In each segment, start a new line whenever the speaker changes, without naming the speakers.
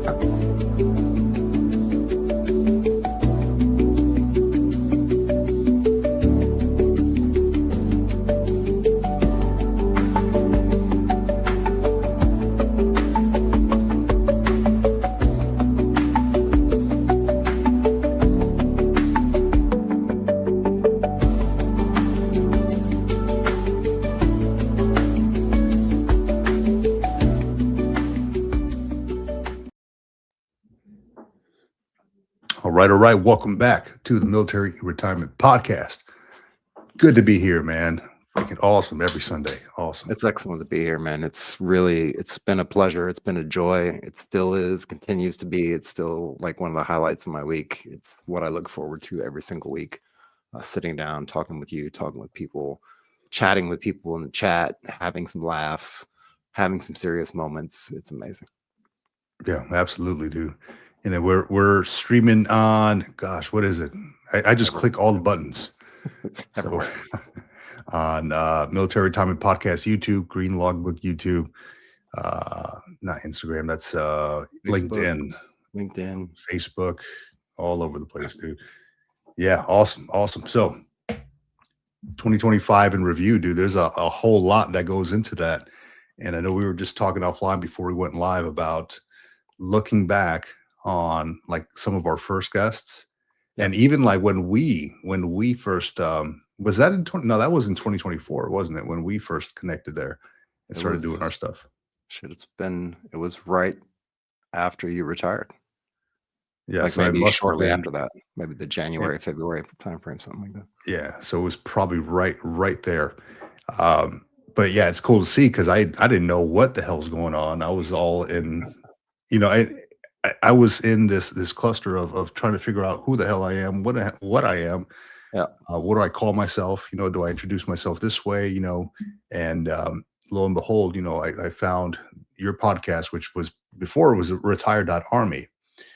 All right. Welcome back to the Military Retirement Podcast. Good to be here, man. Freaking awesome every Sunday. Awesome.
It's excellent to be here, man. It's been a pleasure. It's been a joy. It still is, continues to be. It's still like one of the highlights of my week. It's what I look forward to every single week. Sitting down, talking with you, talking with people, chatting with people in the chat, having some laughs, having some serious moments. It's amazing.
Yeah, absolutely, dude. And then we're streaming on, gosh, what is it? I just click all the buttons. So, on Military Retirement Podcast YouTube, Green Logbook YouTube, not Instagram, that's LinkedIn, Facebook, all over the place, dude. Yeah, awesome. So 2025 in review, dude, there's a whole lot that goes into that. And I know we were just talking offline before we went live about looking back on like some of our first guests, and even like when we first was that in that was in 2024, wasn't it, when we first connected there and started doing our stuff?
It was right after you retired.
Yeah,
like
so
maybe shortly after that, maybe the January, February timeframe, something like that.
Yeah, so it was probably right there. But yeah, it's cool to see, because I didn't know what the hell's going on. I was all in, I was in this cluster of trying to figure out who the hell I am, what I am.
Yeah.
What do I call myself? Do I introduce myself this way? And lo and behold, I found your podcast, which was before it was Retire.Army.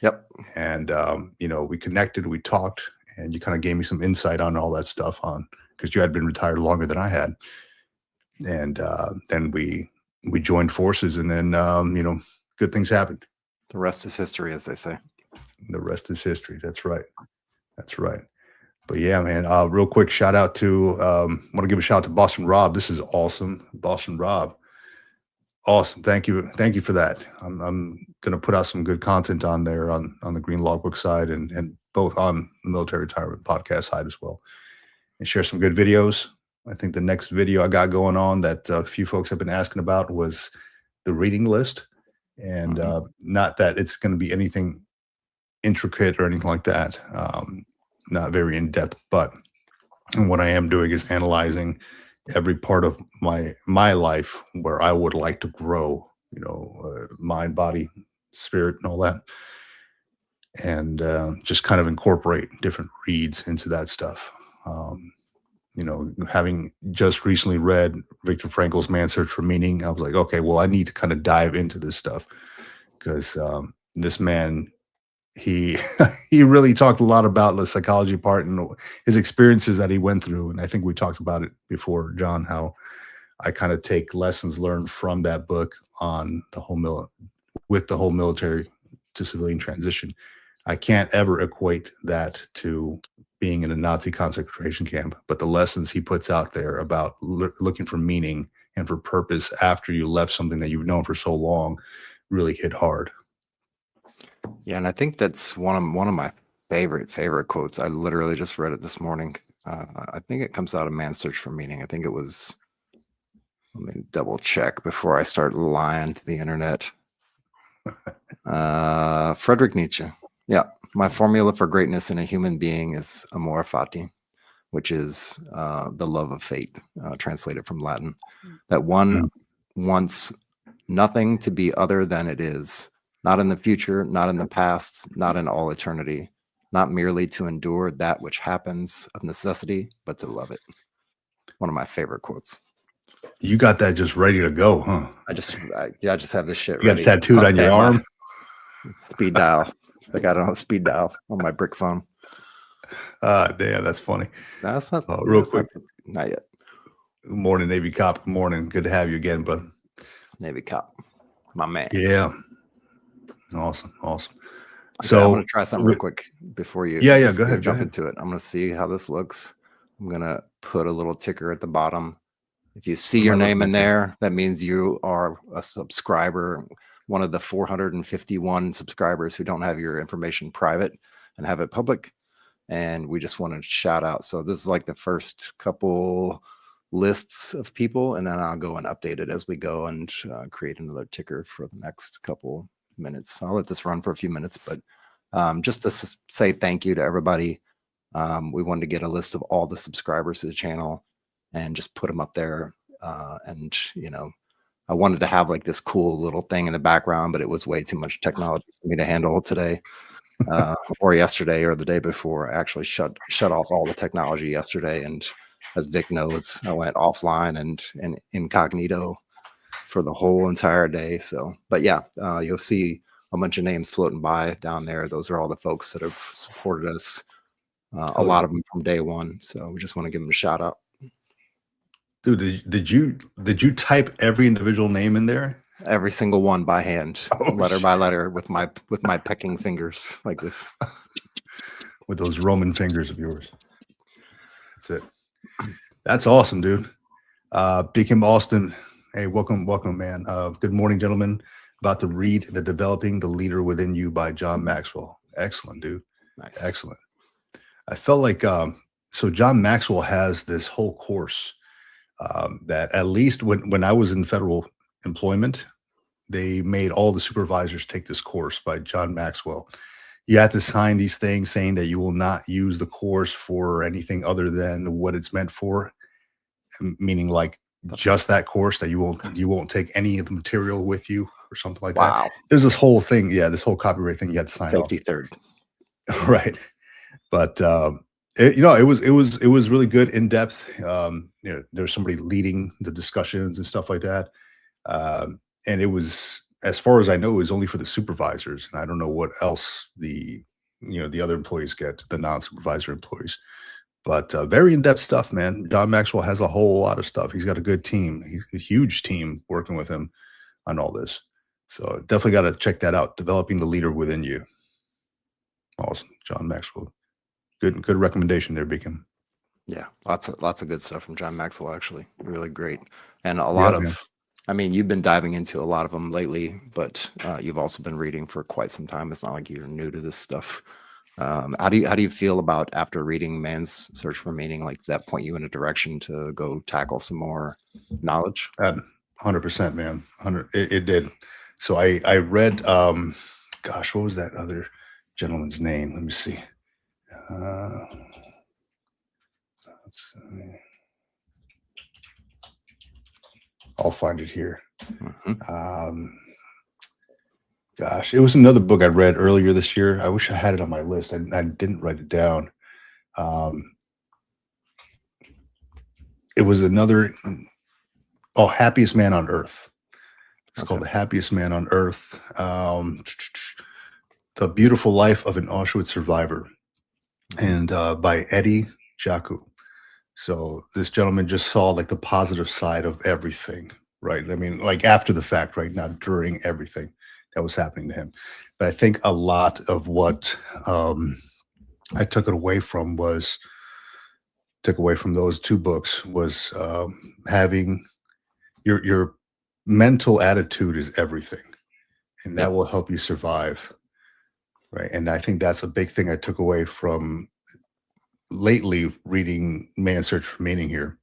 Yep.
And we connected, we talked, and you kind of gave me some insight on all that stuff because you had been retired longer than I had. And then we joined forces, and then good things happened.
The rest is history, as they say.
The rest is history. That's right. But yeah, man, real quick shout out to want to give a shout out to Boston Rob. This is awesome. Boston Rob. Awesome. Thank you for that. I'm gonna put out some good content on there on the Green Logbook side and both on the Military Retirement Podcast side as well. And share some good videos. I think the next video I got going on that a few folks have been asking about was the reading list. And not that it's going to be anything intricate or anything like that, not very in depth, but what I am doing is analyzing every part of my life where I would like to grow, mind, body, spirit, and all that, and just kind of incorporate different reads into that stuff. Having just recently read Viktor Frankl's Man's Search for Meaning, I was like, okay, well, I need to kind of dive into this stuff, because this man, he really talked a lot about the psychology part and his experiences that he went through. And I think we talked about it before, John, how I kind of take lessons learned from that book on the whole military to civilian transition. I can't ever equate that to being in a Nazi concentration camp, but the lessons he puts out there about looking for meaning and for purpose after you left something that you've known for so long really hit hard.
Yeah, and I think that's one of my favorite quotes. I literally just read it this morning. I think it comes out of Man's Search for Meaning. I think it was, let me double check before I start lying to the internet. Friedrich Nietzsche. Yeah. My formula for greatness in a human being is amor fati, which is the love of fate, translated from Latin. That one wants nothing to be other than it is, not in the future, not in the past, not in all eternity, not merely to endure that which happens of necessity, but to love it. One of my favorite quotes.
You got that just ready to go, huh?
I just have this shit
ready. You got it tattooed on your arm?
Speed dial. I got it on speed dial on my brick phone.
Damn, that's funny.
No, that's not
real quick.
Not yet.
Good morning, Navy Cop. Good morning. Good to have you again, brother.
Navy Cop. My man.
Yeah. Awesome. Awesome.
Okay, I'm going
So
to try something real quick before you,
yeah,
before
go
you
ahead.
jump into it. I'm going to see how this looks. I'm going to put a little ticker at the bottom. If you see
What am
your
I
name
looking
in
at here?
there, that means you are a subscriber, one of the 451 subscribers who don't have your information private and have it public. And we just want to shout out. So this is like the first couple lists of people, and then I'll go and update it as we go and create another ticker for the next couple minutes. I'll let this run for a few minutes, but just to say thank you to everybody. We wanted to get a list of all the subscribers to the channel and just put them up there. And, you know, I wanted to have like this cool little thing in the background, but it was way too much technology for me to handle today or yesterday or the day before. I actually shut off all the technology yesterday. And as Vic knows, I went offline and incognito for the whole entire day. So, but yeah, you'll see a bunch of names floating by down there. Those are all the folks that have supported us. A lot of them from day one. So we just want to give them a shout out.
Dude, did you type every individual name in there?
Every single one by hand, letter by letter, with my pecking fingers like this.
With those Roman fingers of yours. That's it. That's awesome, dude. Beckham Austin. Hey, welcome, man. Good morning, gentlemen. About to read The Developing the Leader Within You by John Maxwell. Excellent, dude.
Nice.
Excellent. I felt like so John Maxwell has this whole course that at least when I was in federal employment, they made all the supervisors take this course by John Maxwell. You have to sign these things saying that you will not use the course for anything other than what it's meant for, meaning like just that course, that you won't take any of the material with you or something like that. There's this whole thing, this whole copyright thing you had to sign
Safety third.
Right. But it was really good, in depth. There's somebody leading the discussions and stuff like that. And it was, as far as I know, is only for the supervisors, and I don't know what else the other employees get, the non-supervisor employees. But very in-depth stuff, man. John Maxwell has a whole lot of stuff. He's got a good team. He's a huge team working with him on all this. So definitely got to check that out. Developing the Leader Within You. Awesome, John Maxwell. Good recommendation there, Beacon.
Yeah, lots of good stuff from John Maxwell. Actually, really great, and a lot of. Man. I mean, you've been diving into a lot of them lately, but you've also been reading for quite some time. It's not like you're new to this stuff. How do you feel about, after reading Man's Search for Meaning, like that point you in a direction to go tackle some more knowledge?
100%, man. 100. It did. So I read. Gosh, what was that other gentleman's name? Let me see. I'll find it here.
Mm-hmm.
Gosh, it was another book I read earlier this year. I wish I had it on my list. I didn't write it down. It was another. Oh, Happiest Man on Earth. It's called The Happiest Man on Earth. The Beautiful Life of an Auschwitz Survivor, and by Eddie Jaku. So this gentleman just saw like the positive side of everything, right? I mean, like after the fact, right? Not during everything that was happening to him. But I think a lot of what I took away from those two books was having your mental attitude is everything, and that will help you survive, right? And I think that's a big thing I took away from lately reading Man's Search for Meaning here.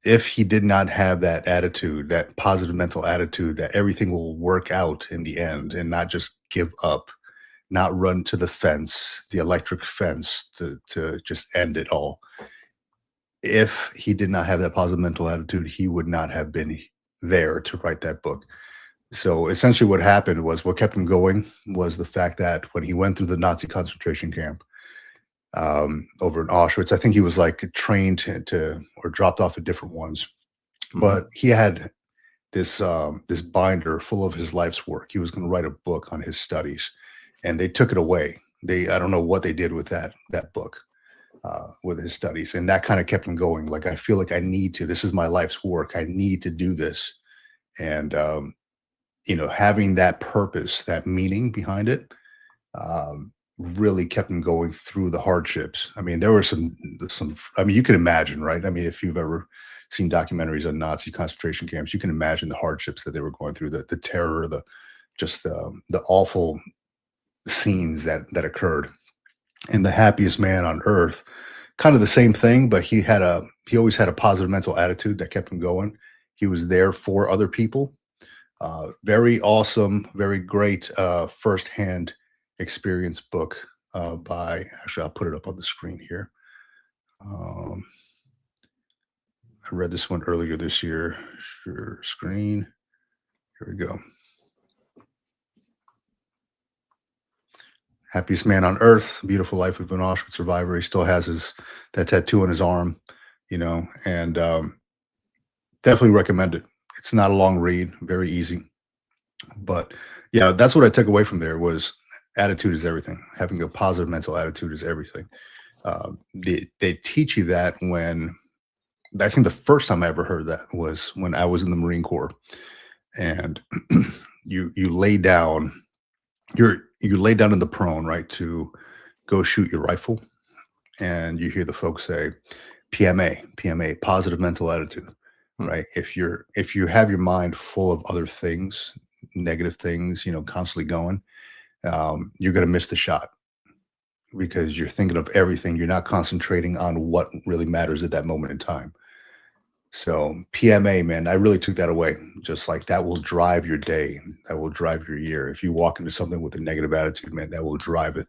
If he did not have that attitude, that positive mental attitude that everything will work out in the end, and not just give up, not run to the fence, the electric fence, to just end it all. If he did not have that positive mental attitude, he would not have been there to write that book. So essentially what happened was, what kept him going was the fact that when he went through the Nazi concentration camp, over in Auschwitz, I think he was like trained to or dropped off at different ones, but he had this binder full of his life's work. He was going to write a book on his studies, and they took it away. I don't know what they did with that book, with his studies, and that kind of kept him going. Like, I feel like I need to. This is my life's work. I need to do this, and having that purpose, that meaning behind it, really kept him going through the hardships. I mean, there were some. I mean, you can imagine, right? I mean, if you've ever seen documentaries on Nazi concentration camps, you can imagine the hardships that they were going through, the terror, the awful scenes that occurred. And the happiest man on earth, kind of the same thing, but he always had a positive mental attitude that kept him going. He was there for other people. Very awesome, very great firsthand experience book actually, I'll put it up on the screen here. I read this one earlier this year. Share screen. Here we go. Happiest Man on Earth, Beautiful Life of an Auschwitz Survivor. He still has that tattoo on his arm, and definitely recommend it. It's not a long read, very easy. But yeah, that's what I took away from there was attitude is everything. Having a positive mental attitude is everything. They teach you that when, I think the first time I ever heard that was when I was in the Marine Corps, and you lay down, you lay down in the prone, right, to go shoot your rifle, and you hear the folks say, PMA, positive mental attitude, right? If you have your mind full of other things, negative things, constantly going, you're going to miss the shot because you're thinking of everything. You're not concentrating on what really matters at that moment in time. So PMA, man, I really took that away. Just like that will drive your day. That will drive your year. If you walk into something with a negative attitude, man, that will drive it.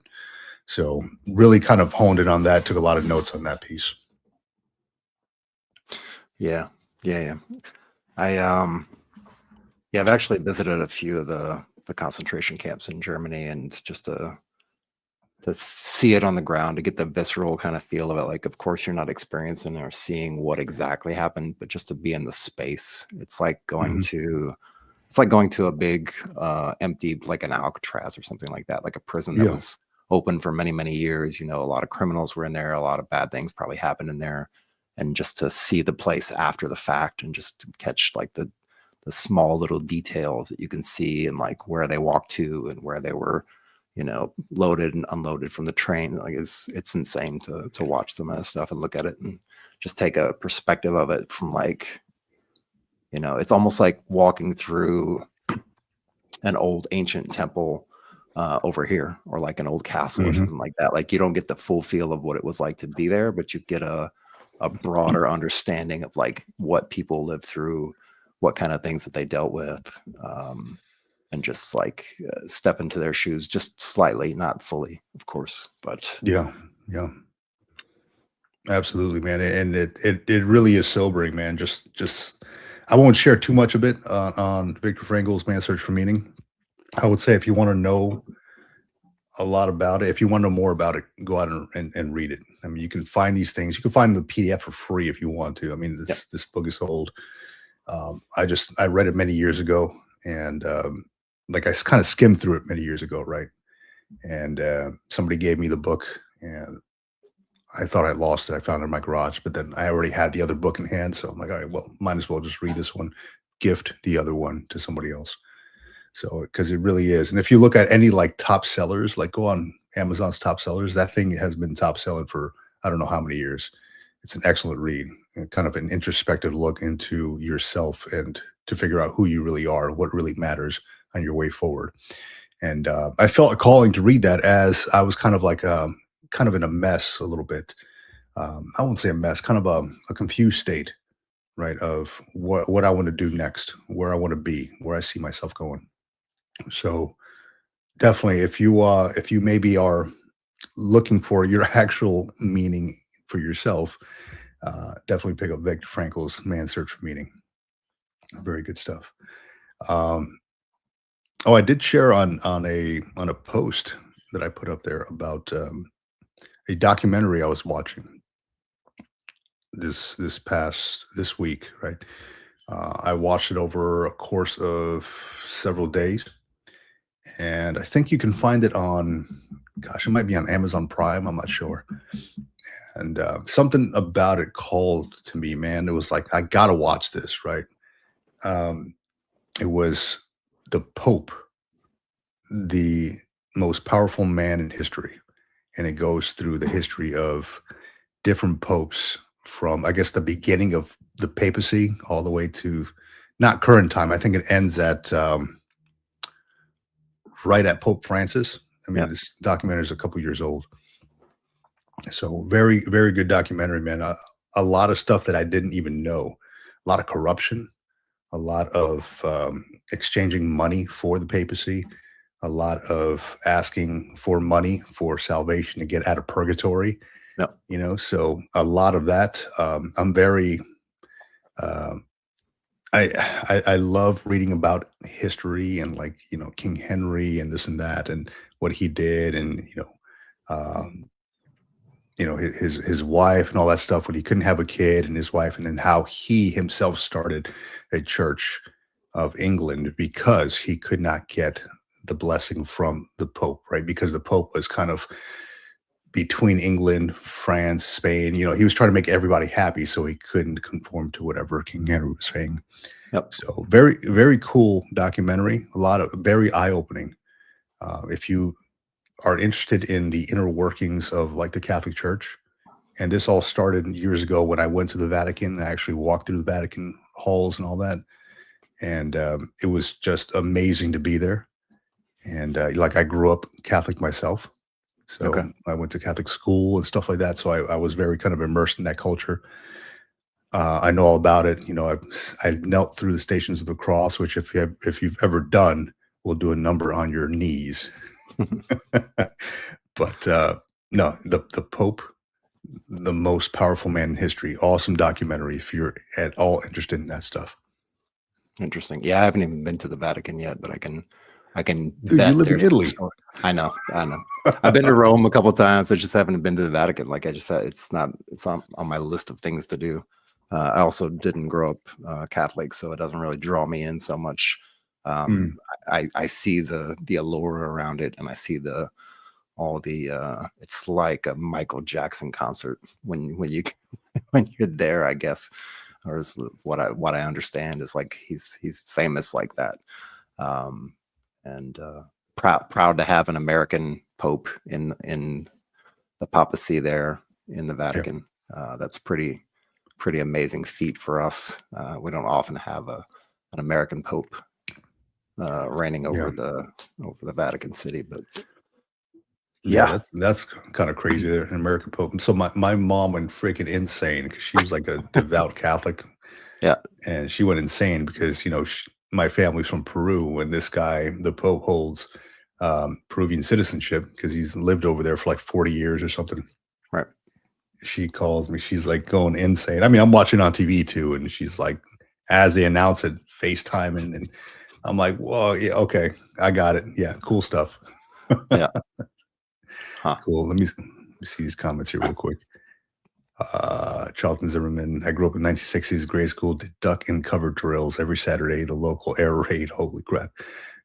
So really kind of honed in on that, took a lot of notes on that piece.
Yeah. I've actually visited a few of the concentration camps in Germany, and just to see it on the ground, to get the visceral kind of feel of it. Like, of course, you're not experiencing or seeing what exactly happened, but just to be in the space, it's like going to a big empty, like an Alcatraz or something like that, like a prison that was open for many, many years. A lot of criminals were in there, a lot of bad things probably happened in there, and just to see the place after the fact and just to catch like the small little details that you can see, and like where they walked to and where they were, loaded and unloaded from the train. Like it's insane to watch some of that stuff and look at it and just take a perspective of it from like, it's almost like walking through an old ancient temple over here, or like an old castle or something like that. Like you don't get the full feel of what it was like to be there, but you get a broader understanding of like what people lived through, what kind of things that they dealt with, and just like step into their shoes just slightly, not fully, of course, but
yeah, absolutely, man. And it really is sobering, man. Just I won't share too much of it on Viktor Frankl's Man's Search for Meaning. I would say if you want to know a lot about it, if you want to know more about it, go out and read it. I mean, you can find these things. You can find the PDF for free if you want to. I mean, this book is old. I read it many years ago, and like I kind of skimmed through it many years ago, right? And somebody gave me the book, and I thought I lost it. I found it in my garage, but then I already had the other book in hand, so I'm like, all right, well, might as well just read this one, gift the other one to somebody else. So, because it really is. And if you look at any like top sellers, like go on Amazon's top sellers, that thing has been top selling for I don't know how many years. It's an excellent read, and kind of an introspective look into yourself and to figure out who you really are, what really matters on your way forward. And I felt a calling to read that as I was kind of like kind of in a mess a little bit. I won't say a mess, kind of a confused state, right? Of what I want to do next, where I want to be, where I see myself going. So definitely, if you maybe are looking for your actual meaning for yourself, definitely pick up Viktor Frankl's Man's Search for Meaning. Very good stuff. I did share on a post that I put up there about a documentary I was watching this week. Right, I watched it over a course of several days, and I think you can find it on, gosh, it might be on Amazon Prime. I'm not sure. And something about it called to me, man. It was like, I gotta watch this, right? It was the Pope, the most powerful man in history, and it goes through the history of different popes from, I guess, the beginning of the papacy all the way to not current time. I think it ends at right at Pope Francis. I mean,
Yeah.
this documentary is a couple years old. So very, very good documentary, man. A lot of stuff that I didn't even know. A lot of corruption, a lot of exchanging money for the papacy, a lot of asking for money for salvation to get out of purgatory.
Yeah.
So a lot of that. I'm very. Um, I love reading about history and like King Henry and this and that and what he did and um, his wife and all that stuff when he couldn't have a kid and his wife and then how he himself started a church of England because he could not get the blessing from the Pope, right? Because the Pope was kind of between England, France, Spain. He was trying to make everybody happy, so he couldn't conform to whatever King Henry was saying.
Yep.
So very, very cool documentary. A lot of very eye-opening. If you are interested in the inner workings of like the Catholic Church, and this all started years ago when I went to the Vatican. I actually walked through the Vatican halls and all that, and it was just amazing to be there. And like I grew up Catholic myself, so
Okay.
I went to Catholic school and stuff like that. So I was very kind of immersed in that culture. I know all about it. I've knelt through the Stations of the Cross, which if you've ever done, will do a number on your knees. But no, the Pope, the most powerful man in history. Awesome documentary if you're at all interested in that stuff.
Interesting. Yeah, I haven't even been to the Vatican yet, but I can
Dude,
bet
you live in
there's a
Italy.
story. I know. I've been to Rome a couple of times. I just haven't been to the Vatican. Like I just said, it's on my list of things to do. I also didn't grow up Catholic, so it doesn't really draw me in so much. I see the allure around it, and I see all the it's like a Michael Jackson concert when you when you're there, I guess, or is what I understand is like he's famous like that. And proud to have an American Pope in the papacy there in the Vatican. That's pretty amazing feat for us. We don't often have an American Pope reigning over the Vatican City, but
yeah, that's kind of crazy there, an American Pope. So my mom went freaking insane because she was like a devout Catholic.
Yeah,
and she went insane because my family's from Peru, and this guy, the Pope, holds Peruvian citizenship because he's lived over there for like 40 years or something.
right.
She calls me. She's like going insane. I mean, I'm watching on TV too, and she's like, as they announce it, FaceTiming, and I'm like, whoa, yeah, okay, I got it. Yeah, cool stuff.
Yeah. Huh.
Cool. Let me see these comments here real quick. Charlton Zimmerman. I grew up in 1960s grade school, did duck and cover drills every Saturday. The local air raid. Holy crap.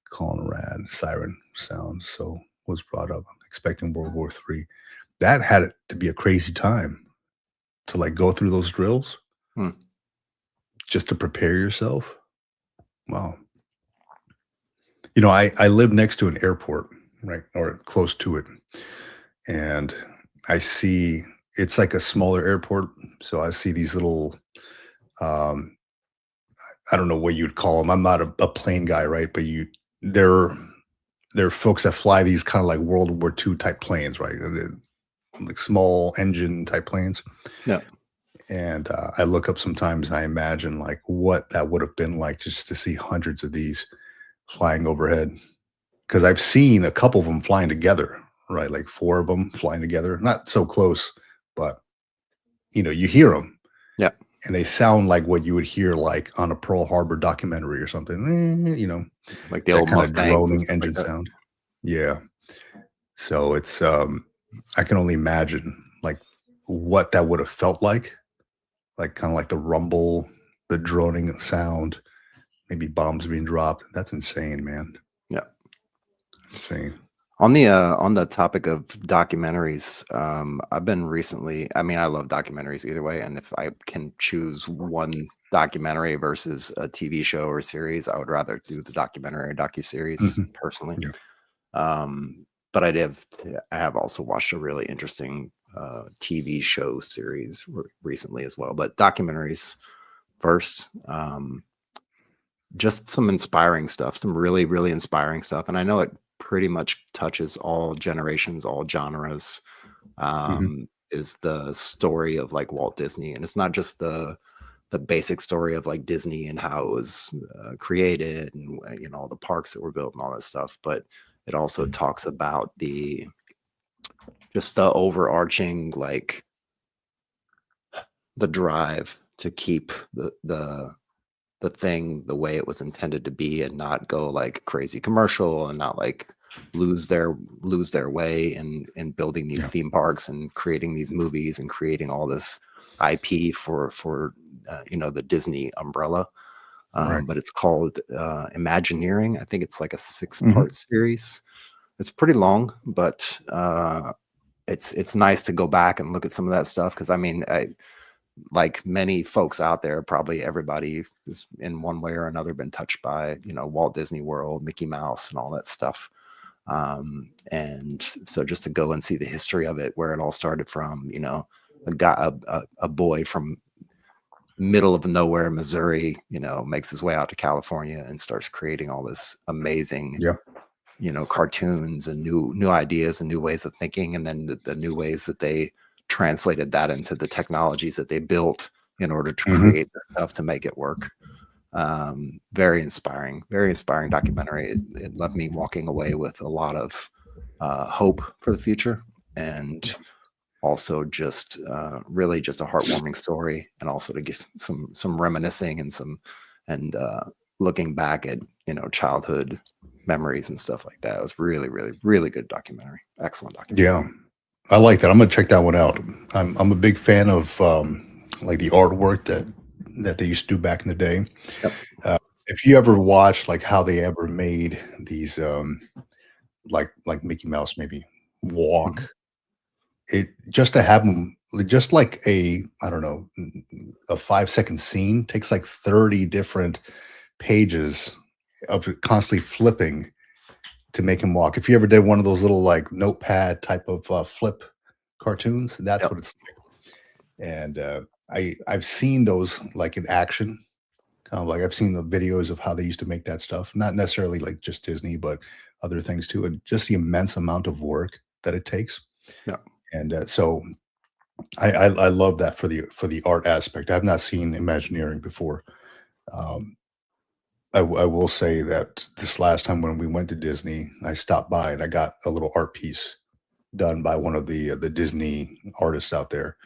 Colorado siren sound. So was brought up. I'm expecting World War III. That had to be a crazy time to like go through those drills just to prepare yourself. Wow. I live next to an airport, right, or close to it. And I see it's like a smaller airport. So I see these little, I don't know what you'd call them. I'm not a plane guy, right? But they're folks that fly these kind of like World War II type planes, right? They're like small engine type planes.
Yeah.
And I look up sometimes and I imagine like what that would have been like just to see hundreds of these flying overhead. Because I've seen a couple of them flying together, right? Like 4 of them flying together, not so close, but you hear them.
Yeah.
And they sound like what you would hear like on a Pearl Harbor documentary or something,
like the old
kind of
Mustangs
droning engine sound. Yeah. So it's I can only imagine like what that would have felt like kind of like the rumble, the droning sound, maybe bombs being dropped. That's insane, man.
Yeah.
Insane.
On the topic of documentaries, I've been recently, I mean, I love documentaries either way. And if I can choose one documentary versus a TV show or series, I would rather do the documentary or docuseries personally.
Yeah.
But I have also watched a really interesting TV show series recently as well. But documentaries first. Just some inspiring stuff, some really, really inspiring stuff. And I know it pretty much touches all generations, all genres. Is the story of like Walt Disney. And it's not just the basic story of like Disney and how it was created and, you know, the parks that were built and all that stuff. But it also talks about just the overarching, like the drive to keep the thing the way it was intended to be and not go like crazy commercial and not like lose their way in building these theme parks and creating these movies and creating all this IP for you know, the Disney umbrella. But it's called Imagineering. I think it's like a 6-part series. It's pretty long, but it's nice to go back and look at some of that stuff, because I mean, like many folks out there, probably everybody is in one way or another been touched by, you know, Walt Disney World, Mickey Mouse, and all that stuff. And so just to go and see the history of it, where it all started from, you know, a boy from middle of nowhere, Missouri, you know, makes his way out to California and starts creating all this amazing, you know, cartoons and new ideas and new ways of thinking. And then the new ways that they translated that into the technologies that they built in order to create the stuff to make it work. Very inspiring documentary. It left me walking away with a lot of hope for the future, and also just really just a heartwarming story, and also to get some reminiscing and looking back at, you know, childhood memories and stuff like that. It was really, really, really good documentary. Excellent documentary.
Yeah. I like that. I'm gonna check that one out. I'm a big fan of like the artwork that they used to do back in the day. If you ever watched like how they ever made these like Mickey Mouse maybe walk, it just to have them just like I don't know, a 5-second scene takes like 30 different pages of constantly flipping to make him walk. If you ever did one of those little like notepad type of flip cartoons, that's what it's like. And I've seen those like in action. Kind of like I've seen the videos of how they used to make that stuff. Not necessarily like just Disney, but other things too. And just the immense amount of work that it takes. And so I love that for the art aspect. I've not seen Imagineering before. I will say that this last time when we went to Disney, I stopped by and I got a little art piece done by one of the Disney artists out there,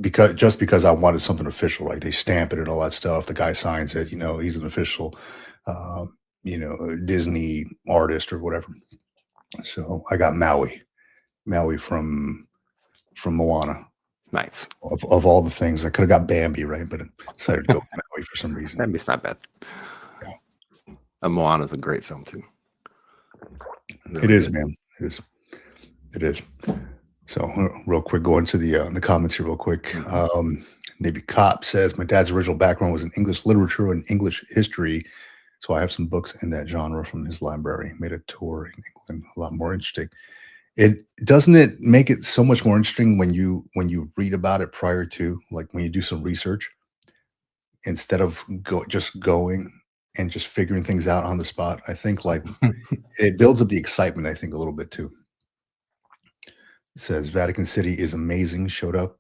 because I wanted something official, like they stamp it and all that stuff. The guy signs it, you know, he's an official, you know, Disney artist or whatever. So I got Maui from Moana.
Nice.
Of all the things, I could have got Bambi, right? But I decided to go with Maui for some reason.
Bambi's not bad. And Moana's a great film too.
Really it is, man. It is. So real quick, go into the comments here real quick. Navy Cop says, my dad's original background was in English literature and English history. So I have some books in that genre from his library. Made a tour in England, a lot more interesting. Doesn't it make it so much more interesting when you read about it prior to, like when you do some research, instead of just going and just figuring things out on the spot? I think like it builds up the excitement, I think, a little bit too. It says Vatican City is amazing. Showed up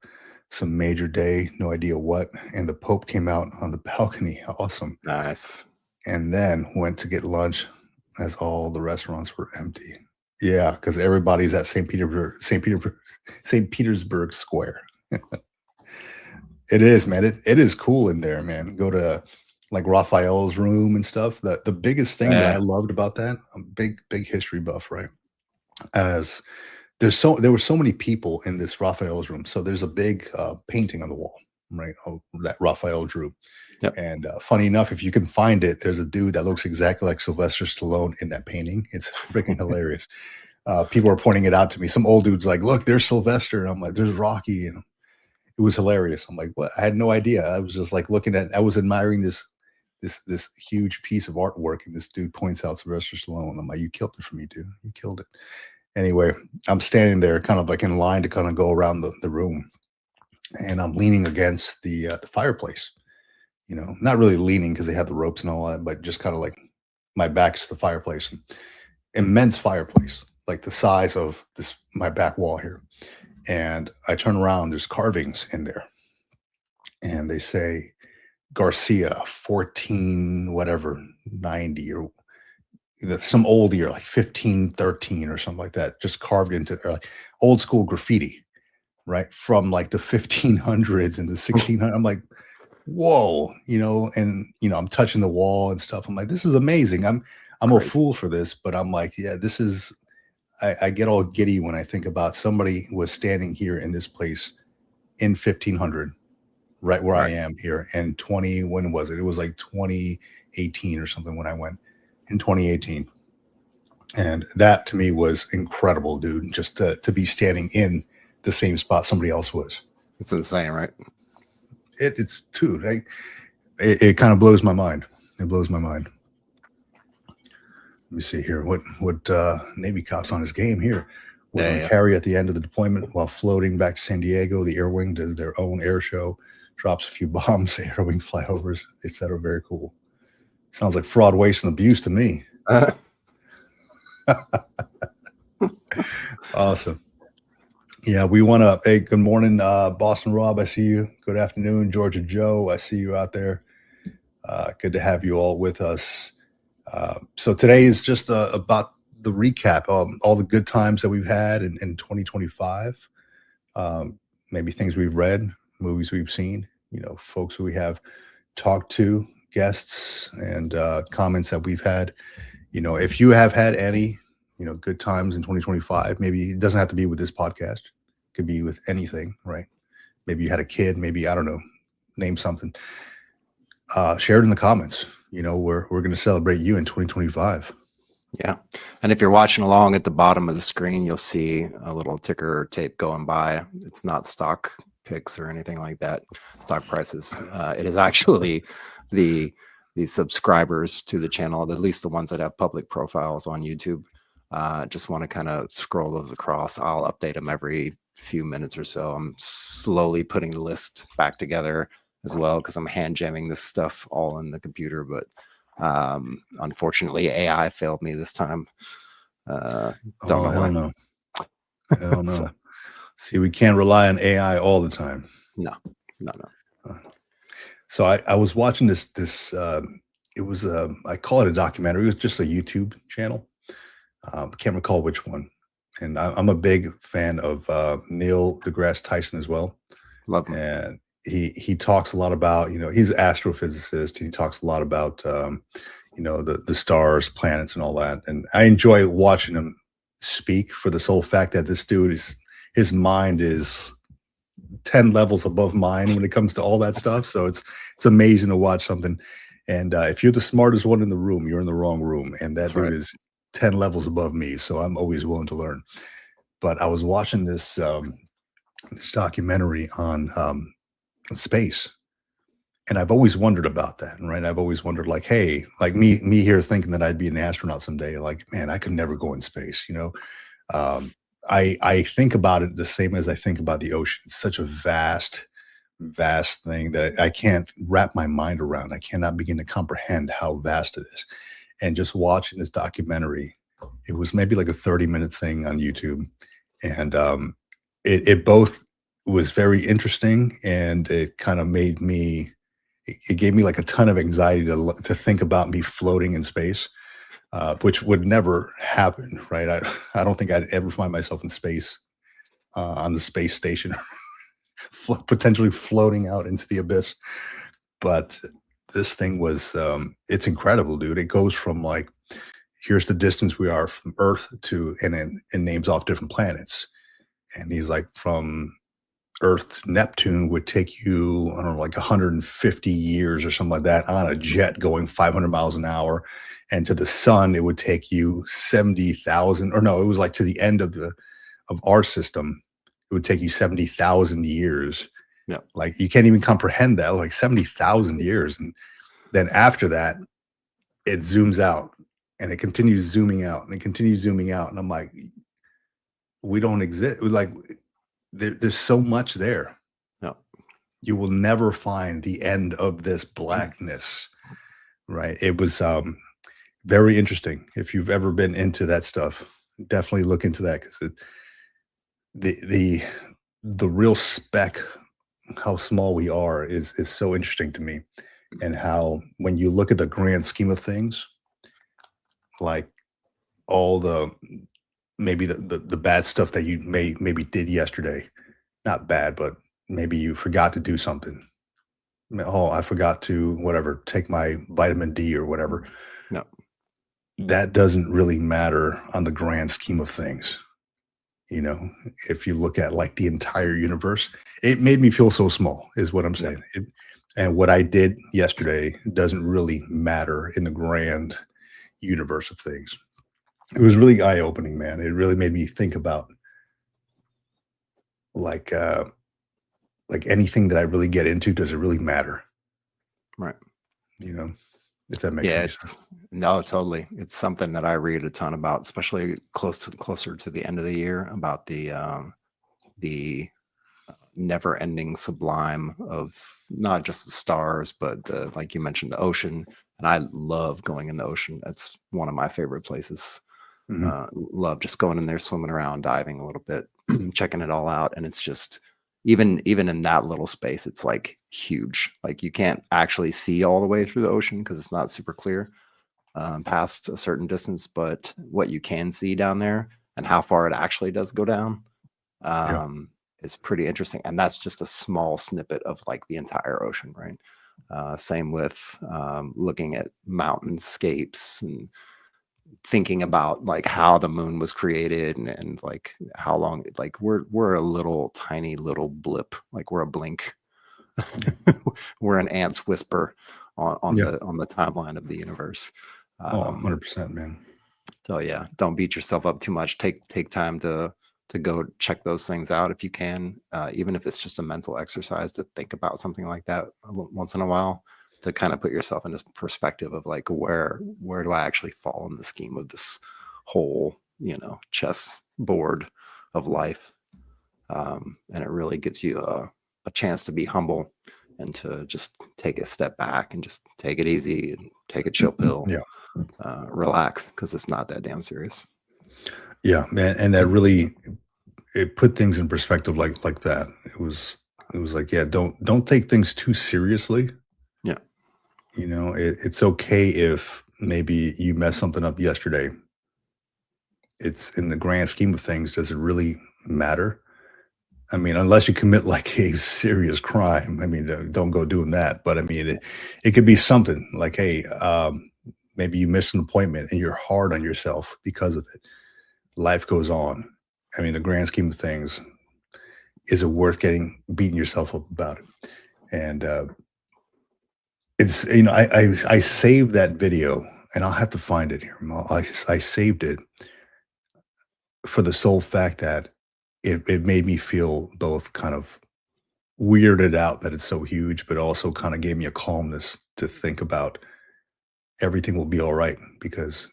some major day, no idea what, and the Pope came out on the balcony. Awesome.
Nice. And
then went to get lunch as all the restaurants were empty. Yeah, because everybody's at St. Petersburg Square. It is, man. It is cool in there, man. Go to like Raphael's room and stuff. The biggest thing that I loved about that, I'm big history buff, right? As there were so many people in this Raphael's room. So there's a big painting on the wall, right? That Raphael drew. And funny enough, if you can find it, there's a dude that looks exactly like Sylvester Stallone in that painting. It's freaking hilarious. People are pointing it out to me. Some old dude's like, look, there's Sylvester. And I'm like, there's Rocky. And It was hilarious. I'm like, what? I had no idea. I was just like I was admiring this huge piece of artwork, and this dude points out Sylvester Stallone. I'm like, you killed it for me, dude. You killed it. Anyway, I'm standing there kind of like in line to kind of go around the room, and I'm leaning against the fireplace, not really leaning because they had the ropes and all that, but just kind of like my back's to the fireplace. Immense fireplace, like the size of my back wall here. And I turn around, there's carvings in there. And they say Garcia 14 whatever 90 or some old year, like 1513 or something like that, just carved into there, like old school graffiti, right? From like the 1500s and the 1600s. I'm like, whoa, and I'm touching the wall and stuff. I'm like, this is amazing. I'm a fool for this, but I'm like, yeah, this is, I get all giddy when I think about somebody was standing here in this place in 1500, right where I am here. And when was it? It was like 2018 or something when I went in 2018. And that to me was incredible, dude, just to be standing in the same spot somebody else was.
It's insane, right?
It's dude, it kind of blows my mind. It blows my mind. Let me see here. What Navy cop's on his game here? Was on carry at the end of the deployment while floating back to San Diego. The Air Wing does their own air show, drops a few bombs, Air Wing flyovers, etc. Very cool. Sounds like fraud, waste, and abuse to me. Awesome. Yeah, we want to. Hey, good morning, Boston Rob. I see you. Good afternoon, Georgia Joe. I see you out there. Good to have you all with us. So today is just about the recap of all the good times that we've had in 2025. Maybe things we've read, movies we've seen, folks who we have talked to, guests, and comments that we've had. If you have had any, good times in 2025, maybe it doesn't have to be with this podcast. It could be with anything, right? Maybe you had a kid, maybe, I don't know, name something. Share it in the comments. We're going to celebrate you in 2025.
Yeah. And if you're watching along, at the bottom of the screen, you'll see a little ticker tape going by. It's not stock picks or anything like that, stock prices. It is actually the subscribers to the channel, at least the ones that have public profiles on YouTube. Just want to kind of scroll those across. I'll update them every few minutes or so. I'm slowly putting the list back together as well, because I'm hand jamming this stuff all in the computer, but unfortunately AI failed me this time. Don't know why.
No. Hell no. So, see, we can't rely on AI all the time.
No.
So I was watching this it was I call it a documentary. It was just a YouTube channel. Can't recall which one. And I'm a big fan of Neil deGrasse Tyson as well.
Love him.
And he talks a lot about, he's an astrophysicist. He talks a lot about, the stars, planets, and all that. And I enjoy watching him speak for the sole fact that this dude his mind is 10 levels above mine when it comes to all that stuff. So it's amazing to watch something. And if you're the smartest one in the room, you're in the wrong room. And that dude is 10 levels above me. So I'm always willing to learn. But I was watching this documentary on space, and I've always wondered about that, right? I've always wondered, like, hey, like me here thinking that I'd be an astronaut someday, like, man, I could never go in space. I think about it the same as I think about the ocean. It's such a vast thing that I can't wrap my mind around. I cannot begin to comprehend how vast it is. And just watching this documentary, it was maybe like a 30-minute thing on YouTube, and it both was very interesting, and it kind of made me, it gave me like a ton of anxiety to think about me floating in space, which would never happen, right? I don't think I'd ever find myself in space on the space station, potentially floating out into the abyss. But this thing was, it's incredible, dude. It goes from like, here's the distance we are from Earth to, and names off different planets. And he's like, from Earth to Neptune would take you, I don't know, like 150 years or something like that on a jet going 500 miles an hour. And to the sun, it would take you 70,000, or no, it was like to the end of our system, it would take you 70,000 years.
Yeah.
Like you can't even comprehend that, like 70,000 years. And then after that, it zooms out and it continues zooming out and it continues zooming out. And I'm like, we don't exist. Like there's so much there.
Yeah.
You will never find the end of this blackness. Right. It was very interesting. If you've ever been into that stuff, definitely look into that because the the real speck, how small we are, is so interesting to me, and how when you look at the grand scheme of things, like all the maybe the bad stuff that you maybe did yesterday, not bad, but maybe you forgot to do something. Oh, I forgot to whatever take my vitamin D or whatever.
No.
That doesn't really matter on the grand scheme of things. You know, if you look at like the entire universe, it made me feel so small, is what I'm
Yeah.
saying. And what I did yesterday doesn't really matter in the grand universe of things. It was really eye opening, man. It really made me think about like anything that I really get into, does it really matter?
Right.
You know, if that makes
Yeah,
any sense.
no, totally. It's something that I read a ton about, especially closer to the end of the year, about the never-ending sublime of not just the stars, but like you mentioned, the ocean. And I love going in the ocean. That's one of my favorite places.
Mhm.
Love just going in there, swimming around, diving a little bit, checking it all out. And it's just even in that little space, it's like huge. Like you can't actually see all the way through the ocean because it's not super clear past a certain distance. But what you can see down there and how far it actually does go down
Yeah.
is pretty interesting. And that's just a small snippet of like the entire ocean, right? Same with looking at mountainscapes and thinking about like how the moon was created and like how long, like we're a little tiny little blip, like we're a blink. We're an ant's whisper on
Yeah.
the timeline of the universe.
Oh,
Um,
100%, man.
so yeah, don't beat yourself up too much. Take time to go check those things out if you can, even if it's just a mental exercise to think about something like that once in a while, to kind of put yourself in this perspective of like where do I actually fall in the scheme of this whole chess board of life, and it really gives you a chance to be humble and to just take a step back and just take it easy and take a chill pill,
Yeah.
relax, because it's not that damn serious.
Yeah, man. And that really, it put things in perspective like that. It was like, yeah, don't take things too seriously.
Yeah.
You know, it's okay if maybe you messed something up yesterday. It's in the grand scheme of things, does it really matter? I mean, unless you commit like a serious crime. I mean, don't go doing that. But I mean, it could be something like, hey, maybe you missed an appointment and you're hard on yourself because of it. Life goes on. I mean, the grand scheme of things, is it worth beating yourself up about it? And it's I saved that video and I'll have to find it here. I saved it for the sole fact that it made me feel both kind of weirded out that it's so huge, but also kind of gave me a calmness to think about everything will be all right because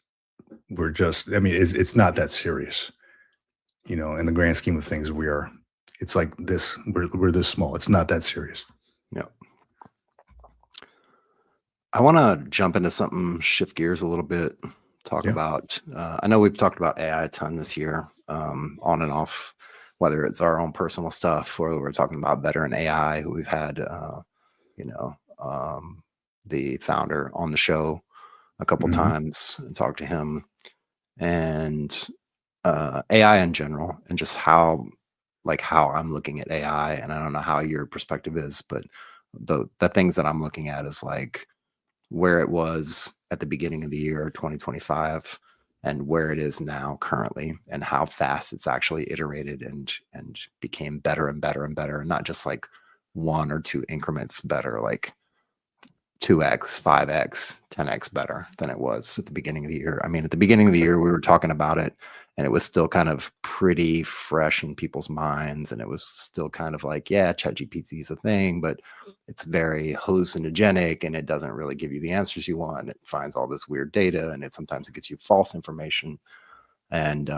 we're just, I mean, it's not that serious, in the grand scheme of things. It's like this, we're this small. It's not that serious.
Yeah. I want to jump into something, shift gears a little bit, talk
Yeah.
about, I know we've talked about AI a ton this year, on and off, whether it's our own personal stuff or we're talking about veteran AI, who we've had, you know, the founder on the show a couple
Mhm.
times and talked to him, and AI in general, and just how I'm looking at AI. And I don't know how your perspective is, but the things that I'm looking at is like where it was at the beginning of the year 2025 and where it is now currently, and how fast it's actually iterated and became better and better and better, and not just like 1 or 2 increments better, like 2x, 5x, 10x better than it was at the beginning of the year. I mean, at the beginning of the year we were talking about it and it was still kind of pretty fresh in people's minds, and it was still kind of like, yeah, ChatGPT is a thing, but it's very hallucinogenic and it doesn't really give you the answers you want. It finds all this weird data, and sometimes it gets you false information. And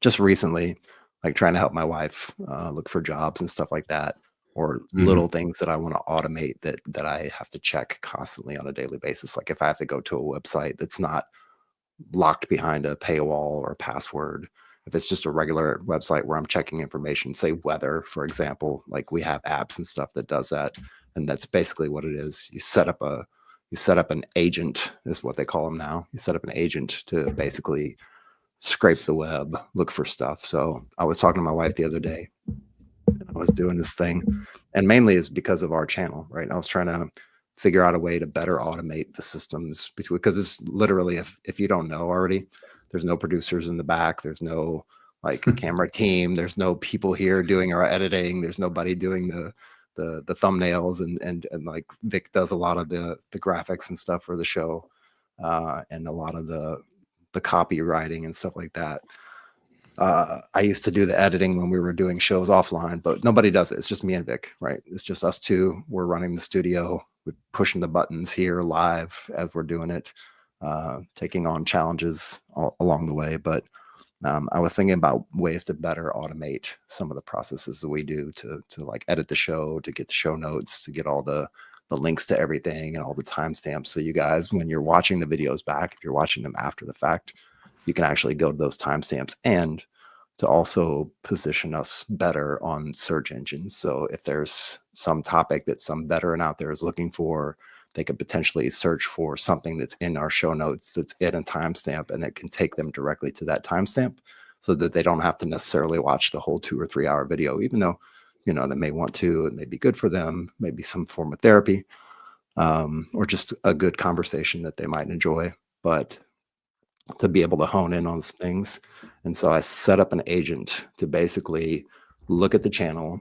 just recently, like trying to help my wife look for jobs and stuff like that, or little things that I want to automate that I have to check constantly on a daily basis. Like if I have to go to a website that's not locked behind a paywall or a password, if it's just a regular website where I'm checking information, say weather, for example, like we have apps and stuff that does that. And that's basically what it is. You set up an agent, is what they call them now. You set up an agent to basically scrape the web, look for stuff. So I was talking to my wife the other day, and I was doing this thing, and mainly is because of our channel, right? I was trying to figure out a way to better automate the systems, because it's literally, if you don't know already, there's no producers in the back, there's no like camera team, there's no people here doing our editing, there's nobody doing the thumbnails, and like Vic does a lot of the graphics and stuff for the show, and a lot of the copywriting and stuff like that. I used to do the editing when we were doing shows offline, but nobody does it. It's just me and Vic, right? It's just us two. We're running the studio, we're pushing the buttons here live as we're doing it, taking on challenges along the way. But I was thinking about ways to better automate some of the processes that we do to like edit the show, to get the show notes, to get all the links to everything and all the timestamps. So you guys, when you're watching the videos back, if you're watching them after the fact, you can actually go to those timestamps, and to also position us better on search engines. So if there's some topic that some veteran out there is looking for, they could potentially search for something that's in our show notes that's in a timestamp, and it can take them directly to that timestamp, so that they don't have to necessarily watch the whole 2 or 3 hour video, even though, you know, they may want to, it may be good for them, maybe some form of therapy, or just a good conversation that they might enjoy, but to be able to hone in on things. And so I set up an agent to basically look at the channel,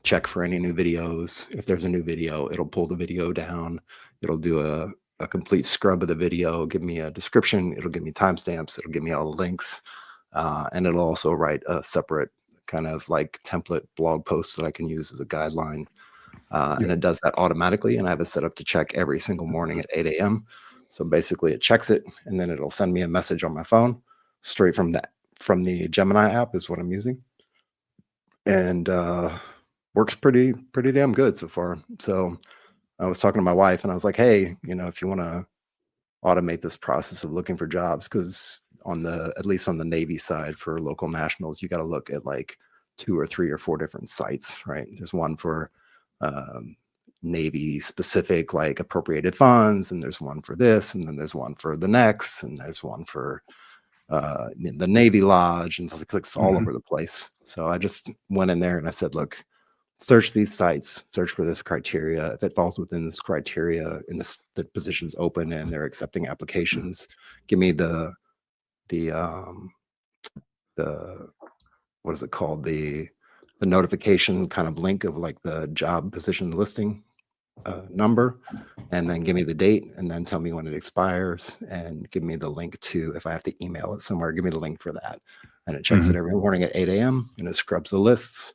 check for any new videos. If there's a new video, it'll pull the video down. It'll do a complete scrub of the video, give me a description. It'll give me timestamps. It'll give me all the links. And it'll also write a separate kind of like template blog post that I can use as a guideline. And it does that automatically. And I have it set up to check every single morning at 8 a.m. So basically it checks it, and then it'll send me a message on my phone straight from the Gemini app is what I'm using. And works pretty damn good so far. So I was talking to my wife, and I was like, hey, you know, if you want to automate this process of looking for jobs, because at least on the Navy side for local nationals, you got to look at like 2 or 3 or 4 different sites, right? There's one for Navy specific, like appropriated funds, and there's one for this, and then there's one for the next, and there's one for the Navy Lodge, and it's all over the place. So I just went in there and I said, look, search these sites, search for this criteria. If it falls within this criteria and the position's open and they're accepting applications, give me the what is it called? The notification kind of link of like the job position listing number, and then give me the date, and then tell me when it expires, and give me the link to, if I have to email it somewhere, give me the link for that. And it checks it every morning at 8 a.m. and it scrubs the lists,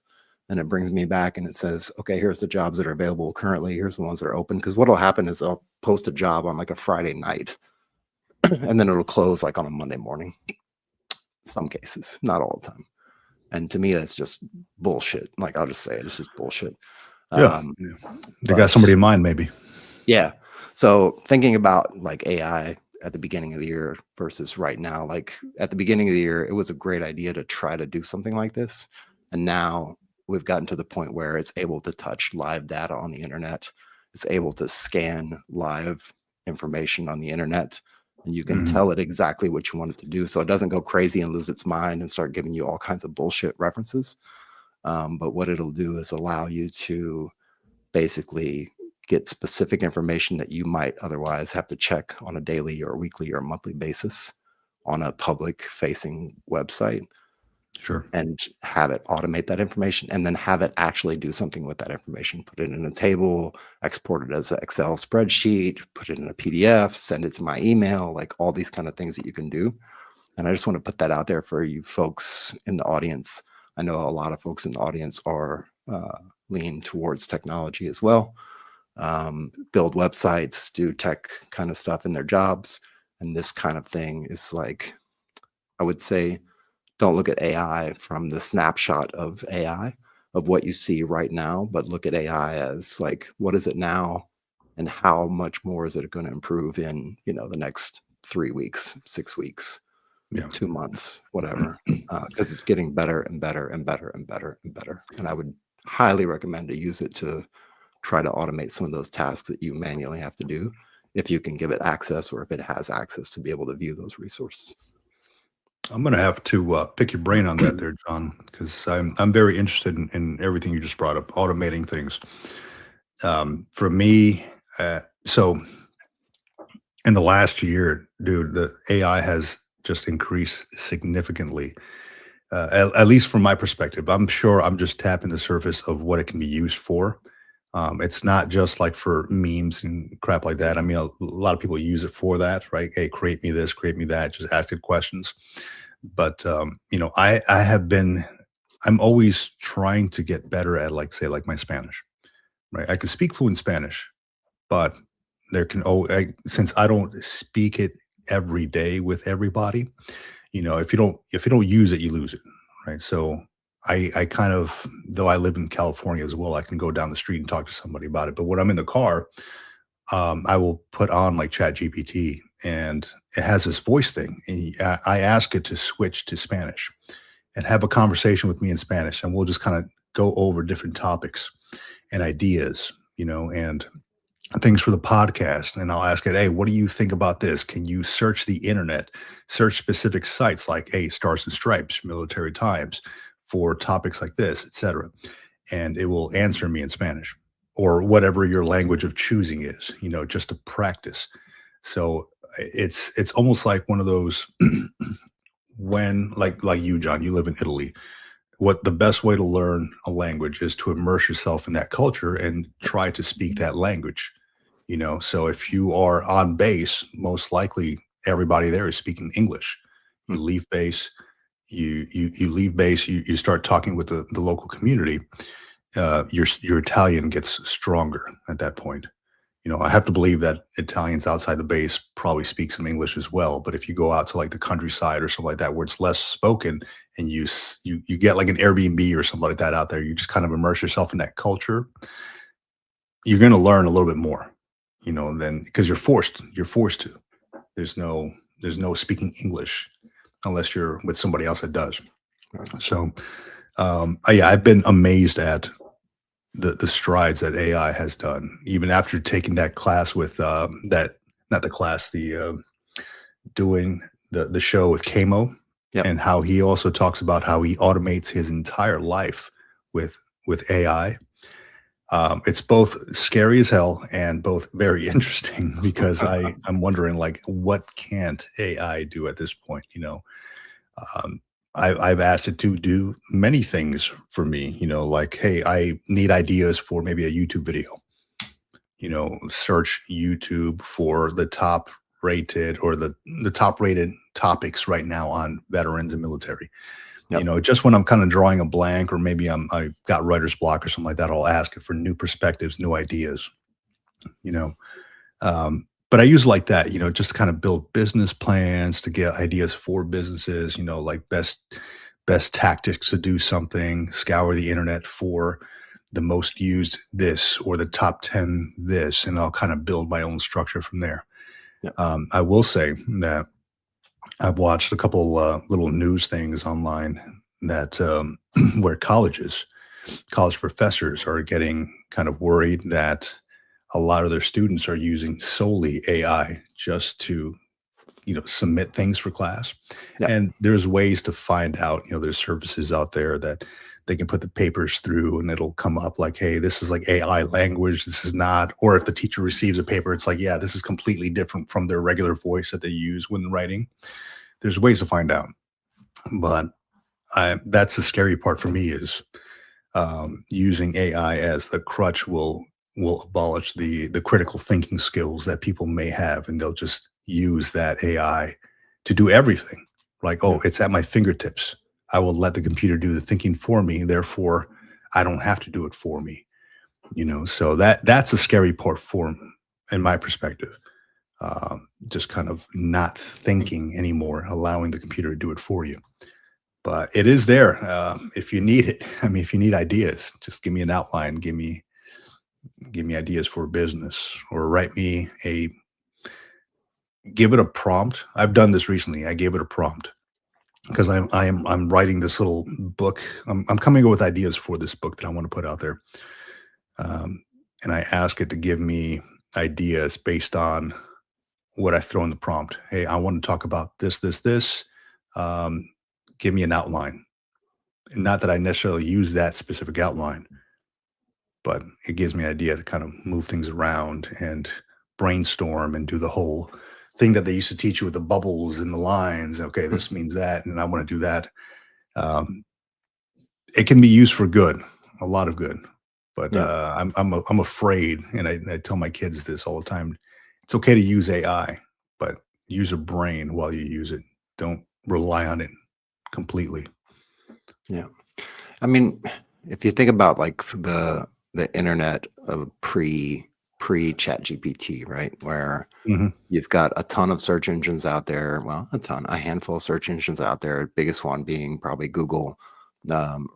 and it brings me back and it says, okay, here's the jobs that are available currently. Here's the ones that are open. Because what'll happen is I'll post a job on like a Friday night and then it'll close like on a Monday morning. Some cases, not all the time. And to me, that's just bullshit. Like, I'll just say it, it's just bullshit.
They got somebody in mind, maybe.
Yeah. So thinking about like AI at the beginning of the year versus right now, like at the beginning of the year, it was a great idea to try to do something like this. And now we've gotten to the point where it's able to touch live data on the internet. It's able to scan live information on the internet, and you can tell it exactly what you want it to do. So it doesn't go crazy and lose its mind and start giving you all kinds of bullshit references. But what it'll do is allow you to basically get specific information that you might otherwise have to check on a daily or weekly or monthly basis on a public facing website.
Sure.
And have it automate that information, and then have it actually do something with that information. Put it in a table, export it as an Excel spreadsheet, put it in a PDF, send it to my email, like all these kind of things that you can do. And I just want to put that out there for you folks in the audience. I know a lot of folks in the audience are lean towards technology as well, build websites, do tech kind of stuff in their jobs. And this kind of thing is like, I would say, don't look at AI from the snapshot of AI, of what you see right now, but look at AI as like, what is it now? And how much more is it going to improve in, the next 3 weeks, 6 weeks,
Yeah.
2 months, whatever, because it's getting better and better and better and better and better. And I would highly recommend to use it to try to automate some of those tasks that you manually have to do, if you can give it access, or if it has access to be able to view those resources.
I'm going to have to pick your brain on that there, John, because I'm very interested in everything you just brought up, automating things. For me, so in the last year, dude, the AI has just increased significantly. At least from my perspective, I'm sure I'm just tapping the surface of what it can be used for. It's not just like for memes and crap like that. I mean, a lot of people use it for that, right? Hey, create me this, create me that, just ask it questions. But I'm always trying to get better at, like, say, like my Spanish, right? I can speak fluent Spanish, but since I don't speak it every day with everybody, if you don't use it, you lose it, right? So I kind of, though I live in California as well, I can go down the street and talk to somebody about it. But when I'm in the car, I will put on like Chat GPT, and it has this voice thing. And I ask it to switch to Spanish and have a conversation with me in Spanish, and we'll just kind of go over different topics and ideas, and things for the podcast. And I'll ask it, hey, what do you think about this? Can you search the internet, search specific sites like, hey, Stars and Stripes, Military Times, for topics like this, etc. And it will answer me in Spanish, or whatever your language of choosing is, just to practice. So it's almost like one of those when, like you, John, you live in Italy. What the best way to learn a language is to immerse yourself in that culture and try to speak that language. So if you are on base, most likely everybody there is speaking English. You leave base, you leave base, you start talking with the local community. Your Italian gets stronger at that point. I have to believe that Italians outside the base probably speak some English as well. But if you go out to like the countryside or something like that, where it's less spoken, and you get like an Airbnb or something like that out there, you just kind of immerse yourself in that culture, you're going to learn a little bit more, then, because you're forced to. There's no speaking English unless you're with somebody else that does. So, yeah, I've been amazed at the strides that AI has done, even after taking that class with doing the show with Kamo.
Yep.
And how he also talks about how he automates his entire life with AI. It's both scary as hell and both very interesting, because I'm wondering, like, what can't AI do at this point? I've asked it to do many things for me, like, hey, I need ideas for maybe a YouTube video, search YouTube for the top rated, or the top rated topics right now on veterans and military.
Yep.
Just when I'm kind of drawing a blank, or maybe I got writer's block or something like that, I'll ask it for new perspectives, new ideas, but I use it like that, just kind of build business plans to get ideas for businesses, like best tactics to do something, scour the internet for the most used this, or the top 10 this, and I'll kind of build my own structure from there.
Yep.
I will say that I've watched a couple little news things online that where college professors are getting kind of worried that a lot of their students are using solely AI just to, submit things for class.
Yep.
And there's ways to find out, there's services out there that they can put the papers through, and it'll come up like, hey, this is like AI language, this is not. Or if the teacher receives a paper, it's like, yeah, this is completely different from their regular voice that they use when writing. There's ways to find out. But that's the scary part for me, is using AI as the crutch will abolish the critical thinking skills that people may have, and they'll just use that AI to do everything, Like, oh, it's at my fingertips. I will let the computer do the thinking for me. Therefore, I don't have to do it for me. So that's a scary part for, in my perspective. Just kind of not thinking anymore, allowing the computer to do it for you. But it is there if you need it. I mean, if you need ideas, just give me an outline. Give me ideas for a business, or give it a prompt. I've done this recently. I gave it a prompt because I'm writing this little book. I'm coming up with ideas for this book that I want to put out there. And I ask it to give me ideas based on what I throw in the prompt. Hey, I want to talk about this, this, this. Give me an outline. And not that I necessarily use that specific outline, but it gives me an idea to kind of move things around and brainstorm and do the whole thing that they used to teach you with the bubbles and the lines. Okay, this means that, and I want to do that. It can be used for good, a lot of good. But I'm afraid, and I tell my kids this all the time. It's okay to use AI, but use a brain while you use it. Don't rely on it completely.
Yeah. I mean, if you think about like the internet of pre chat GPT, right? Where you've got a ton of search engines out there. Well, a handful of search engines out there. Biggest one being probably Google.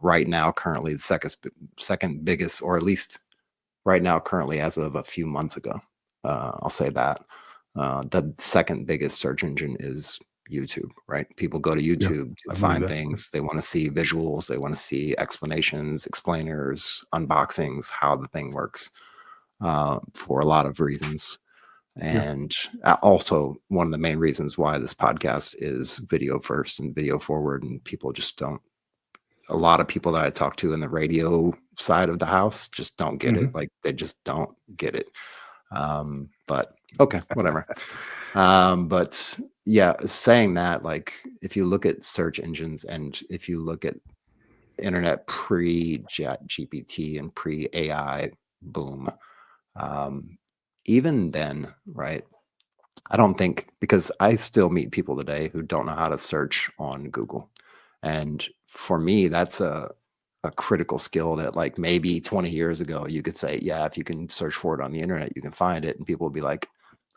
Right now, currently the second biggest, or at least right now, currently as of a few months ago, I'll say that the second biggest search engine is YouTube, right? People go to YouTube to find things. They want to see visuals. They want to see explanations, explainers, unboxings, how the thing works for a lot of reasons. And also one of the main reasons why this podcast is video first and video forward, and people just don't. A lot of people that I talk to in the radio side of the house just don't get it. Like they just don't get it. But okay, whatever. But yeah, saying that, like, if you look at search engines and if you look at internet pre-chat GPT and pre-AI boom, even then, right? I don't think, because I still meet people today who don't know how to search on Google. And for me, that's a critical skill that, like, maybe 20 years ago, you could say, yeah, if you can search for it on the internet, you can find it. And people will be like,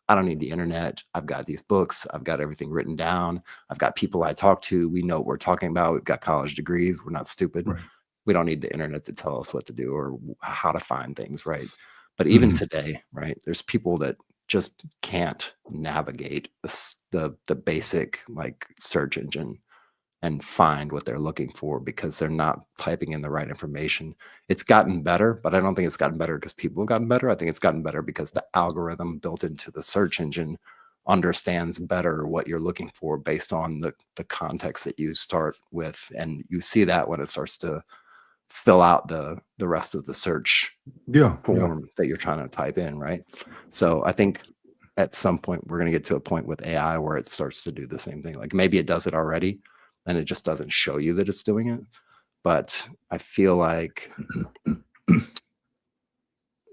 I don't need the internet. I've got these books. I've got everything written down. I've got people I talk to. We know what we're talking about. We've got college degrees. We're not stupid.
Right.
We don't need the internet to tell us what to do or how to find things, right? But even today, right, there's people that just can't navigate the basic, like, search engine and find what they're looking for because they're not typing in the right information. It's gotten better, but I don't think it's gotten better because people have gotten better. I think it's gotten better because the algorithm built into the search engine understands better what you're looking for based on the context that you start with. And you see that when it starts to fill out the rest of the search form that you're trying to type in, right? So I think at some point we're going to get to a point with AI where it starts to do the same thing. Like, maybe it does it already and it just doesn't show you that it's doing it. But I feel like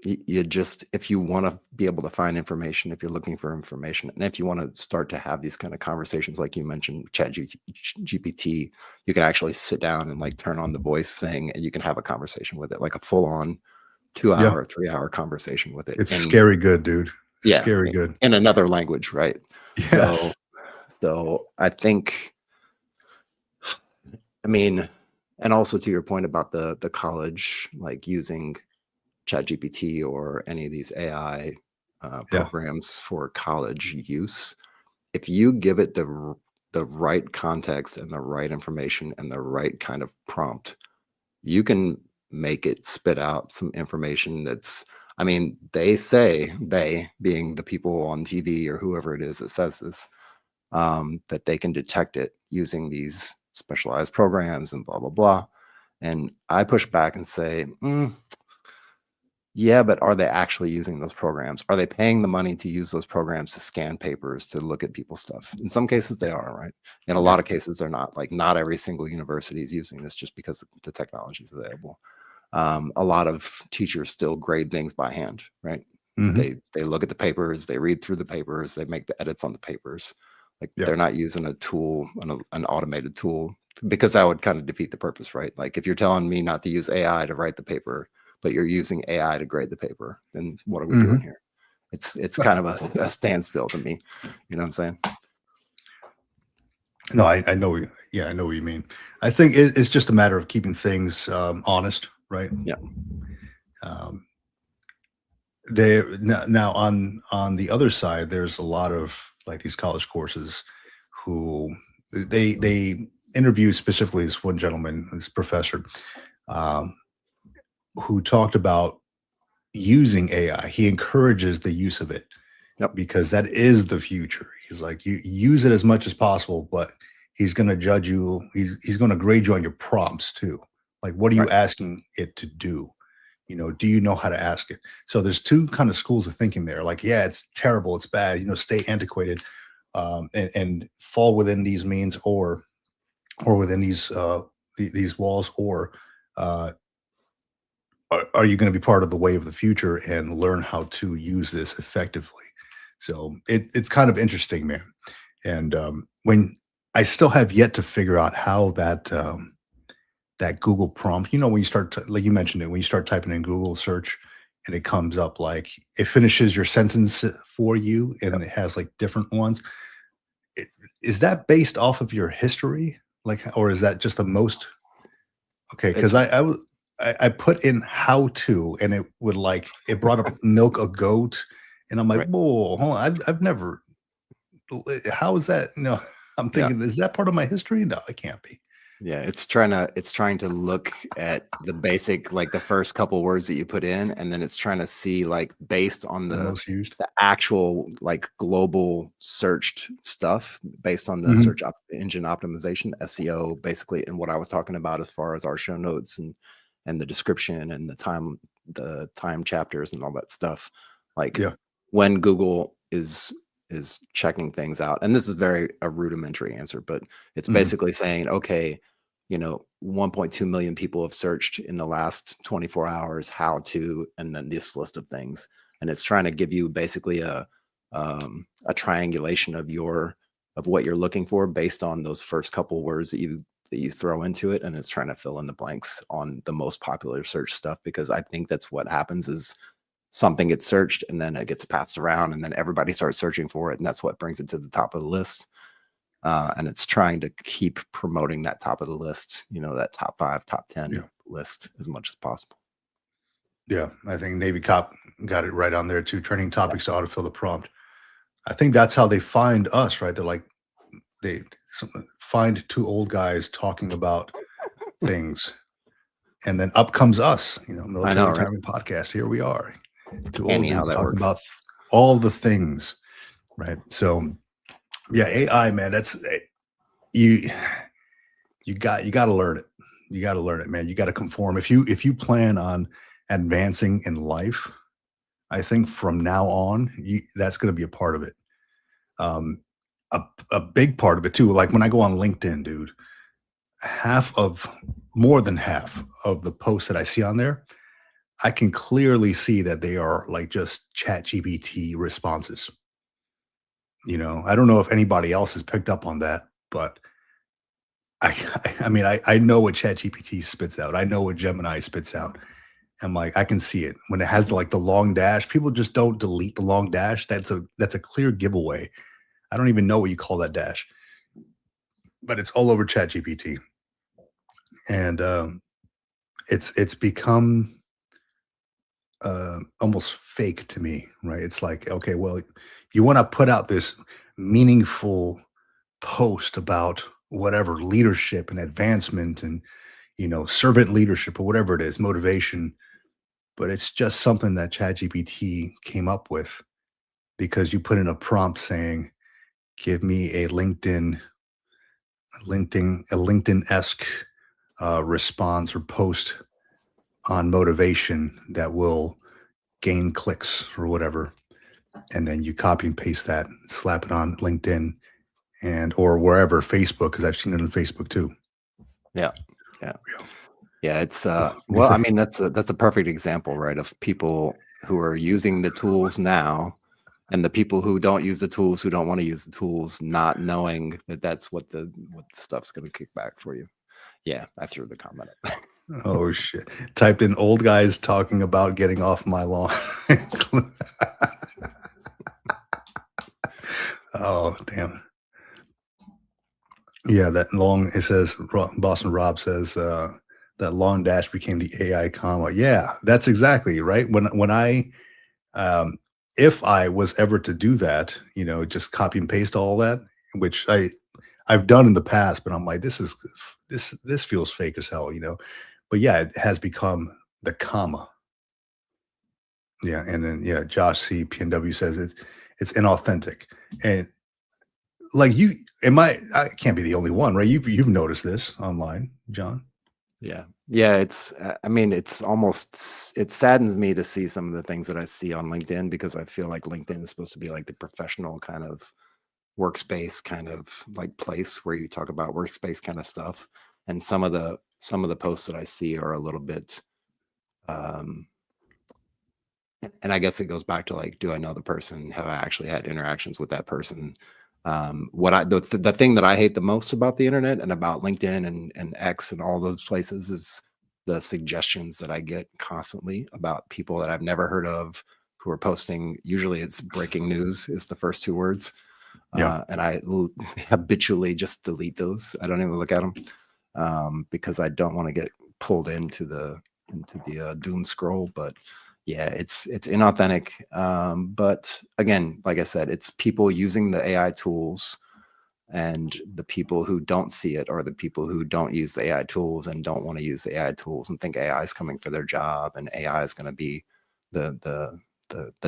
you just, if you want to be able to find information, if you're looking for information, and if you want to start to have these kind of conversations, like you mentioned, Chat GPT, you can actually sit down and, like, turn on the voice thing and you can have a conversation with it, like a full-on 2-hour, 3-hour conversation with it.
It's scary good, dude.
Yeah,
scary good.
In another language, right?
Yes.
So I think, I mean, and also to your point about the college, like, using ChatGPT or any of these AI programs for college use, if you give it the right context and the right information and the right kind of prompt, you can make it spit out some information that's, I mean, they say, they being the people on TV or whoever it is that says this, that they can detect it using these specialized programs and blah, blah, blah. And I push back and say, yeah, but are they actually using those programs? Are they paying the money to use those programs to scan papers, to look at people's stuff? In some cases they are, right? In a lot of cases they're not. Like, not every single university is using this just because the technology is available. A lot of teachers still grade things by hand, right? They look at the papers, they read through the papers, they make the edits on the papers. A lot of Like
Yeah.
they're not using a tool, an automated tool, because that would kind of defeat the purpose, right? Like if you're telling me not to use AI to write the paper, but you're using AI to grade the paper, then what are we doing here? It's kind of a standstill to me. You know what I'm saying?
No, I know. Yeah, I know what you mean. I think it's just a matter of keeping things honest, right?
Yeah.
They now on the other side, there's a lot of like these college courses who they interview specifically this one gentleman, this professor, um, who talked about using AI. He encourages the use of it
Yep.
because that is the future. He's like, you use it as much as possible, but he's going to judge you. He's going to grade you on your prompts too. Like, what are you
Right.
asking it to do? Do you know how to ask it? So there's two kind of schools of thinking there. Like, yeah, it's terrible, it's bad. Stay antiquated, and fall within these means, or within these walls, or uh, are you going to be part of the wave of the future and learn how to use this effectively? So it's kind of interesting, man. And when I still have yet to figure out how that Google prompt, when you start like you mentioned it, when you start typing in Google search and it comes up like it finishes your sentence for you and it has like different ones. I- Is that based off of your history? Like, or is that just the most? Okay, because I put in how to, and it brought up milk a goat, and I'm like,
Right.
whoa, hold on, I've never. How is that? I'm
Yeah.
thinking, is that part of my history? No, it can't be.
Yeah, it's trying to look at the basic, like the first couple words that you put in, and then it's trying to see like based on
The
the
most used.
actual like global searched stuff, based on the
Mhm.
engine optimization, SEO, basically, and what I was talking about as far as our show notes and the description and the time chapters and all that stuff. Like
Yeah.
when Google is checking things out, and this is very a rudimentary answer, but it's
Mhm.
basically saying, okay, 1.2 million people have searched in the last 24 hours how to, and then this list of things, and it's trying to give you basically a triangulation of what you're looking for based on those first couple words that you throw into it, and it's trying to fill in the blanks on the most popular search stuff, because I think that's what happens is something gets searched and then it gets passed around and then everybody starts searching for it, and that's what brings it to the top of the list. And it's trying to keep promoting that top of the list, that top 5, top 10
Yeah.
list as much as possible.
Yeah, I think Navy Cop got it right on there too. Training topics to autofill the prompt. I think that's how they find us, right? They're like they find two old guys talking about things, and then up comes us.
I
Military
know, right?
Retirement Podcast. Here we are, two old
Canny how
dudes
that
talking
works.
about all the things, right? So, yeah, AI, man, that's you. You got to learn it. You got to learn it, man. You got to conform. If you plan on advancing in life, I think from now on, that's going to be a part of it. Um, a big part of it too. Like when I go on LinkedIn, dude, more than half of the posts that I see on there, I can clearly see that they are like just chat GPT responses. I don't know if anybody else has picked up on that, but I mean, I know what chat GPT spits out. I know what Gemini spits out. I'm like, I can see it when it has like the long dash. People just don't delete the long dash. That's a clear giveaway. I don't even know what you call that dash, but it's all over chat GPT. And it's become almost fake to me, right? It's like, okay, well, you want to put out this meaningful post about whatever leadership and advancement and servant leadership or whatever it is, motivation, but it's just something that ChatGPT came up with because you put in a prompt saying, "Give me a LinkedIn-esque response or post on motivation that will gain clicks or whatever," and then you copy and paste that, slap it on LinkedIn and or wherever, Facebook, because I've seen it on Facebook too.
Yeah. It's
What do you
well, I
say?
mean, that's a perfect example, right, of people who are using the tools now And the people who don't use the tools, who don't want to use the tools, not knowing that that's what the stuff's going to kick back for you. Yeah, I threw the comment up.
Oh shit. Typed in old guys talking about getting off my lawn. Oh, damn. Yeah, that long, it says, Boston Rob says, that long dash became the AI comma. Yeah, that's exactly right. When I, um, if I was ever to do that, just copy and paste all that, which I've done in the past, but I'm like, this feels fake as hell, But yeah, it has become the comma. Yeah, and then yeah, Josh C. PNW says it's inauthentic. And like I can't be the only one, right? You've noticed this online, John.
Yeah. It's, I mean, it saddens me to see some of the things that I see on LinkedIn, because I feel like LinkedIn is supposed to be like the professional kind of workspace kind of like place where you talk about workspace kind of stuff. And some of the posts that I see are a little bit, and I guess it goes back to like, do I know the person? Have I actually had interactions with that person? The thing that I hate the most about the internet and about LinkedIn and X and all those places is the suggestions that I get constantly about people that I've never heard of who are posting. Usually it's breaking news is the first 2 words.
Yeah.
And I habitually just delete those. I don't even look at them, because I don't want to get pulled into the doom scroll. But yeah, it's inauthentic. But again, like I said, it's people using the AI tools, and the people who don't see it are the people who don't use the AI tools and don't want to use the AI tools and think AI is coming for their job and AI is going to be the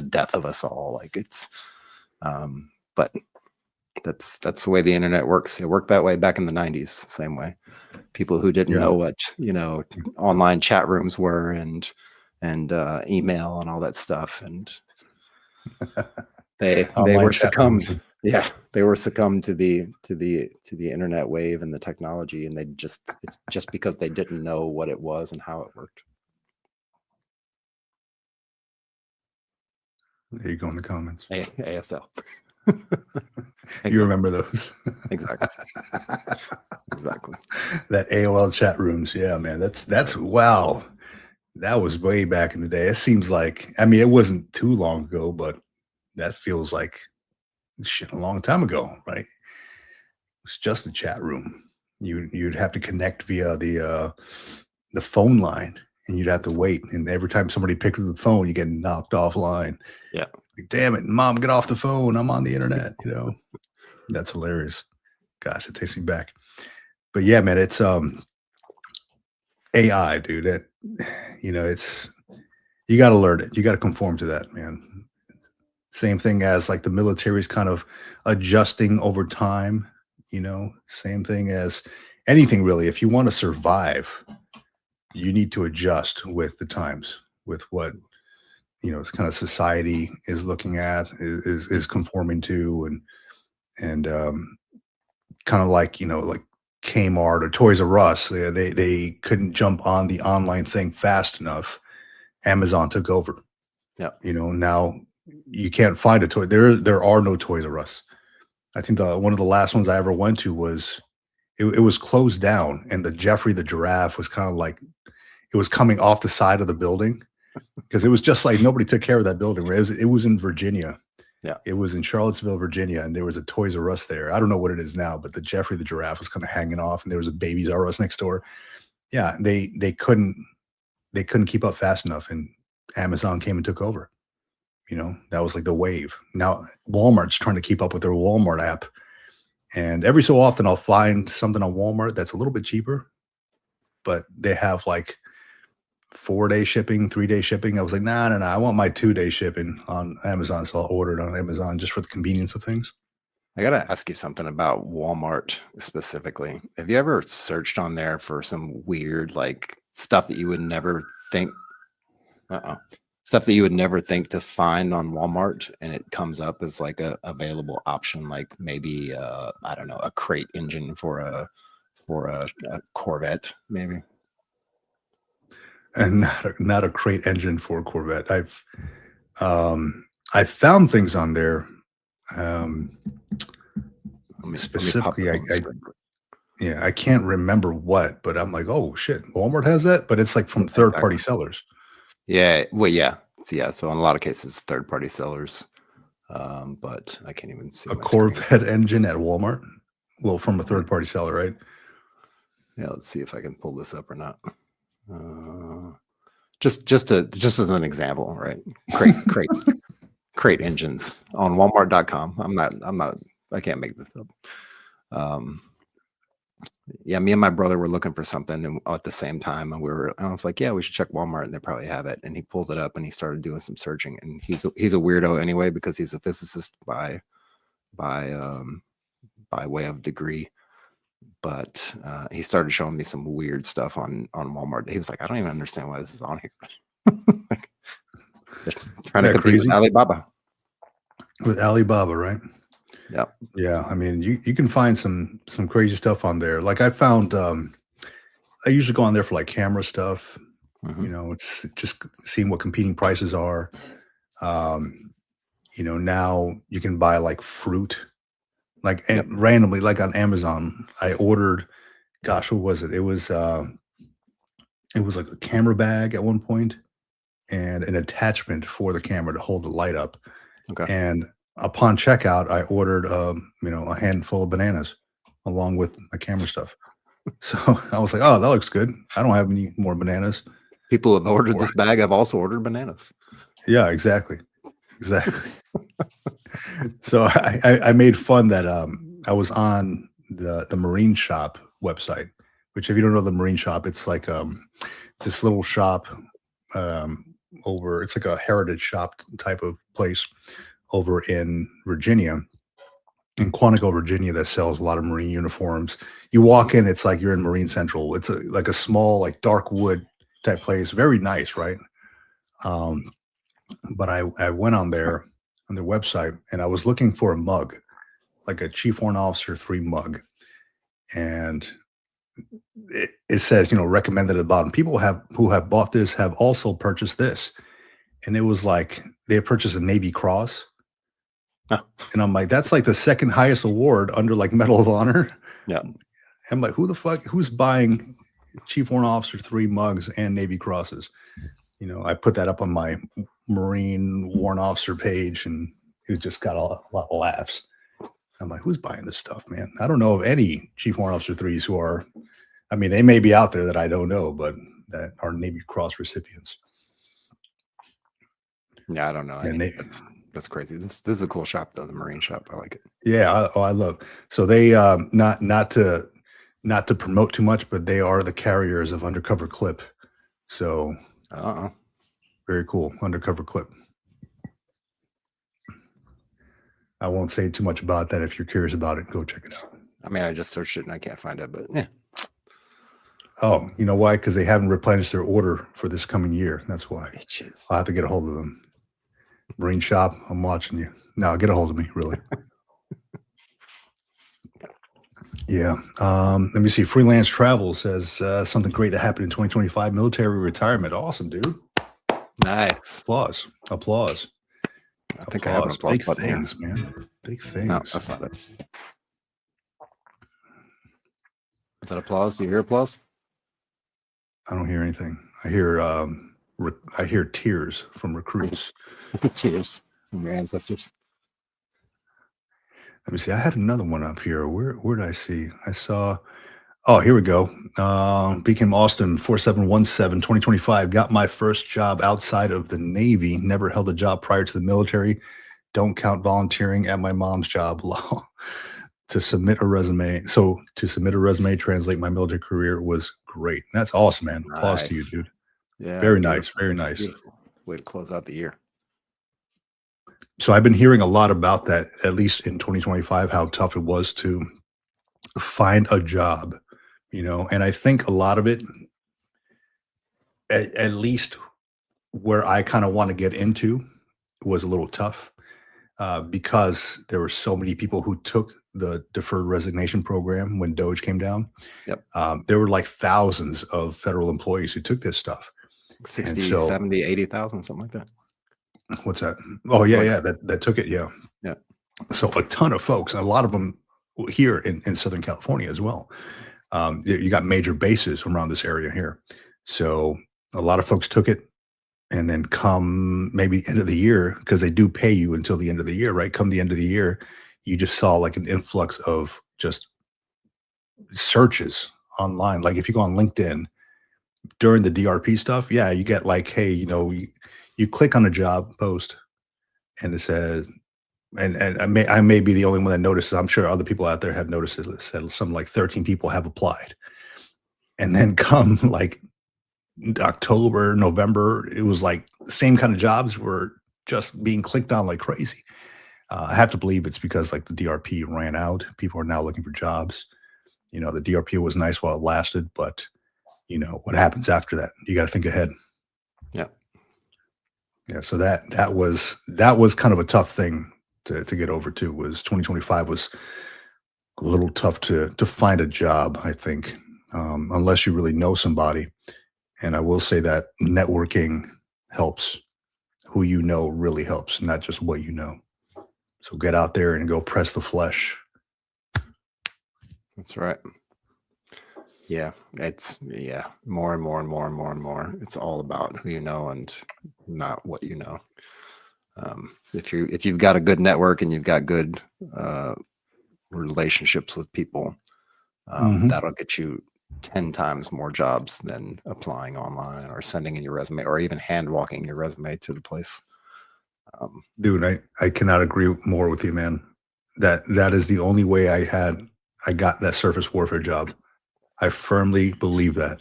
death of us all. Like it's, but that's the way the internet works. It worked that way back in the 90s, same way. People who didn't know what, online chat rooms were and email and all that stuff. And they were succumbed. Yeah. They were succumbed to the internet wave and the technology. And it's just because they didn't know what it was and how it worked.
There you go in the comments.
ASL.
You remember those?
Exactly. Exactly.
That AOL chat rooms. Yeah, man. That's wow. That was way back in the day. It seems like, I mean, it wasn't too long ago, but that feels like shit a long time ago, right? It's just a chat room. You'd have to connect via the phone line, and you'd have to wait. And every time somebody picked up the phone, you get knocked offline.
Yeah.
Like, damn it, mom, get off the phone. I'm on the internet. That's hilarious. Gosh, it takes me back. But yeah, man, it's AI, dude. It's you got to learn it. You got to conform to that, man. Same thing as like the military's kind of adjusting over time. Same thing as anything really. If you want to survive, you need to adjust with the times, with what it's kind of society is looking at, is conforming to, and kind of like like Kmart or Toys R Us, they couldn't jump on the online thing fast enough. Amazon took over.
Yeah.
Now you can't find a toy. There are no Toys R Us. I think one of the last ones I ever went to was it was closed down, and the Jeffrey the giraffe was kind of like it was coming off the side of the building, because it was just like nobody took care of that building. It was in Virginia.
Yeah.
It was in Charlottesville, Virginia, and there was a Toys R Us there. I don't know what it is now, but the Jeffrey the giraffe was kind of hanging off, and there was a Babies R Us next door. Yeah, they couldn't keep up fast enough, and Amazon came and took over. That was like the wave. Now Walmart's trying to keep up with their Walmart app, and every so often I'll find something on Walmart that's a little bit cheaper, but they have like 4-day shipping, 3-day shipping. I was like, nah, I want my 2-day shipping on Amazon, so I'll order it on Amazon just for the convenience of things.
I gotta ask you something about Walmart specifically. Have you ever searched on there for some weird like stuff that you would never think? Stuff that you would never think to find on Walmart, and it comes up as like a available option, like maybe I don't know, a crate engine for a Corvette, maybe.
And not a crate engine for a Corvette. I found things on there.
Let me pop
Specifically,
this on the screen.
yeah, I can't remember what, but I'm like, oh shit, Walmart has that, but it's like from third-party sellers.
Yeah, well, yeah, so in a lot of cases, third-party sellers. But I can't even see
A
my screen.
Corvette engine at Walmart. Well, from a third-party seller, right?
Yeah, let's see if I can pull this up or not. Just as an example, right? Crate engines on Walmart.com. I can't make this up. Yeah, me and my brother were looking for something and at the same time, and I was like, yeah, we should check Walmart and they probably have it. And he pulled it up and he started doing some searching. And he's a weirdo anyway, because he's a physicist by way of degree. But he started showing me some weird stuff on Walmart. He was like, I don't even understand why this is on here. Like, trying to compete with Alibaba.
With Alibaba, right?
Yeah.
Yeah. I mean, you can find some crazy stuff on there. Like I found, I usually go on there for like camera stuff.
Mhm.
You know, it's just seeing what competing prices are. You know, now you can buy like fruit, like and
Yep.
randomly, like on Amazon. I ordered, gosh, what was it? It was like a camera bag at one point and an attachment for the camera to hold the light up.
Okay.
And upon checkout, I ordered, you know, a handful of bananas along with my camera stuff. So I was like, oh, that looks good. I don't have any more bananas.
People have ordered this bag. I've also ordered bananas.
Yeah, exactly. So I made fun that I was on the Marine Shop website, which if you don't know the Marine Shop, it's like this little shop it's like a heritage shop type of place over in Virginia, in Quantico, Virginia, that sells a lot of Marine uniforms. You walk in, it's like you're in Marine Central. It's like a small, like dark wood type place. Very nice, right? But I went on their website and I was looking for a mug, like a Chief Warrant Officer 3 mug. And it says, you know, recommended at the bottom. People who have bought this have also purchased this. And it was like they had purchased a Navy Cross.
Oh.
And I'm like, that's like the second highest award under like Medal of Honor.
Yeah.
And I'm like, who's buying Chief Warrant Officer 3 mugs and Navy Crosses? You know, I put that up on my Marine Warrant Officer page and it just got a lot of laughs. I'm like, who's buying this stuff, man? I don't know of any Chief Warrant Officer 3s who are, I mean, they may be out there that I don't know, but that are Navy Cross recipients.
Yeah, I don't know. That's crazy. This is a cool shop though, the Marine Shop. I like it.
Yeah, I love. So they not to promote too much, but they are the carriers of Undercover Clip. So very cool, Undercover Clip. I won't say too much about that. If you're curious about it, go check it out.
I mean, I just searched it and I can't find it, but yeah.
Oh, you know why? Because they haven't replenished their order for this coming year. That's why.
Bitches.
I'll have to get a hold of them. Marine Shop, I'm watching you. No, get a hold of me, really. Yeah. Let me see. Freelance Travel says something great that happened in 2025. Military retirement. Awesome, dude.
Nice.
Applause.
I think I have an applause
big
button
things,
here.
man. Big things.
No, that's not it. Is that applause? Do you hear applause?
I don't hear anything. I hear tears from recruits.
Tears from your ancestors.
Let me see. I had another one up here. Where did I see? I saw. Oh, here we go. Became Austin 4717 2025. Got my first job outside of the Navy. Never held a job prior to the military. Don't count volunteering at my mom's job. To submit a resume. So to submit a resume, translate my military career was great. That's awesome, man. Applause to you, dude.
Yeah.
Very nice. Very nice.
Beautiful. Way to close out the year.
So I've been hearing a lot about that, at least in 2025, how tough it was to find a job, you know, and I think a lot of it, at least where I kind of want to get into, was a little tough because there were so many people who took the deferred resignation program when DOGE came down.
Yep.
There were like thousands of federal employees who took this stuff.
60,
so,
70, 80,000, something like that.
What's that? Oh yeah,
Like,
yeah. That took it. Yeah.
yeah.
So a ton of folks, a lot of them here in Southern California as well. You got major bases around this area here, so a lot of folks took it, and then come maybe end of the year because they do pay you until the end of the year, right? Come the end of the year, you just saw like an influx of just searches online. Like if you go on LinkedIn during the DRP stuff, yeah, you get like, hey, you click on a job post and it says, and I may be the only one that notices. I'm sure other people out there have noticed it. It said something like 13 people have applied, and then come like October, November, it was like the same kind of jobs were just being clicked on like crazy. I have to believe it's because like the DRP ran out. People are now looking for jobs. The DRP was nice while it lasted, but what happens after that? You got to think ahead.
Yeah.
Yeah. So that was kind of a tough thing to get over too. Was 2025 was a little tough to find a job, I think, unless you really know somebody. And I will say that networking helps. Who you know really helps, not just what you know. So get out there and go press the flesh.
That's right. Yeah, it's more and more and more and more and more. It's all about who you know and not what you know. If you've got a good network and you've got good relationships with people, that'll get you 10 times more jobs than applying online or sending in your resume or even hand walking your resume to the place.
Dude, I cannot agree more with you, man. That is the only way I got that surface warfare job. I firmly believe that.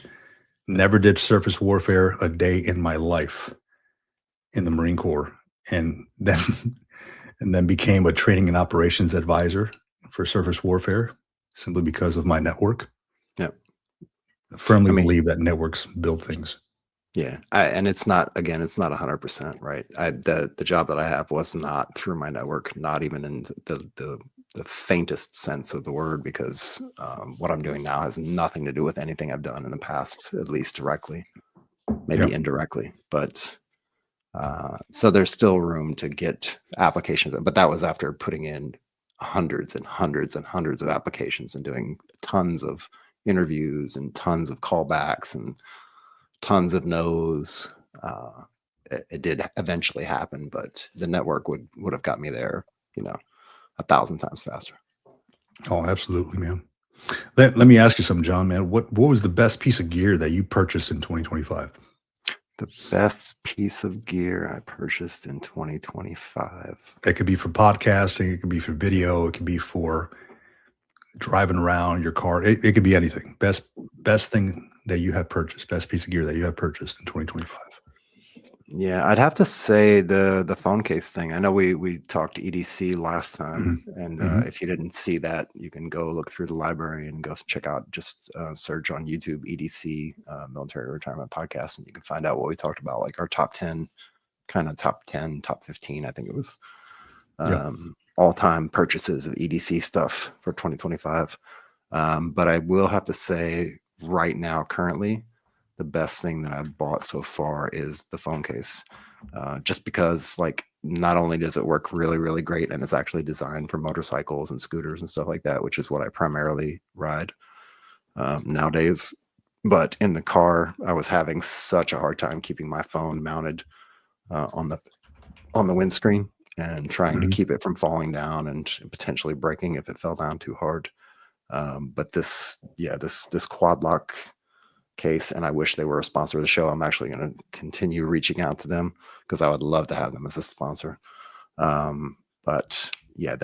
Never did surface warfare a day in my life in the Marine Corps, and then became a training and operations advisor for surface warfare simply because of my network.
Yeah.
I firmly believe that networks build things.
Yeah. And it's not 100%, right? The job that I have was not through my network, not even in the faintest sense of the word, because what I'm doing now has nothing to do with anything I've done in the past, at least directly, maybe indirectly. But so there's still room to get applications, but that was after putting in hundreds and hundreds and hundreds of applications and doing tons of interviews and tons of callbacks and tons of no's. It did eventually happen, but the network would have got me there, 1,000 times faster.
Oh, absolutely, man. Let me ask you something, John, man. What was the best piece of gear that you purchased in 2025?
The best piece of gear I purchased in 2025.
It could be for podcasting. It could be for video. It could be for driving around your car. It could be anything. Best thing that you have purchased. Best piece of gear that you have purchased in 2025.
Yeah, I'd have to say the phone case thing. I know we talked EDC last time, and if you didn't see that, you can go look through the library and go check out. Just search on YouTube EDC Military Retirement Podcast, and you can find out what we talked about, like our top 10, top 15. I think it was all-time purchases of EDC stuff for 2025. But I will have to say, right now, currently, the best thing that I've bought so far is the phone case, just because not only does it work really, really great, and it's actually designed for motorcycles and scooters and stuff like that, which is what I primarily ride nowadays. But in the car, I was having such a hard time keeping my phone mounted on the windscreen and trying to keep it from falling down and potentially breaking if it fell down too hard. But this quad lock case, and I wish they were a sponsor of the show. I'm actually going to continue reaching out to them because I would love to have them as a sponsor. But yeah,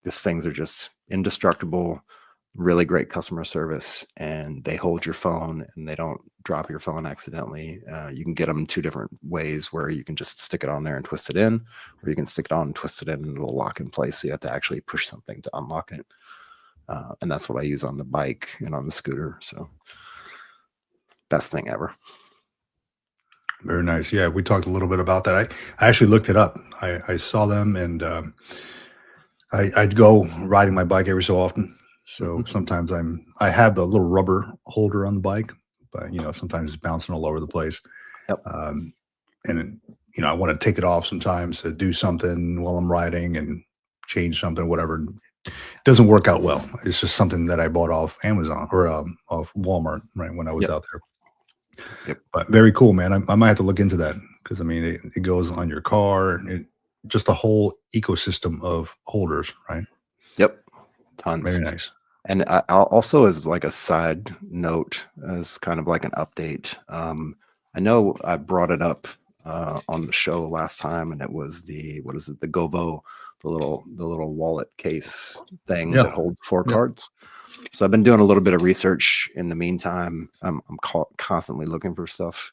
these things are just indestructible, really great customer service, and they hold your phone and they don't drop your phone accidentally. You can get them two different ways, where you can just stick it on there and twist it in, or you can stick it on and twist it in and it'll lock in place. So you have to actually push something to unlock it. And that's what I use on the bike and on the scooter. So best thing ever.
Very nice. Yeah, we talked a little bit about that. I actually looked it up. I saw them, and I'd go riding my bike every so often. So sometimes I have the little rubber holder on the bike, but sometimes it's bouncing all over the place.
Yep.
And I want to take it off sometimes to do something while I'm riding and change something, whatever. It doesn't work out well. It's just something that I bought off Amazon or off Walmart, right, when I was out there.
Yep.
But very cool, man. I might have to look into that because, I mean, it goes on your car. Just a whole ecosystem of holders, right?
Yep. Tons.
Very nice.
And also, as like a side note, as kind of like an update, I know I brought it up on the show last time, and it was the Govo, the little wallet case thing that holds 4 cards. So I've been doing a little bit of research in the meantime. I'm constantly looking for stuff,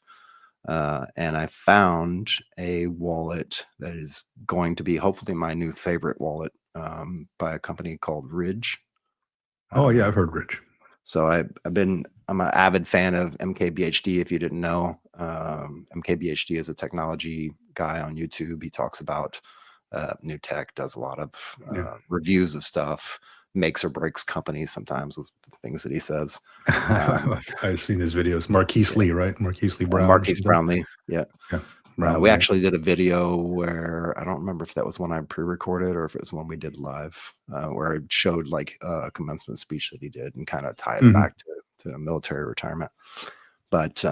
and I found a wallet that is going to be hopefully my new favorite wallet, by a company called Ridge.
Oh yeah, I've heard Ridge.
So I'm an avid fan of MKBHD. If you didn't know, MKBHD is a technology guy on YouTube. He talks about new tech, does a lot of reviews of stuff, makes or breaks companies sometimes with things that he says.
I've seen his videos. Marquise Lee, right? Marquise Lee Brown.
Marquise Brownlee. Yeah.
Brown
We actually did a video where I don't remember if that was one I pre-recorded or if it was one we did live, where it showed like a commencement speech that he did and kind of tied it back to military retirement. But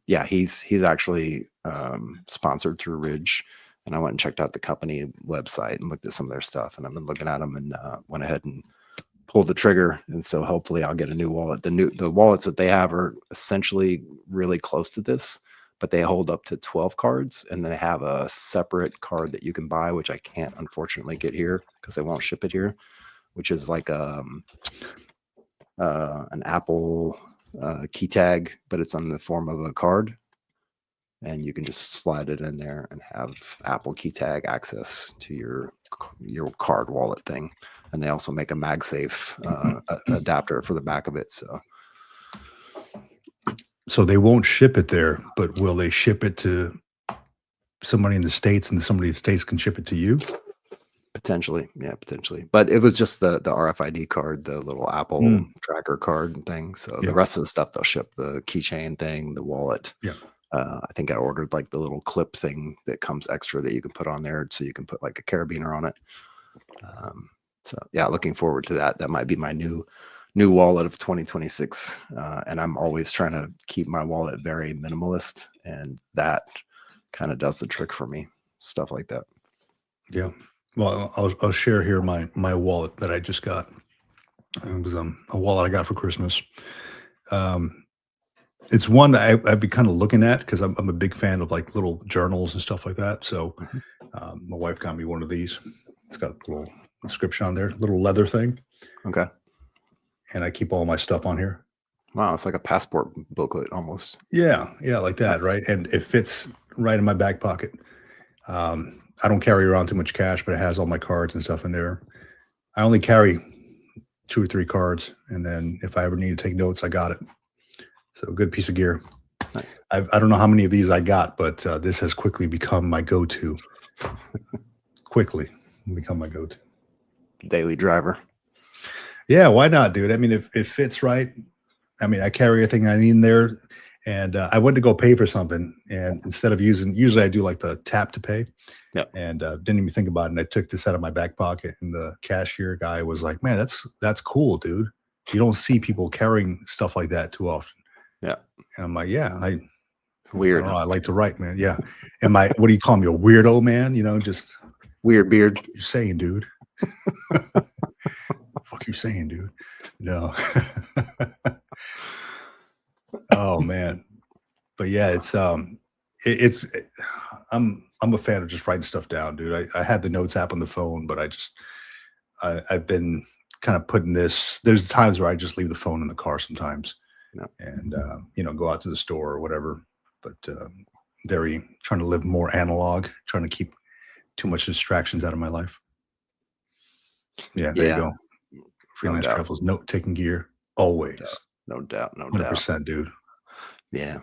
yeah, he's actually sponsored through Ridge, and I went and checked out the company website and looked at some of their stuff, and I've been looking at them and went ahead and pulled the trigger. And so hopefully I'll get a new wallet. The wallets that they have are essentially really close to this, but they hold up to 12 cards, and they have a separate card that you can buy, which I can't unfortunately get here because they won't ship it here, which is like an Apple key tag, but it's on the form of a card, and you can just slide it in there and have Apple key tag access to your card wallet thing. And they also make a MagSafe adapter for the back of it.
So they won't ship it there, but will they ship it to somebody in the States, and somebody in the States can ship it to you?
Potentially. Yeah, potentially. But it was just the RFID card, the little Apple tracker card and thing. So the rest of the stuff, they'll ship the keychain thing, the wallet.
Yeah.
I think I ordered like the little clip thing that comes extra that you can put on there, so you can put like a carabiner on it. So yeah, looking forward to that. That might be my new wallet of 2026. And I'm always trying to keep my wallet very minimalist, and that kind of does the trick for me. Stuff like that.
Yeah. Well, I'll share here my wallet that I just got. It was a wallet I got for Christmas. It's one that I've been kind of looking at because I'm a big fan of like little journals and stuff like that. So my wife got me one of these. It's got a little inscription on there, little leather thing.
Okay.
And I keep all my stuff on here.
Wow, it's like a passport booklet almost.
Yeah, like that, right? And it fits right in my back pocket. I don't carry around too much cash, but it has all my cards and stuff in there. I only carry 2 or 3 cards, and then if I ever need to take notes, I got it. So good piece of gear.
Nice.
I don't know how many of these I got, but this has quickly become my go-to. Quickly become my go-to.
Daily driver.
Yeah, why not, dude? I mean, if it fits right. I mean, I carry everything I need in there. And I went to go pay for something, and instead of usually I do like the tap to pay.
Yeah.
And didn't even think about it. And I took this out of my back pocket, and the cashier guy was like, "Man, that's cool, dude. You don't see people carrying stuff like that too often."
Yeah.
And I'm like, "Yeah,
it's weird.
I like to write, man. Yeah. Am I? What do you call me? A weirdo, man? Just
weird beard.
What you saying, dude? Fuck you saying, dude? No." Oh man, but yeah, I'm a fan of just writing stuff down, dude. I had the notes app on the phone, but I've been kind of putting this. There's times where I just leave the phone in the car sometimes, and go out to the store or whatever. But trying to live more analog, trying to keep too much distractions out of my life. Yeah, there you go. Freelance travels, note taking gear always.
No doubt.
100%, dude.
Yeah.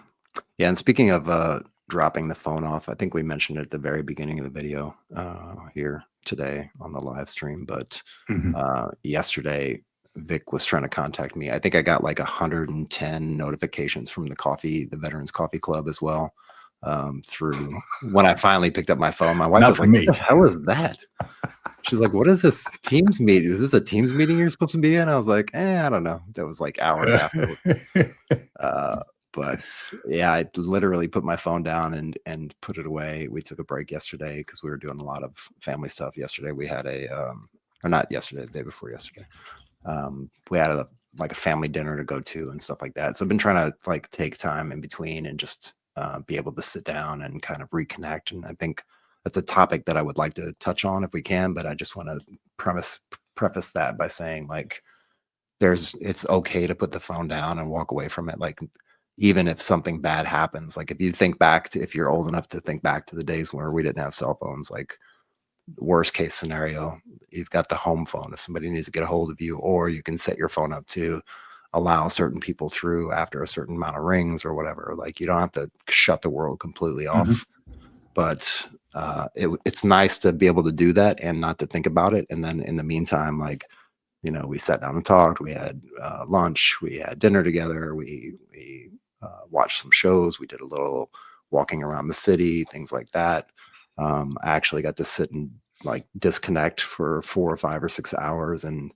And speaking of dropping the phone off, I think we mentioned it at the very beginning of the video here today on the live stream. But yesterday, Vic was trying to contact me. I think I got like 110 notifications from the Veterans Coffee Club as well. through when I finally picked up my phone. My wife
Not
was
for
like,
me.
"What the hell is that?" She's like, "What is this Teams meeting? Is this a Teams meeting you're supposed to be in?" I was like, I don't know. That was like hours after. Uh, but yeah, I literally put my phone down and put it away. We took a break yesterday because we were doing a lot of family stuff yesterday. We had or not yesterday, the day before yesterday. We had like a family dinner to go to and stuff like that. So I've been trying to like take time in between and just be able to sit down and kind of reconnect. And I think that's a topic that I would like to touch on if we can, but I just want to preface that by saying like it's okay to put the phone down and walk away from it. Like even if something bad happens, like if you think back to, if you're old enough to think back to the days where we didn't have cell phones, like worst case scenario, you've got the home phone if somebody needs to get a hold of you, or you can set your phone up to allow certain people through after a certain amount of rings or whatever. Like you don't have to shut the world completely off, but it's nice to be able to do that and not to think about it. And then in the meantime, like, we sat down and talked, we had lunch, we had dinner together, we watched some shows, we did a little walking around the city, things like that. I actually got to sit and like disconnect for 4 or 5 or 6 hours and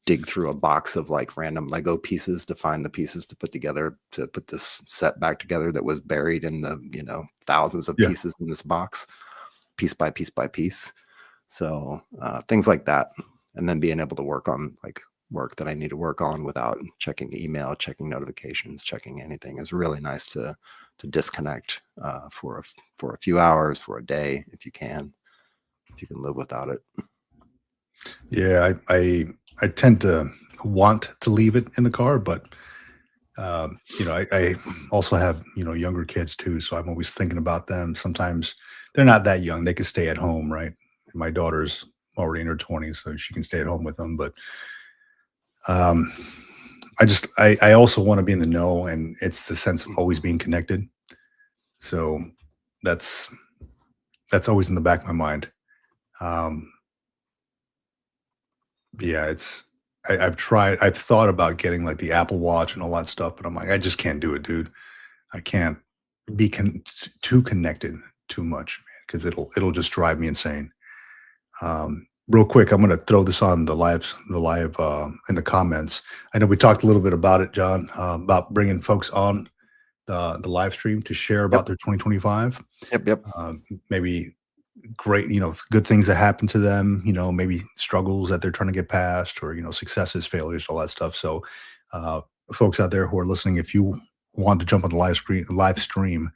dig through a box of like random Lego pieces to find the pieces to put together to put this set back together that was buried in the thousands of pieces in this box, piece by piece by piece. So things like that, and then being able to work on like work that I need to work on without checking email, checking notifications, checking anything is really nice to disconnect for a few hours, for a day, if you can live without it.
Yeah, I tend to want to leave it in the car, but I also have younger kids too, so I'm always thinking about them. Sometimes they're not that young; they can stay at home, right? And my daughter's already in her 20s, so she can stay at home with them. But um, I also want to be in the know, and it's the sense of always being connected. So that's always in the back of my mind. Um, yeah, I've thought about getting like the Apple Watch and all that stuff, but I'm like, I just can't do it, dude. I can't be too connected too much, man, because it'll just drive me insane. Real quick, I'm gonna throw this on the live in the comments. I know we talked a little bit about it, John, about bringing folks on the live stream to share about their 2025.
Yep.
Maybe great, good things that happen to them, maybe struggles that they're trying to get past, or successes, failures, all that stuff. So folks out there who are listening, if you want to jump on the live stream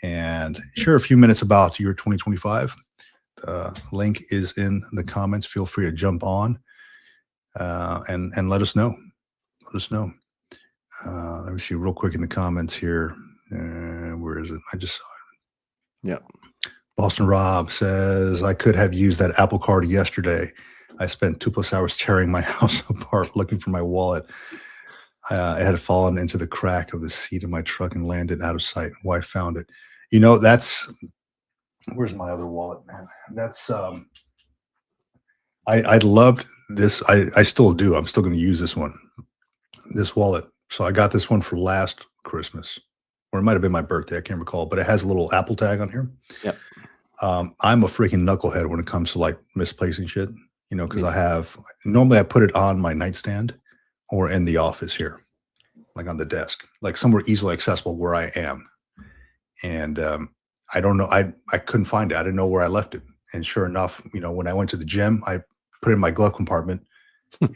and share a few minutes about your 2025, link is in the comments. Feel free to jump on and let us know. Let me see real quick in the comments here. Where is it? I just saw it.
Yeah.
Boston Rob says, I could have used that Apple Card yesterday. I spent 2+ hours tearing my house apart looking for my wallet. It had fallen into the crack of the seat of my truck and landed out of sight. Wife found it. Where's my other wallet, man? That's I loved this. I still do. I'm still going to use this wallet. So I got this one for last Christmas, or it might have been my birthday. I can't recall, but it has a little Apple tag on here.
Yep.
I'm a freaking knucklehead when it comes to like misplacing shit, because normally I put it on my nightstand or in the office here, like on the desk, like somewhere easily accessible where I am. And I don't know. I couldn't find it. I didn't know where I left it. And sure enough, when I went to the gym, I put it in my glove compartment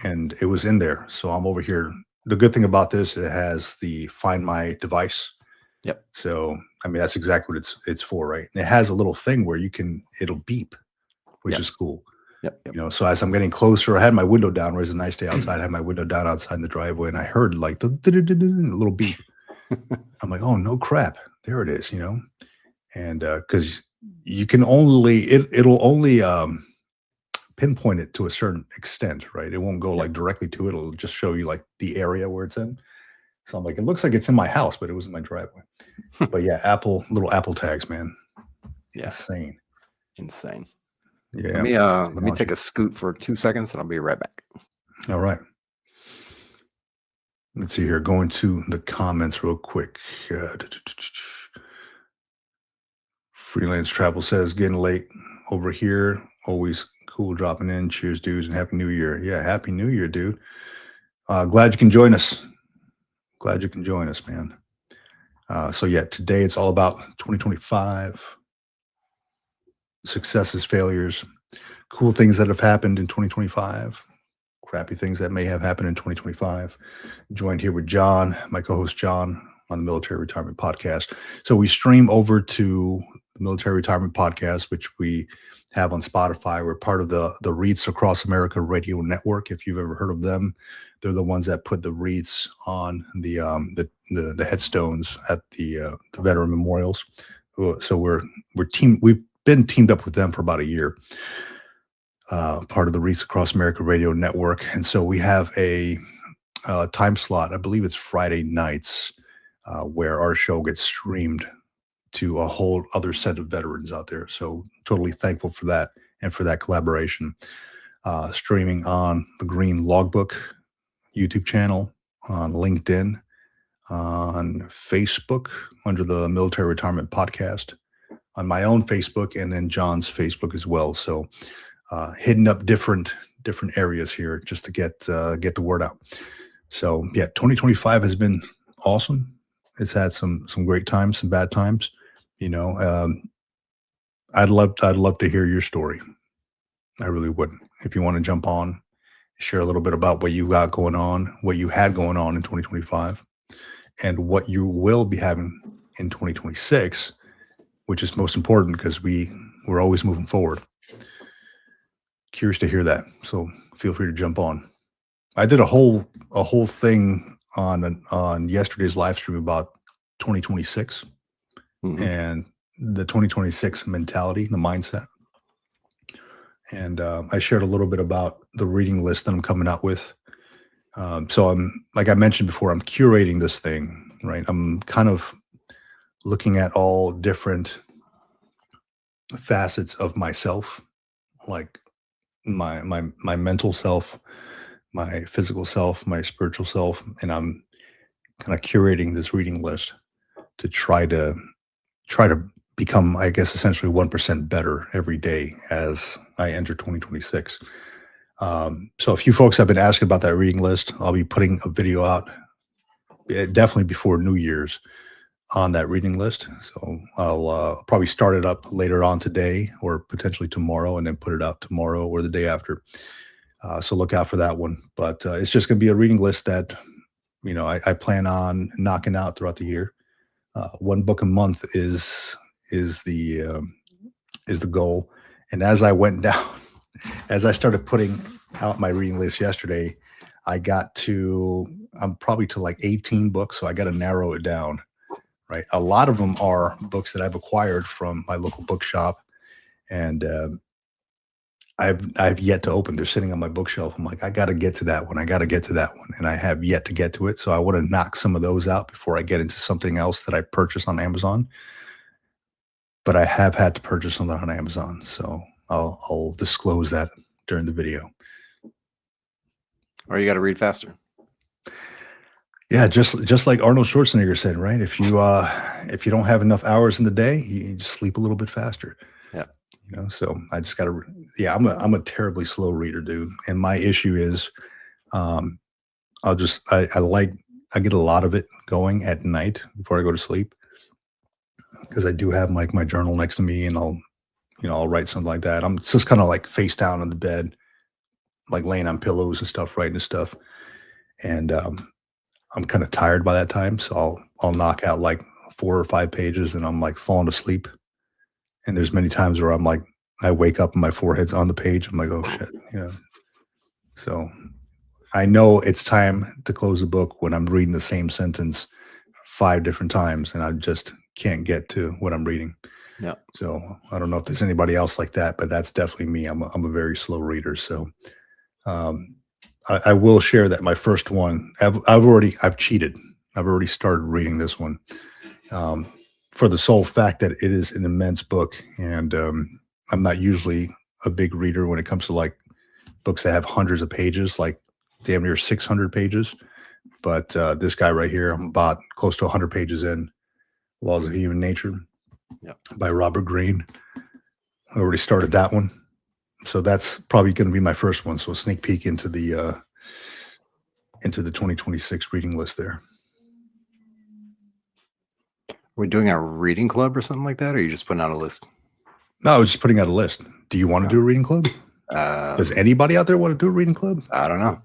and it was in there. So I'm over here. The good thing about this, it has the Find My Device.
Yep.
So, I mean, that's exactly what it's for, right? And it has a little thing where it'll beep, which is cool.
Yep.
So as I'm getting closer, I had my window down. It was a nice day outside. I had my window down outside in the driveway, and I heard like the little beep. I'm like, oh, no crap. There it is, and because you can it'll only pinpoint it to a certain extent, right? It won't go like directly to it. It'll just show you like the area where it's in. So I'm like, it looks like it's in my house, but it was in my driveway. But yeah, little Apple tags, man.
Yeah.
Insane.
Yeah. Let me take a scoot for 2 seconds and I'll be right back.
All right. Let's see here. Going to the comments real quick. Freelance Travel says, getting late over here. Always cool dropping in. Cheers, dudes, and Happy New Year. Yeah, Happy New Year, dude. Glad you can join us. Glad you can join us, man. So yeah, today it's all about 2025, successes, failures, cool things that have happened in 2025, crappy things that may have happened in 2025. Joined here with John, my co-host John, on the Military Retirement Podcast. So we stream over to the Military Retirement Podcast, which we have on Spotify. We're part of the REITs Across America Radio Network. If you've ever heard of them, they're the ones that put the wreaths on the headstones at the veteran memorials. So we've been teamed up with them for about a year. Part of the REITs Across America Radio Network, and so we have a time slot. I believe it's Friday nights, where our show gets streamed to a whole other set of veterans out there. So totally thankful for that and for that collaboration. Streaming on the Green Logbook YouTube channel, on LinkedIn, on Facebook under the Military Retirement Podcast, on my own Facebook, and then John's Facebook as well. So hitting up different areas here just to get the word out. So yeah, 2025 has been awesome. It's had some great times, some bad times. You know, I'd love to hear your story. I really would. If you want to jump on, share a little bit about what you got going on, what you had going on in 2025, and what you will be having in 2026, which is most important because we're always moving forward. Curious to hear that. So feel free to jump on. I did a whole thing on yesterday's live stream about 2026 and the 2026 mentality, the mindset. And I shared a little bit about the reading list that I'm coming out with. So I'm, like I mentioned before, I'm curating this thing, right? I'm kind of looking at all different facets of myself, like my mental self, my physical self, my spiritual self, and I'm kind of curating this reading list to try to become, I guess, essentially 1% better every day as I enter 2026. So a few folks have been asking about that reading list. I'll be putting a video out definitely before New Year's on that reading list. So I'll probably start it up later on today or potentially tomorrow, and then put it out tomorrow or the day after. So look out for that one. But it's just going to be a reading list that, you know, I plan on knocking out throughout the year. One book a month is the goal. And as I went down, as I started putting out my reading list yesterday, I'm probably to like 18 books. So I got to narrow it down, right? A lot of them are books that I've acquired from my local bookshop, and I've yet to open. They're sitting on my bookshelf. I'm like, I got to get to that one. And I have yet to get to it. So I want to knock some of those out before I get into something else that I purchase on Amazon. But I have had to purchase something on Amazon. So I'll disclose that during the video.
Or you got to read faster.
Yeah, just like Arnold Schwarzenegger said, right? If you don't have enough hours in the day, you just sleep a little bit faster.
Yeah.
You know, so I just got to, I'm a terribly slow reader, dude. And my issue is, I get a lot of it going at night before I go to sleep, because I do have like my journal next to me, and I'll write something like that. I'm just kind of like face down on the bed, like laying on pillows and stuff, writing stuff. And, I'm kind of tired by that time. So I'll knock out like 4 or 5 pages, and I'm like falling asleep. And there's many times where I'm like, I wake up and my forehead's on the page. I'm like, oh shit, you know. So I know it's time to close the book when I'm reading the same sentence 5 different times, and I just can't get to what I'm reading.
Yeah.
So I don't know if there's anybody else like that, but that's definitely me. I'm a very slow reader. So I will share that my first one, I've cheated. I've already started reading this one. For the sole fact that it is an immense book, and I'm not usually a big reader when it comes to like books that have hundreds of pages, like damn near 600 pages. But this guy right here, I'm about close to 100 pages in, Laws of Human Nature. by Robert Greene. I already started that one. So that's probably going to be my first one. So a sneak peek into the 2026 reading list there.
We're doing a reading club or something like that, or are you just putting out a list?
No, I was just putting out a list. Do you want to do a reading club? Does anybody out there want to do a reading club?
I don't know.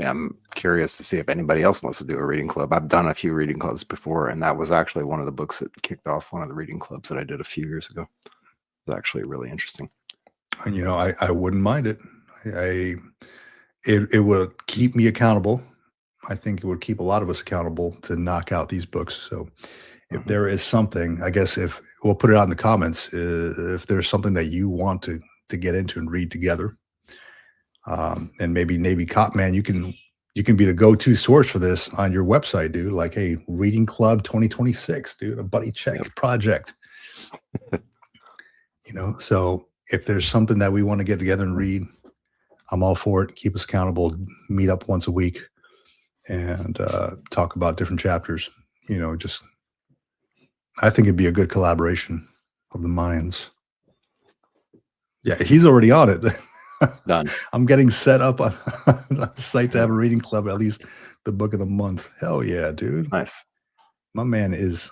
I'm curious to see if anybody else wants to do a reading club. I've done a few reading clubs before, and that was actually one of the books that kicked off one of the reading clubs that I did a few years ago. It was actually really interesting.
And I wouldn't mind it. It would keep me accountable. I think it would keep a lot of us accountable to knock out these books. So if there is something, I guess if we'll put it out in the comments, if there's something that you want to get into and read together, and maybe Navy Cop, man, you can be the go-to source for this on your website, dude. Like, hey, Reading Club 2026, dude, a buddy check project. So if there's something that we want to get together and read, I'm all for it. Keep us accountable. Meet up once a week and talk about different chapters. I think it'd be a good collaboration of the minds. Yeah, he's already on it.
Done.
I'm getting set up on the site to have a reading club, at least the book of the month. Hell yeah, dude.
Nice.
My man's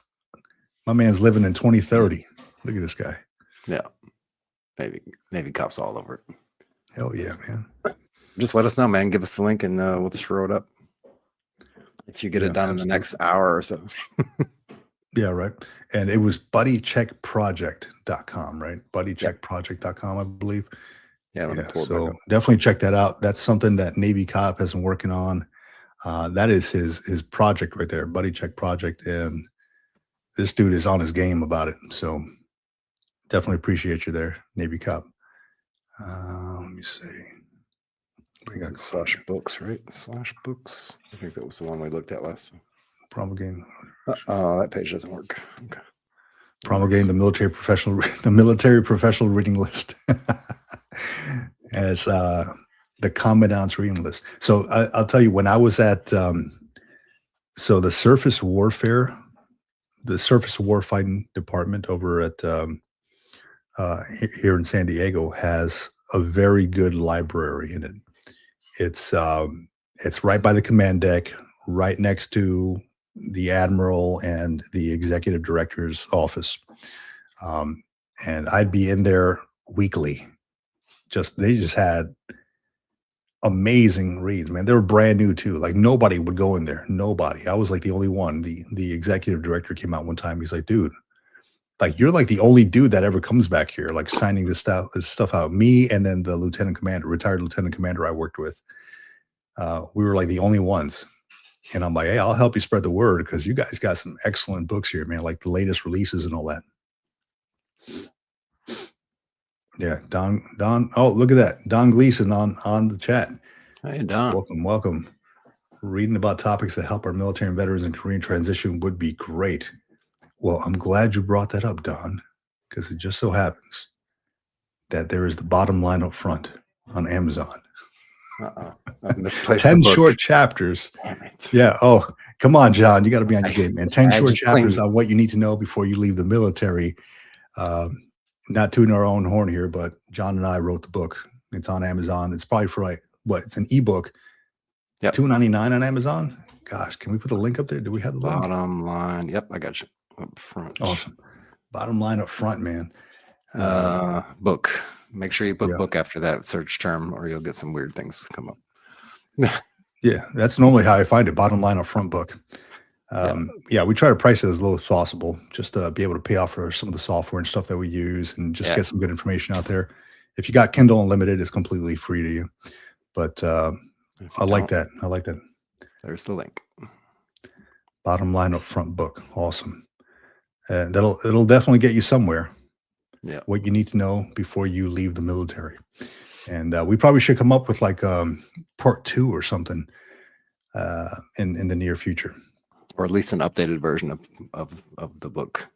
living in 2030. Look at this guy.
Yeah. Navy Cops all over it.
Hell yeah, man.
Just let us know, man. Give us the link and we'll throw it up. If you get it done in the next hour or so.
Yeah, right. And it was buddycheckproject.com, right? Buddycheckproject.com, I believe.
Yeah,
so definitely check that out. That's something that Navy Cop has been working on. That is his project right there, Buddy Check Project. And this dude is on his game about it. So definitely appreciate you there, Navy Cop. Let me see.
We got /books, right? /books. I think that was the one we looked at last time.
Promulgating.
That page doesn't work. Okay.
Promulgating the military professional reading list as the commandant's reading list. So I'll tell you, when I was at the surface warfighting department over at here in San Diego has a very good library in it. It's right by the command deck, right next to the admiral and the executive director's office. And I'd be in there weekly. They just had amazing reads, man. They were brand new too. Like nobody would go in there. Nobody. I was like the only one. The executive director came out one time. He's like, dude, like you're like the only dude that ever comes back here, like signing this stuff out. Me and then the retired lieutenant commander I worked with. We were like the only ones. And I'm like, hey, I'll help you spread the word because you guys got some excellent books here, man, like the latest releases and all that. Yeah, Don. Oh, look at that. Don Gleason on the chat.
Hey, Don.
Welcome. Reading about topics that help our military and veterans in Korean transition would be great. Well, I'm glad you brought that up, Don, because it just so happens that there is the bottom line up front on Amazon. 10 short chapters. Yeah. Oh, come on, John. You got to be on your game, man. 10 short chapters on what you need to know before you leave the military. Not tooting our own horn here, but John and I wrote the book. It's on Amazon. It's probably for it's an ebook. Yep. $2.99 on Amazon. Gosh, can we put the link up there? Do we have the
bottom line? Yep, I got you up front.
Awesome. Bottom line up front, man.
Book. Make sure you put book after that search term, or you'll get some weird things come up.
Yeah, that's normally how I find it. Bottom line up front book. We try to price it as low as possible, just to be able to pay off for some of the software and stuff that we use, and just get some good information out there. If you got Kindle Unlimited, it's completely free to you. But I like that.
There's the link.
Bottom line up front book. Awesome. It'll definitely get you somewhere.
Yeah.
What you need to know before you leave the military. And we probably should come up with like part 2 or something in the near future.
Or at least an updated version of the book.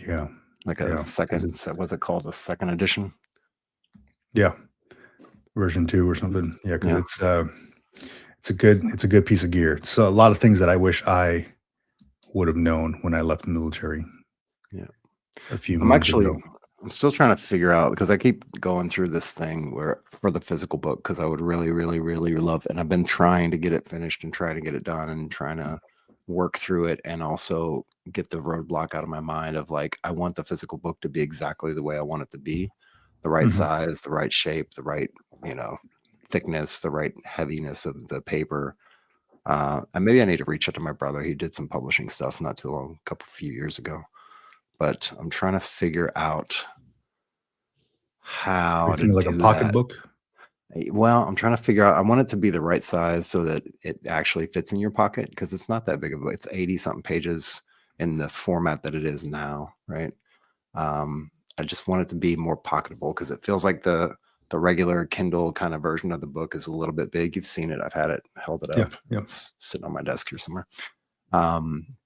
Yeah.
Like a second, what's it called? A second edition?
Yeah. Version 2 or something. Yeah, because it's a good piece of gear. So a lot of things that I wish I would have known when I left the military.
Yeah.
a few
I'm
moons ago.
I'm still trying to figure out because I keep going through this thing where for the physical book because I would really, really, really love, and I've been trying to get it finished and try to get it done and trying to work through it and also get the roadblock out of my mind of like I want the physical book to be exactly the way I want it to be, the right size, the right shape, the right thickness, the right heaviness of the paper. And maybe I need to reach out to my brother. He did some publishing stuff not too long, a few years ago. But I'm trying to figure out how to
Like a
do that.
pocketbook.
Well, I'm trying to figure out. I want it to be the right size so that it actually fits in your pocket because it's not that big of a. It's 80 something pages in the format that it is now, right? I just want it to be more pocketable because it feels like the regular Kindle kind of version of the book is a little bit big. You've seen it. I've had it, held it up.
Yeah.
It's sitting on my desk here somewhere.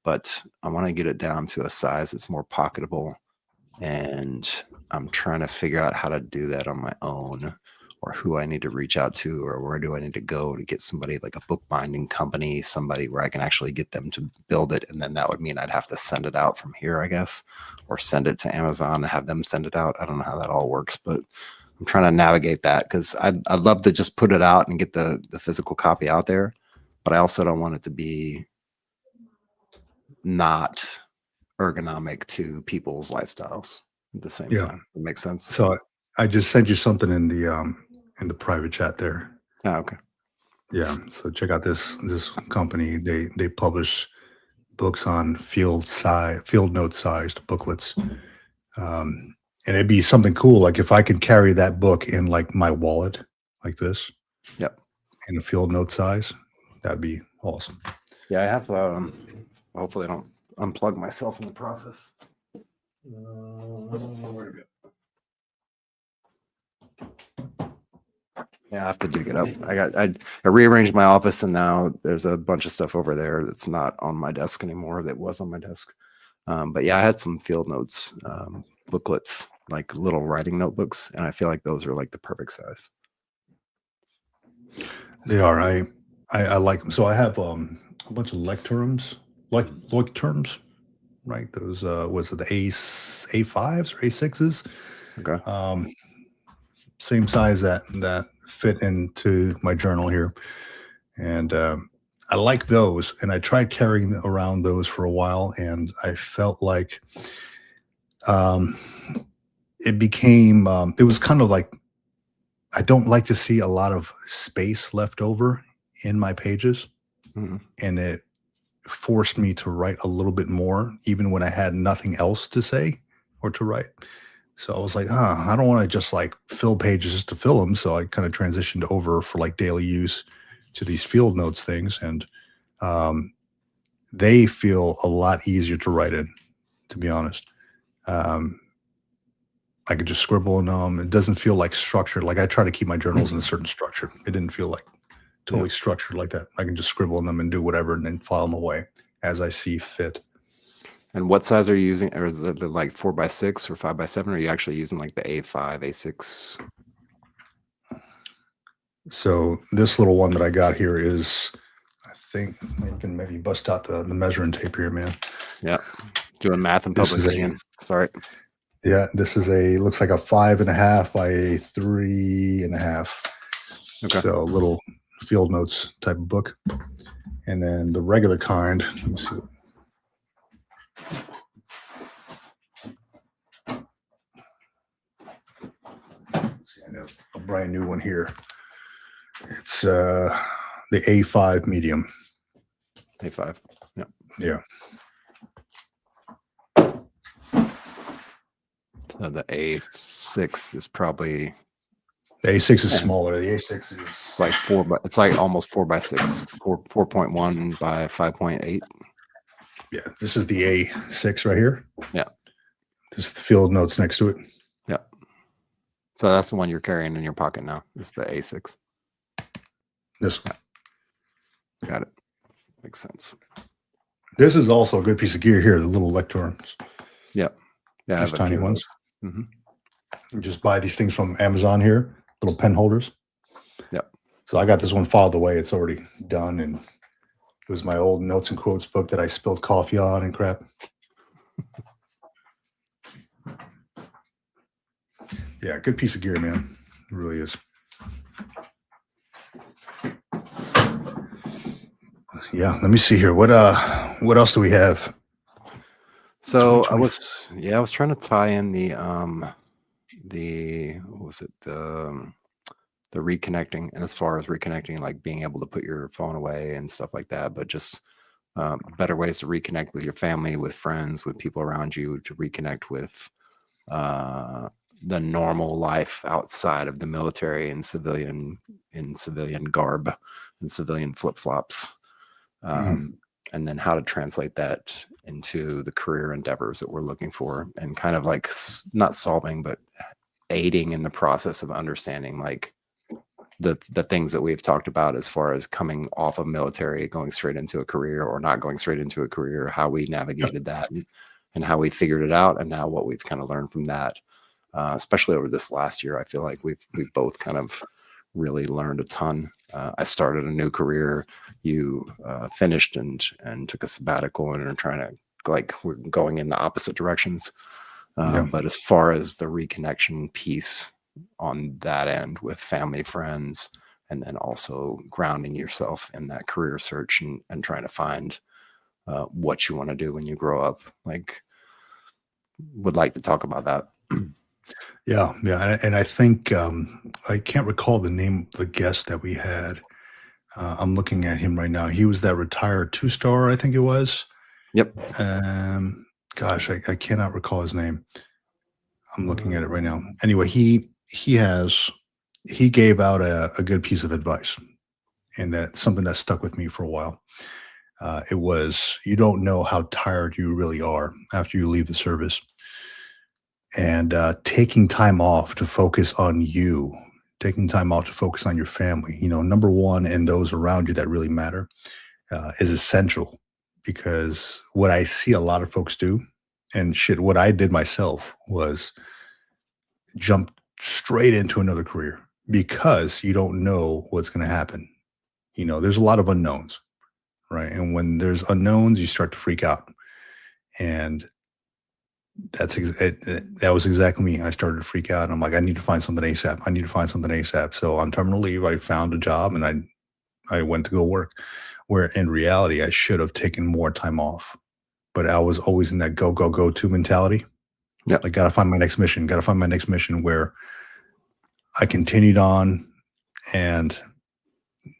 But I want to get it down to a size that's more pocketable, and I'm trying to figure out how to do that on my own, or who I need to reach out to, or where do I need to go to get somebody like a bookbinding company, somebody where I can actually get them to build it, and then that would mean I'd have to send it out from here, I guess, or send it to Amazon and have them send it out. I don't know how that all works, but I'm trying to navigate that because I'd love to just put it out and get the physical copy out there, but I also don't want it to be not ergonomic to people's lifestyles at the same time. It makes sense.
So I just sent you something in the private chat there.
Oh, okay.
Yeah. So check out this company. They publish books on field note sized booklets. And it'd be something cool. Like if I could carry that book in like my wallet, like this.
Yep.
In a field note size, that'd be awesome.
Yeah, I have. Hopefully, I don't unplug myself in the process. Where to go? Yeah, I have to dig it up. I rearranged my office, and now there's a bunch of stuff over there that's not on my desk anymore. That was on my desk. But yeah, I had some field notes booklets, like little writing notebooks, and I feel like those are like the perfect size.
They are. I like them. So I have a bunch of lecterms, right? Those was it the A5s or A6s?
Okay.
Same size that fit into my journal here, and I like those. And I tried carrying around those for a while, and I felt like it became it was kind of like I don't like to see a lot of space left over in my pages, and it forced me to write a little bit more, even when I had nothing else to say or to write. So I was like, I don't want to just like fill pages just to fill them. So I kind of transitioned over for like daily use to these field notes things, and they feel a lot easier to write in, to be honest. I could just scribble in them. It doesn't feel like structured. Like I try to keep my journals in a certain structure. It didn't feel like totally structured like that. I can just scribble in them and do whatever and then file them away as I see fit.
And what size are you using? Or is it like 4x6 or 5x7? Or are you actually using like the A5, A6?
So this little one that I got here is, I think you can maybe bust out the measuring tape here, man.
Yeah. Doing math in public again. Sorry.
Yeah, this is looks like a 5.5 by a 3.5. Okay. So a little field notes type of book. And then the regular kind, let me see. Let's see, I have a brand new one here. It's the A5 medium.
A5. Yeah.
Yeah.
So the A6 is probably
the A6 is smaller. The A6 is
like it's like almost 4x6, 4.1 by 5.8.
Yeah, this is the A6 right here.
Yeah.
This is the field notes next to it.
Yeah. So that's the one you're carrying in your pocket now. This is the A6.
This one.
Got it. Makes sense.
This is also a good piece of gear here, the little lecterns.
Yep. Yeah.
These tiny ones.
Mm-hmm.
You just buy these things from Amazon here, little pen holders.
Yep.
So I got this one filed away. It's already done. And it was my old notes and quotes book that I spilled coffee on and crap. Yeah, good piece of gear, man. It really is. Yeah, let me see here. What else do we have?
So I
2020.
was trying to tie in the what was it, the reconnecting, and as far as reconnecting, like being able to put your phone away and stuff like that, but just better ways to reconnect with your family, with friends, with people around you, to reconnect with the normal life outside of the military and civilian, in civilian garb and civilian flip-flops. And then how to translate that into the career endeavors that we're looking for, and kind of like not solving, but aiding in the process of understanding like the things that we've talked about as far as coming off of military, going straight into a career or not going straight into a career, how we navigated that, and how we figured it out, and now what we've kind of learned from that, especially over this last year. I feel like we've both kind of really learned a ton. I started a new career. You finished and took a sabbatical and are trying to, like, we're going in the opposite directions. But as far as the reconnection piece on that end with family, friends, and then also grounding yourself in that career search, and trying to find what you want to do when you grow up, like, would like to talk about that.
Yeah. And I think I can't recall the name of the guest that we had. I'm looking at him right now. He was that retired 2-star, I think it was.
Yep.
Gosh, I cannot recall his name. I'm looking at it right now. Anyway, he gave out a good piece of advice, and that's something that stuck with me for a while. It was, you don't know how tired you really are after you leave the service. And taking time off to focus on you, taking time off to focus on your family, number one, and those around you that really matter, is essential. Because what I see a lot of folks do, and shit, what I did myself, was jump straight into another career because you don't know what's going to happen. There's a lot of unknowns, right? And when there's unknowns, you start to freak out. And that was exactly me. I started to freak out, and I'm like, I need to find something ASAP. I need to find something ASAP. So on terminal leave, I found a job, and I went to go work. Where in reality, I should have taken more time off, but I was always in that go, go, go to mentality.
Yeah.
Like, gotta find my next mission. Gotta find my next mission. Where I continued on, and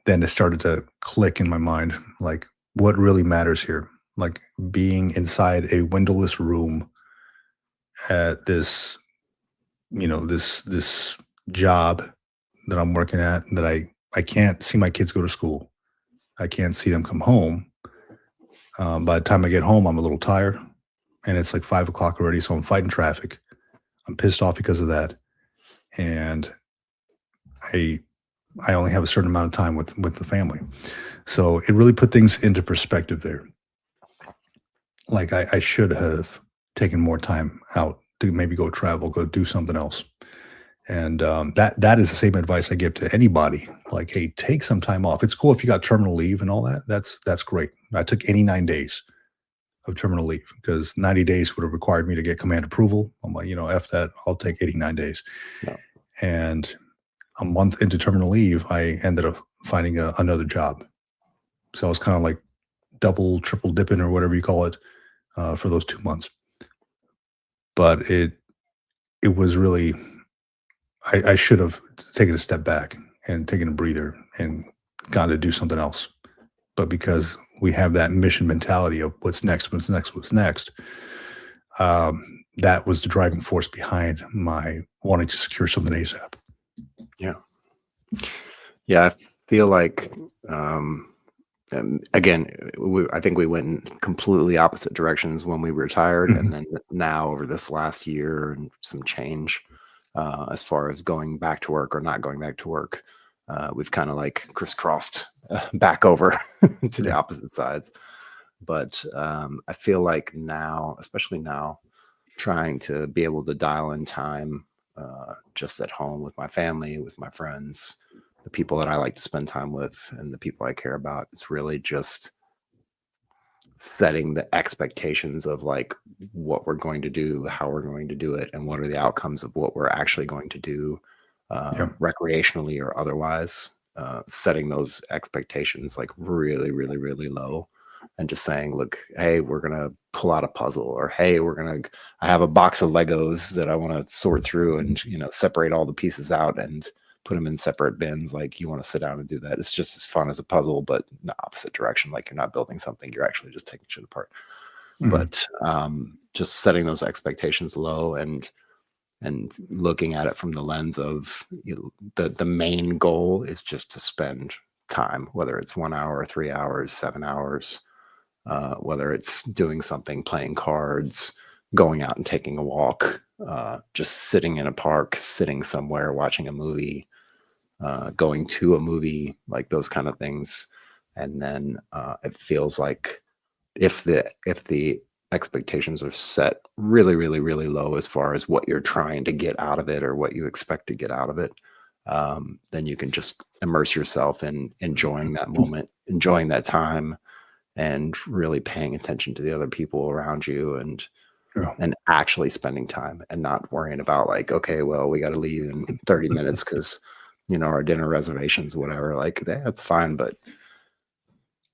then it started to click in my mind, like, what really matters here? Like, being inside a windowless room at this, this job that I'm working at, that I can't see my kids go to school. I can't see them come home. By the time I get home, I'm a little tired, and it's like 5 o'clock already. So I'm fighting traffic. I'm pissed off because of that. And I only have a certain amount of time with the family. So it really put things into perspective there. Like, I should have taken more time out to maybe go travel, go do something else. And that is the same advice I give to anybody. Like, hey, take some time off. It's cool if you got terminal leave and all that. That's great. I took 89 days of terminal leave because 90 days would have required me to get command approval. I'm like, F that, I'll take 89 days.
Yeah.
And a month into terminal leave, I ended up finding another job. So I was kind of like double, triple dipping, or whatever you call it, for those 2 months. But it was really, I should have taken a step back and taken a breather and gone to do something else. But because we have that mission mentality of what's next, that was the driving force behind my wanting to secure something ASAP.
Yeah. Yeah. I feel like, again, I think we went in completely opposite directions when we retired. And then now over this last year and some change, as far as going back to work or not going back to work, we've kind of like crisscrossed back over to the opposite sides. But I feel like now, especially now, trying to be able to dial in time just at home with my family, with my friends, the people that I like to spend time with, and the people I care about. It's really just setting the expectations of like what we're going to do, how we're going to do it, and what are the outcomes of what we're actually going to do, recreationally or otherwise. Setting those expectations like really, really, really low, and just saying, look, hey, we're gonna pull out a puzzle, or hey, I have a box of Legos that I want to sort through and separate all the pieces out and put them in separate bins. Like, you want to sit down and do that. It's just as fun as a puzzle, but in the opposite direction. Like, you're not building something, you're actually just taking shit apart. But just setting those expectations low and looking at it from the lens of the main goal is just to spend time, whether it's 1 hour, 3 hours, 7 hours, whether it's doing something, playing cards, going out and taking a walk, just sitting in a park, sitting somewhere, watching a movie, going to a movie, like those kind of things. And then it feels like if the expectations are set really, really, really low as far as what you're trying to get out of it or what you expect to get out of it, then you can just immerse yourself in enjoying that moment, enjoying that time, and really paying attention to the other people around you, and actually spending time and not worrying about like, okay, well, we got to leave in 30 minutes because our dinner reservations, whatever. Like, that's fine, but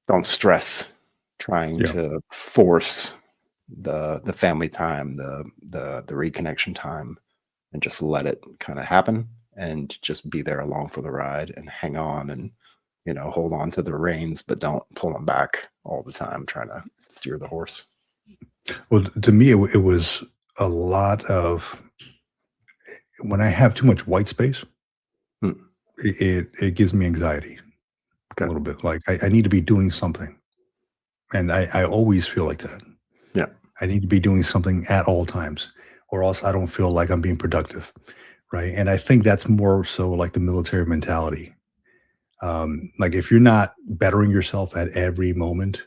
don't stress trying to force the family time, the reconnection time, and just let it kind of happen and just be there along for the ride and hang on and hold on to the reins, but don't pull them back all the time trying to steer the horse.
Well, to me, it was a lot of, when I have too much white space, it gives me anxiety a little bit. Like, I need to be doing something, and I always feel like that.
Yeah,
I need to be doing something at all times, or else I don't feel like I'm being productive, right? And I think that's more so like the military mentality. Like, if you're not bettering yourself at every moment,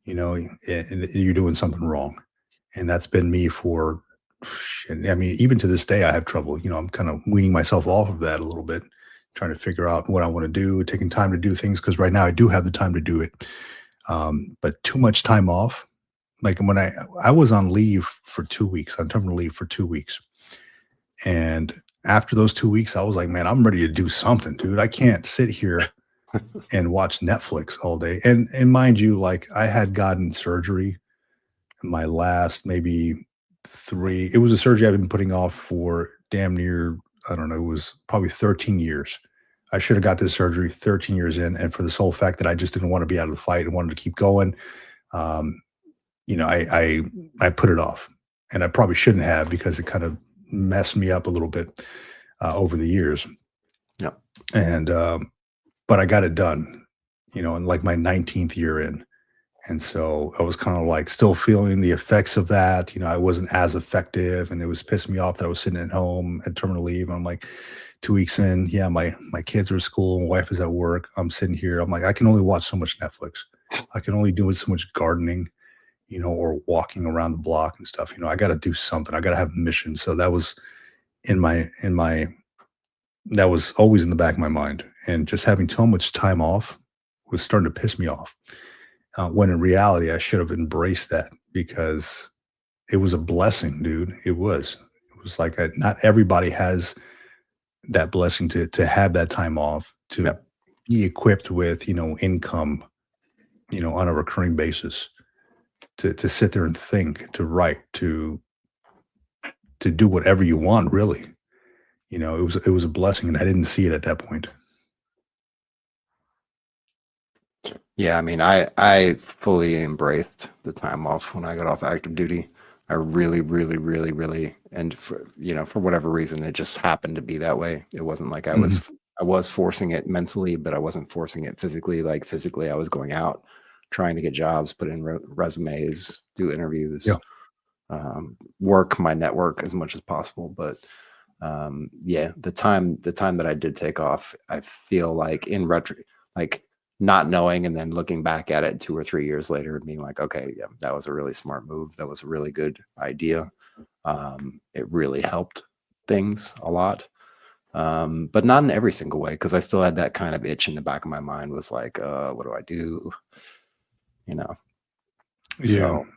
you're doing something wrong. And that's been me for, I mean, even to this day, I have trouble. I'm kind of weaning myself off of that a little bit, trying to figure out what I want to do, taking time to do things, because right now I do have the time to do it. But too much time off. Like, when I was on leave for 2 weeks, on terminal leave for 2 weeks. And after those 2 weeks, I was like, man, I'm ready to do something, dude. I can't sit here and watch Netflix all day. And mind you, like, I had gotten surgery in my last maybe 3. It was a surgery I've been putting off for damn near, I don't know, it was probably 13 years. I should have got this surgery 13 years in. And for the sole fact that I just didn't want to be out of the fight and wanted to keep going, I put it off. And I probably shouldn't have, because it kind of messed me up a little bit over the years.
Yeah.
And but I got it done, in like my 19th year in. And so I was kind of like still feeling the effects of that. I wasn't as effective, and it was pissing me off that I was sitting at home at terminal leave. And I'm like, 2 weeks in, my kids are at school, my wife is at work. I'm sitting here. I'm like, I can only watch so much Netflix. I can only do so much gardening, or walking around the block and stuff. I got to do something. I got to have a mission. So that was that was always in the back of my mind. And just having so much time off was starting to piss me off. When in reality, I should have embraced that, because it was a blessing, dude. It was like, not everybody has that blessing to have that time off, to be equipped with, income, on a recurring basis, to sit there and think, to write, to do whatever you want, really. It was a blessing, and I didn't see it at that point.
Yeah, I mean, I fully embraced the time off when I got off active duty. I really, really, really, really, and for whatever reason, it just happened to be that way. It wasn't like I was forcing it mentally, but I wasn't forcing it physically. Like, physically, I was going out, trying to get jobs, put in resumes, do interviews, work my network as much as possible. But the time that I did take off, I feel like in like, not knowing and then looking back at it 2 or 3 years later and being like, okay, yeah, that was a really smart move. That was a really good idea. It really helped things a lot. But not in every single way, because I still had that kind of itch in the back of my mind, was like, what do I do?
Yeah.
So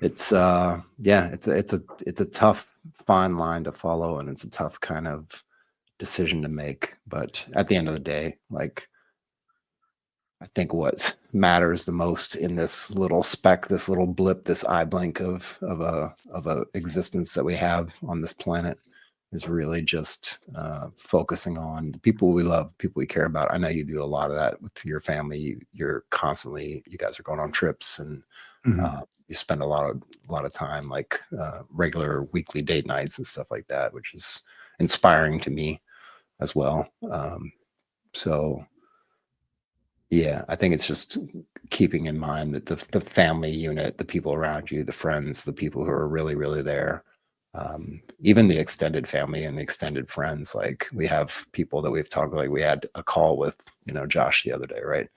it's it's a tough fine line to follow, and it's a tough kind of decision to make. But at the end of the day, like, I think what matters the most in this little speck, this little blip, this eye blink of a existence that we have on this planet is really just focusing on the people we love, people we care about. I know you do a lot of that with your family. You're constantly, you guys are going on trips, and
Mhm.
you spend a lot of time, like regular weekly date nights and stuff like that, which is inspiring to me as well. So yeah, I think it's just keeping in mind that the family unit, the people around you, the friends, the people who are really, really there, even the extended family and the extended friends. Like, we have people that we've talked, like we had a call with, Josh the other day, right?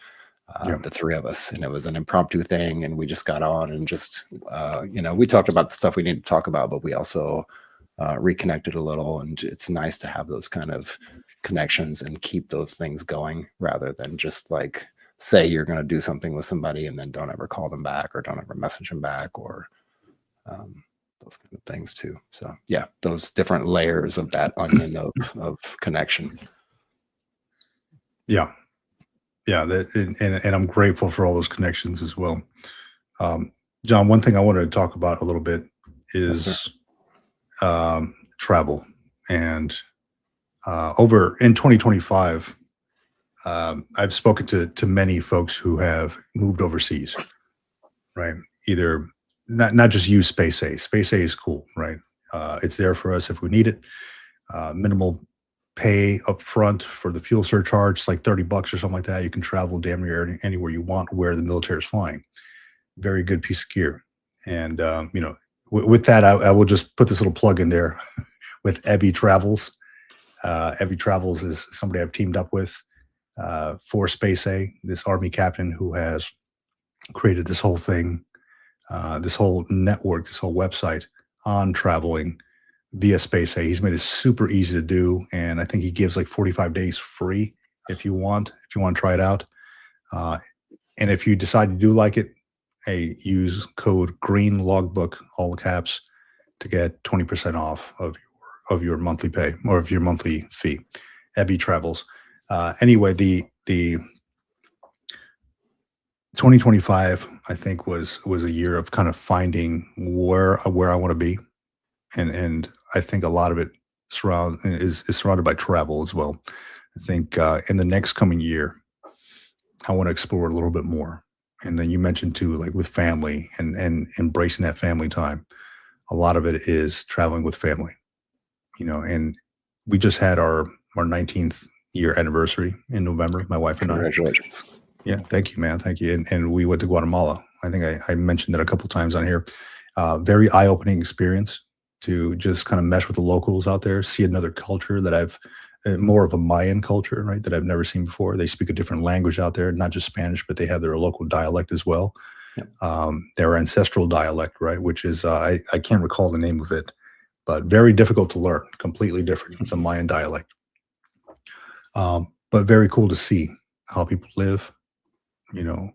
Yeah.
The three of us, and it was an impromptu thing, and we just got on and just, we talked about the stuff we need to talk about, but we also reconnected a little, and it's nice to have those kind of connections and keep those things going, rather than just like say you're going to do something with somebody and then don't ever call them back or don't ever message them back, or those kind of things too. So yeah, those different layers of that onion of connection.
Yeah. Yeah. And I'm grateful for all those connections as well. John, one thing I wanted to talk about a little bit
Yes, sir.
is travel. And over in 2025, I've spoken to many folks who have moved overseas, right? Either not just use Space A. Space A is cool, right? It's there for us if we need it. Minimal pay up front for the fuel surcharge. It's like $30 or something like that. You can travel damn near anywhere you want where the military is flying. Very good piece of gear. And with that, I will just put this little plug in there with Ebby Travels. Ebby Travels is somebody I've teamed up with for Space A, this Army captain who has created this whole thing, this whole network, this whole website on traveling via Space A. He's made it super easy to do, and I think he gives like 45 days free if you want to try it out. And if you decide to do like it, hey, use code Green Logbook, all caps, to get 20% off of your monthly pay or of your monthly fee. Ebby Travels. Anyway, the 2025, I think, was a year of kind of finding where I want to be, and I think a lot of it is surrounded by travel as well. I think in the next coming year, I want to explore a little bit more. And then you mentioned too, like with family and embracing that family time. A lot of it is traveling with family, and we just had our 19th year anniversary in November, my wife and I.
Congratulations.
Yeah, thank you, man. Thank you. And we went to Guatemala. I think I mentioned that a couple times on here. Very eye-opening experience to just kind of mesh with the locals out there, see another culture that I've more of a Mayan culture, right, that I've never seen before. They speak a different language out there, not just Spanish, but they have their local dialect as well.
Yep.
Their ancestral dialect, right, which is I can't recall the name of it, but very difficult to learn. Completely different. It's a Mayan dialect, but very cool to see how people live.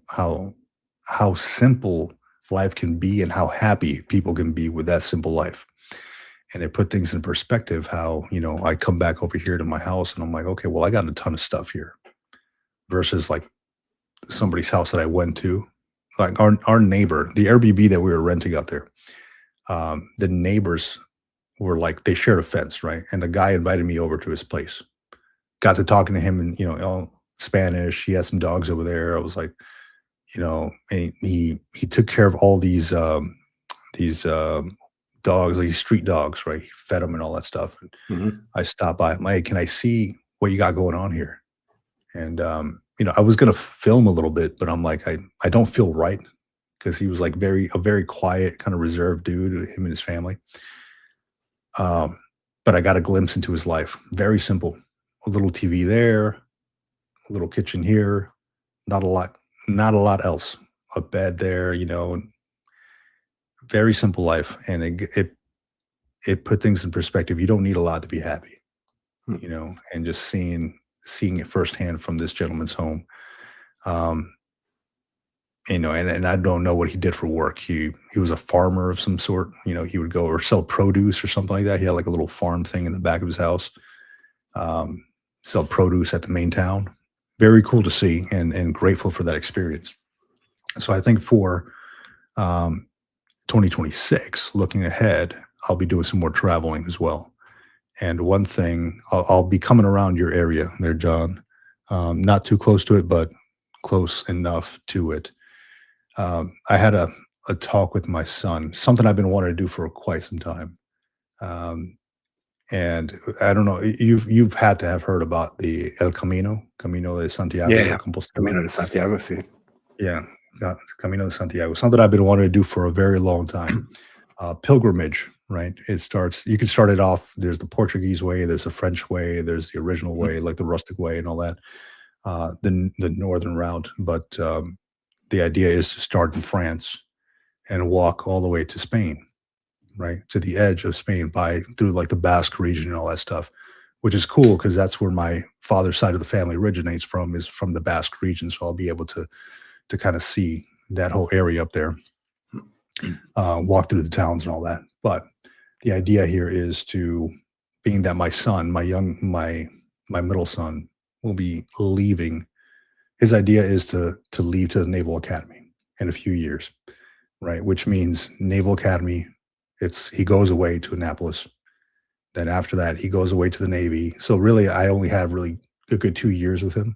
How simple life can be and how happy people can be with that simple life. And it put things in perspective how, I come back over here to my house and I'm like, okay, well, I got a ton of stuff here versus like somebody's house that I went to, like our neighbor, the Airbnb that we were renting out there. The neighbors were like, they shared a fence, right? And the guy invited me over to his place, got to talking to him and, all Spanish. He had some dogs over there. I was like, and he took care of all these dogs, these street dogs, right? He fed them and all that stuff. And
Mhm.
I stopped by. I'm like, "Hey, can I see what you got going on here?" And I was gonna film a little bit, but I'm like, I don't feel right because he was like a very quiet, kind of reserved dude, him and his family. But I got a glimpse into his life. Very simple. A little TV there, a little kitchen here, not a lot else. A bed there, and very simple life. And it put things in perspective. You don't need a lot to be happy,
Hmm.
and just seeing it firsthand from this gentleman's home. and I don't know what he did for work. He was a farmer of some sort. He would go or sell produce or something like that. He had like a little farm thing in the back of his house. Um, Sell produce at the main town. Very cool to see, and grateful for that experience. So I think for 2026, looking ahead, I'll be doing some more traveling as well. And one thing, I'll be coming around your area there, John. Not too close to it, but close enough to it. I had a talk with my son, something I've been wanting to do for quite some time. Um, and I don't know, you've had to have heard about the El Camino, Camino de
Yeah,
Santiago de
yeah.
Compostela.
Camino de Santiago, sí.
Yeah, Camino de Santiago, something I've been wanting to do for a very long time. Pilgrimage, right? You can start it off. There's the Portuguese way, there's the French way, there's the original
Mhm.
way, like the rustic way and all that. The northern route, but the idea is to start in France and walk all the way to Spain, right, to the edge of Spain by through like the Basque region and all that stuff, which is cool because that's where my father's side of the family originates from, is from the Basque region. So I'll be able to kind of see that whole area up there, walk through the towns and all that. But the idea here is to, being that my son, my middle son, will be leaving. His idea is to leave to the Naval Academy in a few years, right? Which means Naval Academy. He goes away to Annapolis. Then after that, he goes away to the Navy. So really, I only have really a good 2 years with him,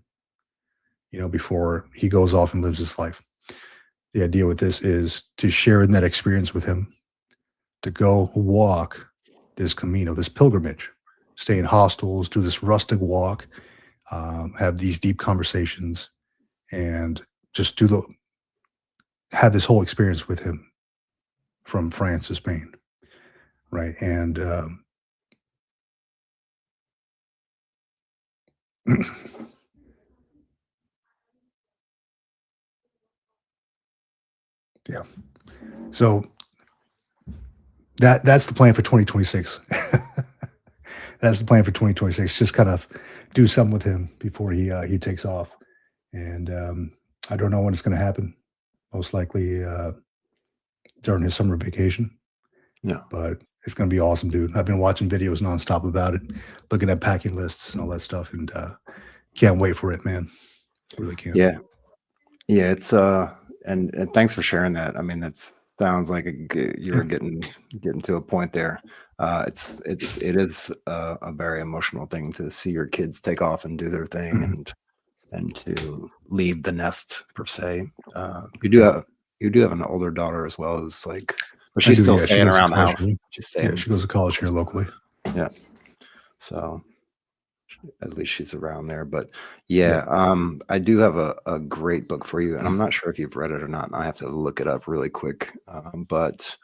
before he goes off and lives his life. The idea with this is to share in that experience with him, to go walk this Camino, this pilgrimage, stay in hostels, do this rustic walk, have these deep conversations, and just have this whole experience with him from France to Spain, right? And yeah, so that's the plan for 2026. That's the plan for 2026. Just kind of do something with him before he takes off, and I don't know when it's going to happen. Most likely during his summer vacation.
Yeah.
But it's going to be awesome, dude. I've been watching videos nonstop about it, looking at packing lists and all that stuff, and can't wait for it, man. Really can't.
Yeah. Yeah. It's and thanks for sharing that. I mean, that sounds like you were getting to a point there. It is a very emotional thing to see your kids take off and do their thing,
Mhm.
and to leave the nest per se. You do have an older daughter as well, as like, but
I
she's
do,
still
yeah. She
staying
goes to
around the
college
house.
here.
She's
Yeah,
staying.
she goes to college here locally.
Yeah. So at least she's around there. But yeah, I do have a great book for you, and I'm not sure if you've read it or not. And I have to look it up really quick. But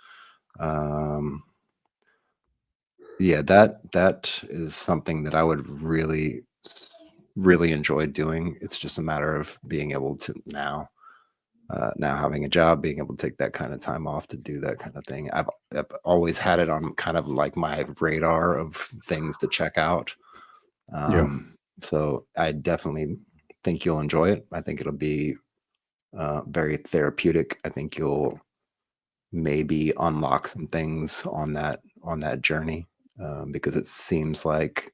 yeah, that is something that I would really, really enjoy doing. It's just a matter of being able to now having a job, being able to take that kind of time off to do that kind of thing. I've always had it on kind of like my radar of things to check out.
Yeah.
So I definitely think you'll enjoy it. I think it'll be very therapeutic. I think you'll maybe unlock some things on that journey, because it seems like,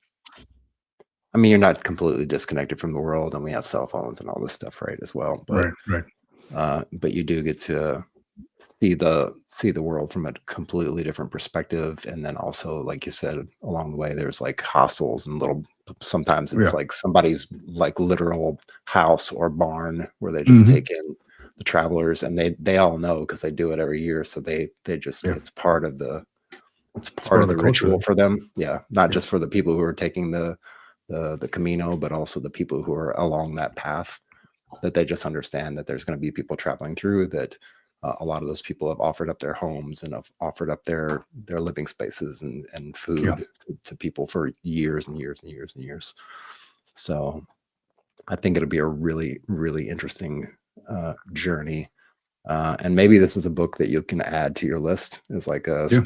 I mean, you're not completely disconnected from the world, and we have cell phones and all this stuff, right, as well. But
Right.
but you do get to see the world from a completely different perspective. And then also, like you said, along the way, there's like hostels and sometimes it's
Yeah.
like somebody's like literal house or barn where they just
Mhm.
take in the travelers, and they all know because they do it every year. So they just,
Yeah.
it's part of the
It's part of the culture.
ritual for them. Yeah, not
Yeah.
just for the people who are taking the Camino, but also the people who are along that path, that they just understand that there's going to be people traveling through, that a lot of those people have offered up their homes and have offered up their living spaces and
Yeah.
food to people for years and years and years and years. So I think it'll be a really, really interesting journey. And maybe this is a book that you can add to your list as like a
Yeah.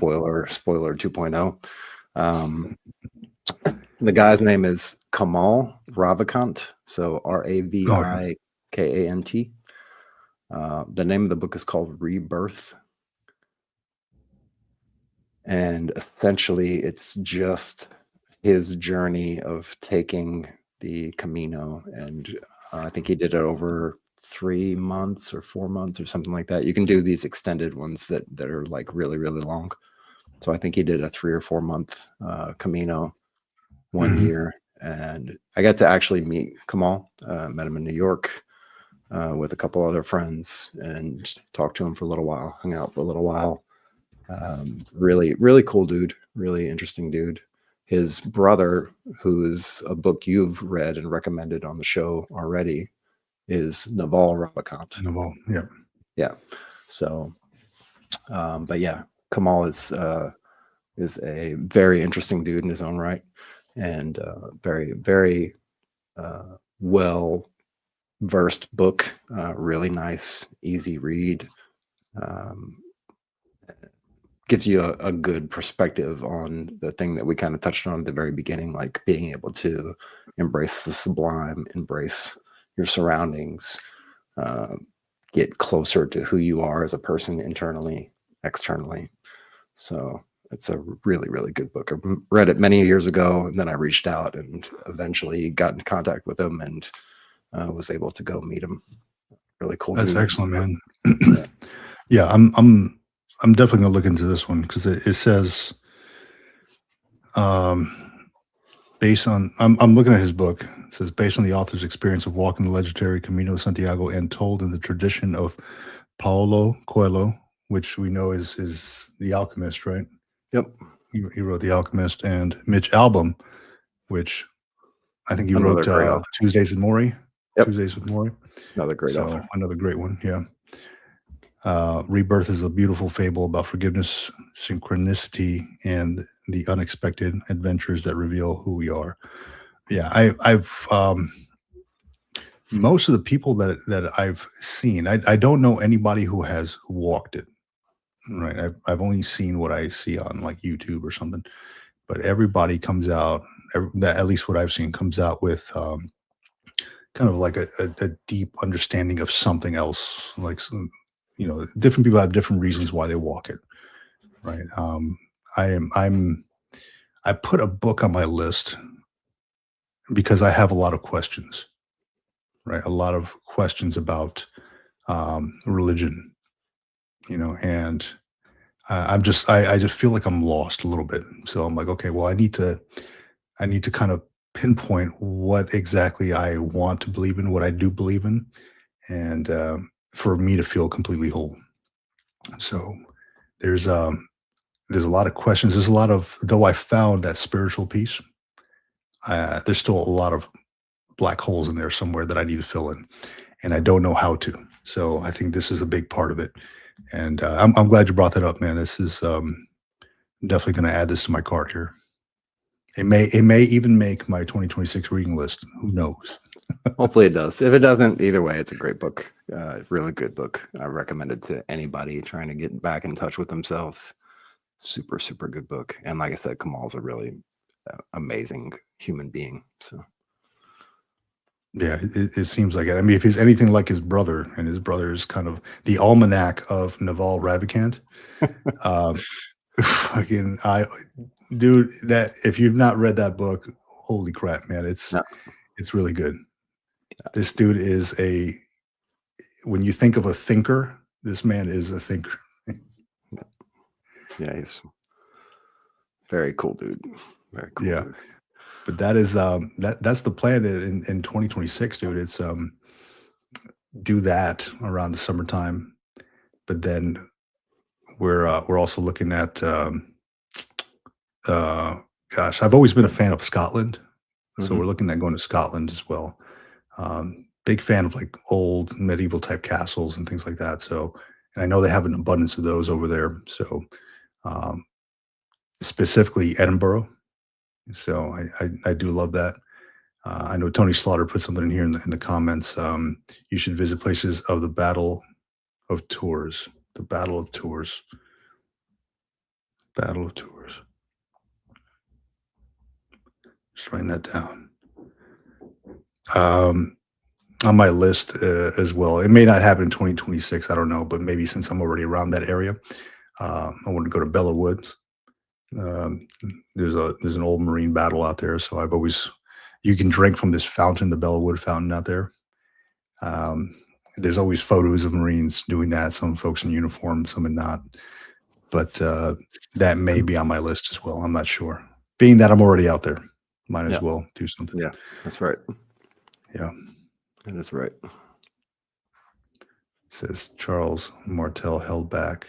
spoiler 2.0. The guy's name is Kamal Ravikant. So
Oh, yeah.
Ravikant. The name of the book is called Rebirth. And essentially, it's just his journey of taking the Camino. And I think he did it over 3 months or 4 months or something like that. You can do these extended ones that are like really, really long. So I think he did a 3 or 4 month Camino one year. And I got to actually meet Kamal, met him in New York with a couple other friends and talked to him for a little while, hung out for a little while. Really, really cool dude, really interesting dude. His brother, who is a book you've read and recommended on the show already, is Naval Ravikant.
Naval, yeah.
Yeah. So, but yeah, Kamal is a very interesting dude in his own right, and very, very well versed book. Really nice, easy read. Gives you a good perspective on the thing that we kind of touched on at the very beginning, like being able to embrace the sublime, embrace your surroundings, get closer to who you are as a person internally, externally. So it's a really, really good book. I read it many years ago, and then I reached out and eventually got in contact with him and was able to go meet him. Really cool.
That's
dude.
excellent, man. Yeah, I'm definitely gonna look into this one because it says, based on I'm looking at his book. It says based on the author's experience of walking the legendary Camino de Santiago and told in the tradition of Paulo Coelho, which we know is the Alchemist, right?
Yep.
He wrote The Alchemist, and Mitch Albom, which I think he
Another
wrote
great author.
Tuesdays with Morrie.
Yep.
Tuesdays with Morrie.
Another great author.
Another great one, yeah. Rebirth is a beautiful fable about forgiveness, synchronicity, and the unexpected adventures that reveal who we are. Yeah, I've most of the people that I've seen, I don't know anybody who has walked it. Right, I've only seen what I see on like YouTube or something, but everybody comes out. At least what I've seen comes out with kind of like a deep understanding of something else, like some, different people have different reasons why they walk it, right? I put a book on my list because I have a lot of questions, right? A lot of questions about religion, and I just feel like I'm lost a little bit. So I'm like, okay, well, I need to kind of pinpoint what exactly I want to believe in, what I do believe in, and for me to feel completely whole. So there's a lot of questions. There's a lot of, though I found that spiritual piece, there's still a lot of black holes in there somewhere that I need to fill in, and I don't know how to. So I think this is a big part of it. And I'm glad you brought that up, man. This is definitely going to add this to my cart here. It may even make my 2026 reading list. Who knows?
Hopefully it does. If it doesn't, either way, it's a great book. Really good book. I recommend it to anybody trying to get back in touch with themselves. Super, super good book. And like I said, Kamal's a really amazing human being. So
yeah, it seems like it. I mean, if he's anything like his brother, and his brother is kind of the almanac of Naval Ravikant, fucking dude, that if you've not read that book, holy crap, man, it's really good. This dude is when you think of a thinker, this man is a thinker.
Yeah, he's very cool dude. Very cool.
Yeah.
Dude.
But that is that's the plan in 2026, dude. It's do that around the summertime, but then we're also looking at gosh, I've always been a fan of Scotland, so we're looking at going to Scotland as well. Big fan of like old medieval type castles and things like that. So, and I know they have an abundance of those over there. So, specifically Edinburgh. So I do love that. I know Tony Slaughter put something in here in the comments. You should visit places of the Battle of Tours. The Battle of Tours. Battle of Tours. Just writing that down. on my list as well. It may not happen in 2026. I don't know, but maybe since I'm already around that area, I want to go to Bella Woods. Um, there's an old Marine battle out there, so I've always you can drink from this fountain, the Bella Wood fountain out there. Um, there's always photos of Marines doing that. Some folks in uniform, some in not. But that may be on my list as well. I'm not sure. Being that I'm already out there, might as well do something.
Yeah, that's right.
Yeah,
that is right.
Says Charles Martel held back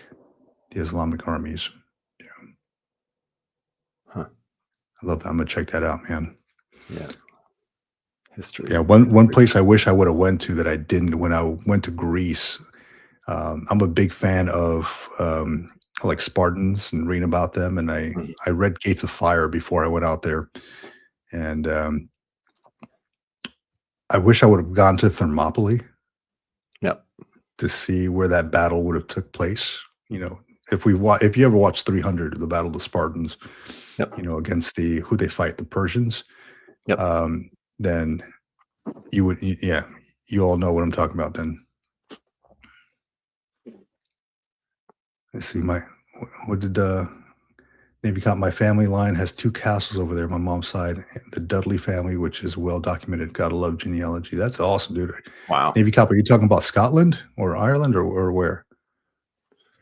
the Islamic armies. Yeah.
Huh.
I love that. I'm gonna check that out, man.
Yeah. History.
Yeah, one place I wish I would have went to that I didn't when I went to Greece. I'm a big fan of like Spartans and reading about them, and I read Gates of Fire before I went out there, and I wish I would have gone to Thermopylae.
Yep.
To see where that battle would have took place. You know, if you ever watched 300, the Battle of the Spartans, you know, against who they fight, the Persians.
Yep.
Then you would, you all know what I'm talking about. Then let's see, what did Navy Cop? My family line has 2 castles over there. My mom's side, the Dudley family, which is well documented. Gotta love genealogy. That's awesome, dude.
Wow.
Navy Cop, are you talking about Scotland or Ireland or where?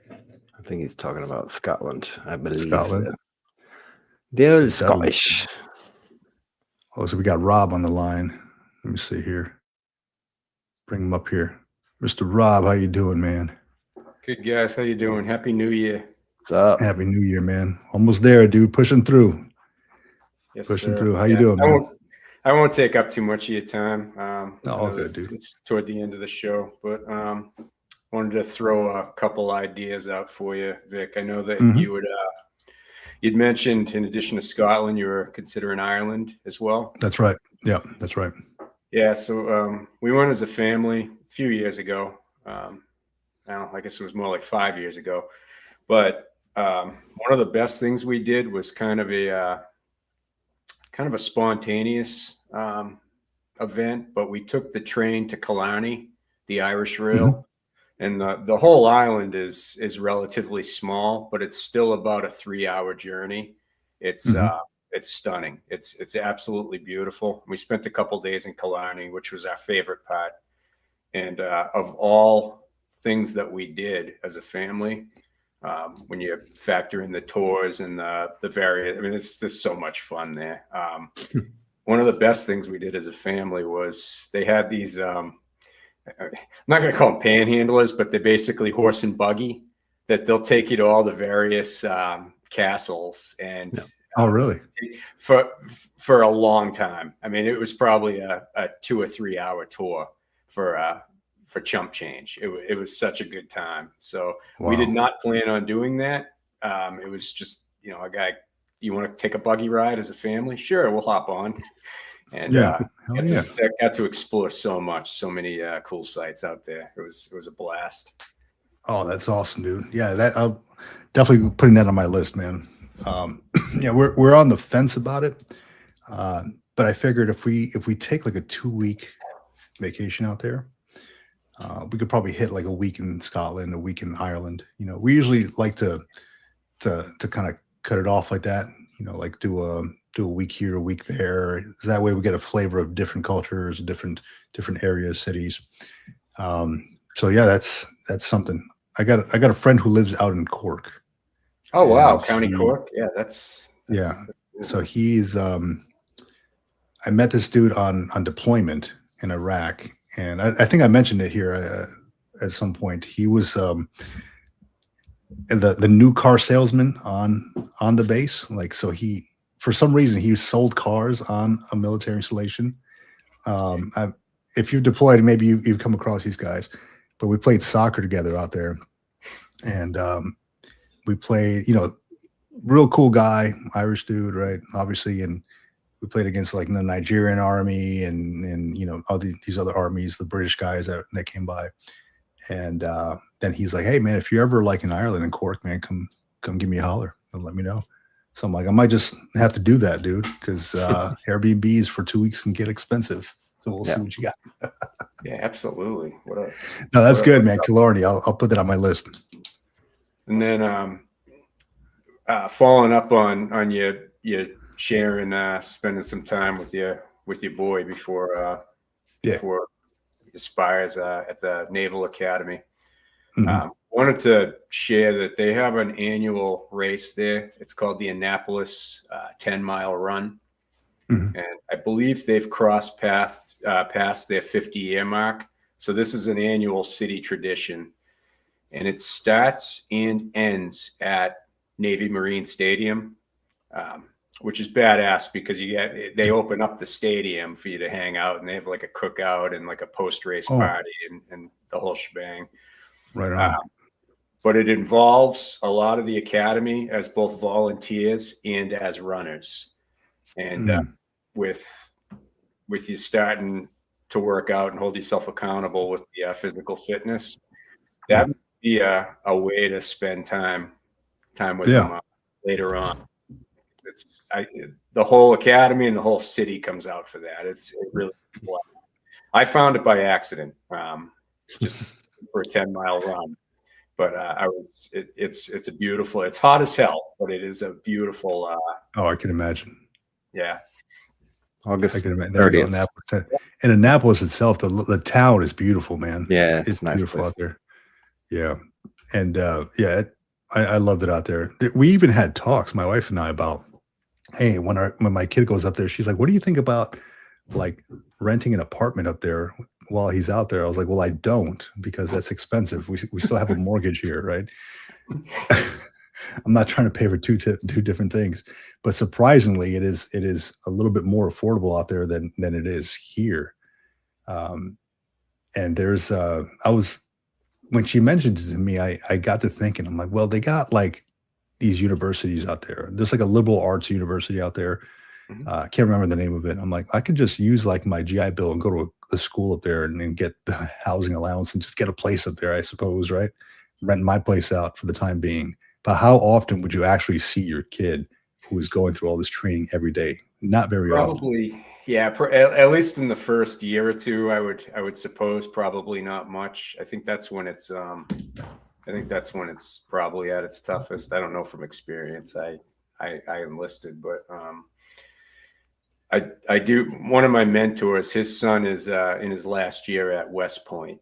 I think he's talking about Scotland. I believe.
Scotland.
So. The old Scottish.
Oh, so we got Rob on the line. Let me see here. Bring him up here. Mr. Rob, how you doing, man?
Good, guys. How you doing? Happy New Year.
What's up?
Happy New Year, man. Almost there, dude. Pushing through.
Yes,
Pushing
sir.
through. How you doing, man?
I won't take up too much of your time.
All good, dude.
It's toward the end of the show, but wanted to throw a couple ideas out for you, Vic. I know that you'd mentioned, in addition to Scotland, you were considering Ireland as well.
That's right. Yeah, that's right.
Yeah, so we went as a family a few years ago. Now, I guess it was more like 5 years ago. But one of the best things we did was kind of a spontaneous event. But we took the train to Killarney, the Irish Rail. And the whole island is relatively small, but it's still about a 3-hour journey. It's stunning. It's absolutely beautiful. We spent a couple days in Killarney, which was our favorite part. And of all things that we did as a family, when you factor in the tours and the various, I mean, there's so much fun there. One of the best things we did as a family was they had these. I'm not going to call them panhandlers, but they're basically horse and buggy that they'll take you to all the various castles and
oh, really?
For a long time. I mean, it was probably a 2 or 3 hour tour for chump change. It was such a good time. So we did not plan on doing that. It was just, a guy, you want to take a buggy ride as a family? Sure, we'll hop on. And got to explore so many cool sites out there. It was a blast.
Oh, that's awesome, dude. Yeah, that I'll definitely putting that on my list, man. Yeah, we're on the fence about it, but I figured if we take like a 2-week vacation out there, we could probably hit like a week in Scotland, a week in Ireland. We usually like to kind of cut it off like that. Like do a week here, a week there. So that way we get a flavor of different cultures, different areas, cities. So yeah, that's something. I got a friend who lives out in Cork.
Oh wow, County Cork. Yeah, that's
So he's I met this dude on deployment in Iraq, and I think I mentioned it here at some point. He was the new car salesman on the base. Like, so he, for some reason, he sold cars on a military installation. If you're deployed, maybe you've come across these guys, but we played soccer together out there, and we played, real cool guy, Irish dude, right? Obviously, and we played against like the Nigerian army and all these other armies, the British guys that came by, and then he's like, "Hey man, if you're ever like in Ireland and Cork, man, come give me a holler and let me know." So I'm like, I might just have to do that, dude, because Airbnbs for 2 weeks can get expensive. We'll
Yeah.
see what you got.
Yeah, absolutely.
No, that's
what a-
good, man. Killarney. I'll put that on my list.
And then following up on you sharing spending some time with your boy before before he aspires at the Naval Academy.
Mhm.
Wanted to share that they have an annual race there. It's called the Annapolis 10-mile run.
Mhm.
And I believe they've crossed past their 50-year mark. So this is an annual city tradition. And it starts and ends at Navy Marine Stadium, which is badass because they open up the stadium for you to hang out, and they have like a cookout and like a post-race
Oh.
party and the whole shebang.
Right on.
But it involves a lot of the academy as both volunteers and as runners. And with you starting to work out and hold yourself accountable with the physical fitness, that would be a way to spend time with them later on. The whole academy and the whole city comes out for that. It really. I found it by accident, just for a 10-mile run. But it's a beautiful. It's hot as hell, but it is a beautiful.
I can imagine.
Yeah.
August
I can imagine. There you go,
30th.
Annapolis. And Annapolis itself, the town is beautiful, man.
Yeah,
it's
nice
beautiful
place.
out there. Yeah, and I loved it out there. We even had talks, my wife and I, about, hey, when my kid goes up there, she's like, "What do you think about like renting an apartment up there while he's out there?" I was like, "Well, I don't, because that's expensive. We still have a mortgage here, right?" I'm not trying to pay for two different things, but surprisingly, it is a little bit more affordable out there than it is here. And there's when she mentioned it to me, I got to thinking, I'm like, well, they got like these universities out there. There's like a liberal arts university out there. I can't remember the name of it. I'm like, I could just use like my GI Bill and go to a school up there and get the housing allowance and just get a place up there, I suppose, right? Rent my place out for the time being. But how often would you actually see your kid who is going through all this training every day? Not very often.
Probably, yeah. At least in the first year or two, I would suppose probably not much. I think that's when it's probably at its toughest. I don't know from experience. I enlisted, but I do. One of my mentors, his son is in his last year at West Point.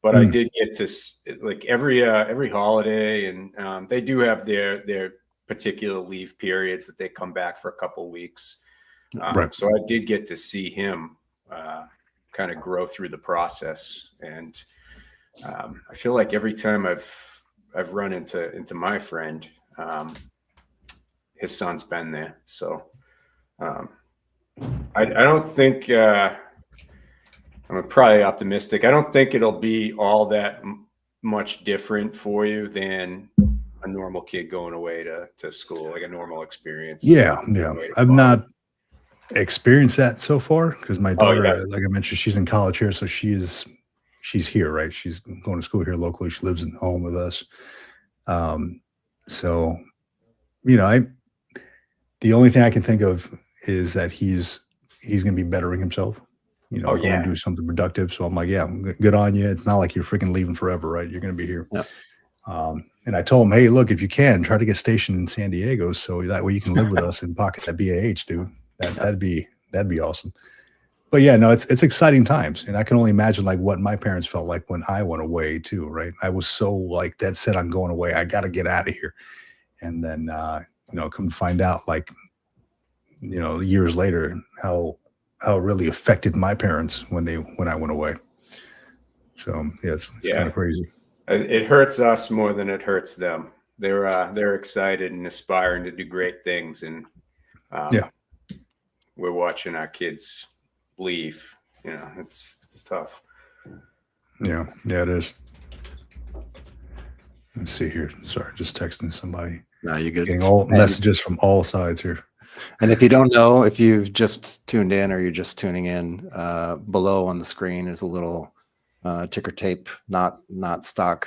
But I did get to like every holiday, and they do have their particular leave periods that they come back for a couple weeks.
Right.
So I did get to see him kind of grow through the process, and I feel like every time I've run into my friend, his son's been there. So I don't think. I'm probably optimistic. I don't think it'll be all that much different for you than a normal kid going away to school, like a normal experience.
Yeah. I've not experienced that so far because my daughter, like I mentioned, she's in college here, so she's here, right? She's going to school here locally. She lives in home with us. So, the only thing I can think of is that he's going to be bettering himself. Going to do something productive. So I'm like, yeah, good on you. It's not like you're freaking leaving forever, right? You're going to be here.
Yeah.
And I told him, hey, look, if you can, try to get stationed in San Diego so that way you can live with us and pocket that BAH, dude. That'd be awesome. But yeah, no, it's exciting times. And I can only imagine like what my parents felt like when I went away too, right? I was so like dead set on going away. I got to get out of here. And then, come to find out like, years later, how it really affected my parents when I went away. So yeah, it's kind of crazy.
It hurts us more than it hurts them. They're excited and aspiring to do great things, and we're watching our kids leave. It's tough.
Yeah, it is. Let's see here. Sorry, just texting somebody.
No, you're good.
Getting all messages from all sides here.
And if you don't know, if you've just tuned in or you're just tuning in, below on the screen is a little ticker tape, not stock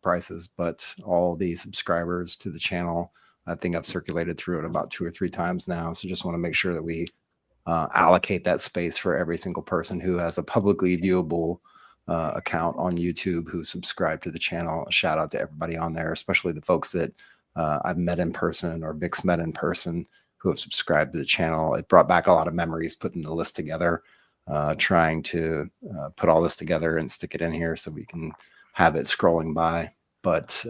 prices, but all the subscribers to the channel. I think I've circulated through it about 2 or 3 times now. So just want to make sure that we allocate that space for every single person who has a publicly viewable account on YouTube who subscribe to the channel. A shout out to everybody on there, especially the folks that I've met in person or Vic's met in person who have subscribed to the channel. It brought back a lot of memories putting the list together, trying to put all this together and stick it in here so we can have it scrolling by. But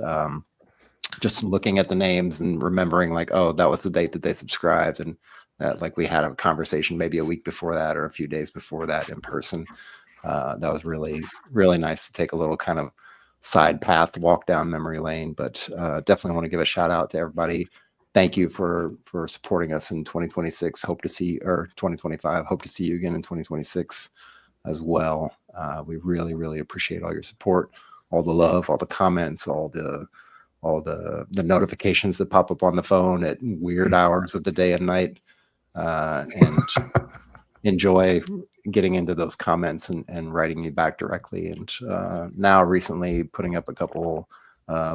just looking at the names and remembering like, oh, that was the date that they subscribed. And like we had a conversation maybe a week before that or a few days before that in person. That was really, really nice to take a little kind of side path walk down memory lane. But definitely want to give a shout out to everybody. Thank you for supporting us in 2026. Hope to see, or 2025. Hope to see you again in 2026 as well. We really, really appreciate all your support, all the love, all the comments, all the notifications that pop up on the phone at weird hours of the day and night. And enjoy getting into those comments and writing me back directly. And now recently putting up a couple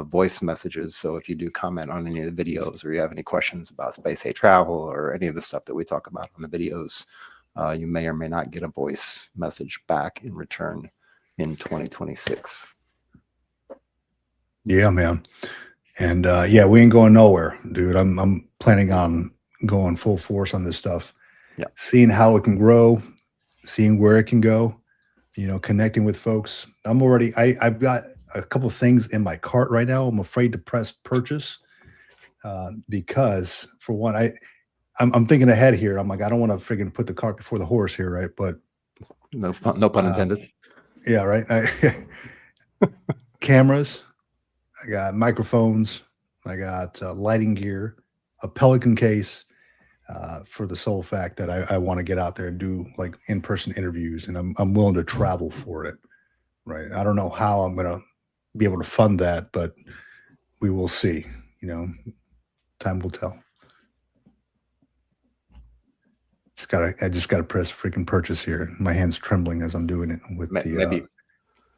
voice messages. So if you do comment on any of the videos or you have any questions about space age travel or any of the stuff that we talk about on the videos, you may or may not get a voice message back in return in 2026.
Yeah, man. And yeah, we ain't going nowhere, dude. I'm planning on going full force on this stuff.
Yeah.
Seeing how it can grow, seeing where it can go, you know, connecting with folks. I've got a couple of things in my cart right now. I'm afraid to press purchase because for one, I'm thinking ahead here. I'm like, I don't want to friggin' put the cart before the horse here, right? But
no pun intended.
Yeah, right. Cameras, I got microphones, I got lighting gear, a Pelican case, for the sole fact that I want to get out there and do like in-person interviews, and I'm willing to travel for it. Right. I don't know how I'm gonna be able to fund that, but we will see. You know, time will tell. I just gotta press freaking purchase here. My hand's trembling as I'm doing it with the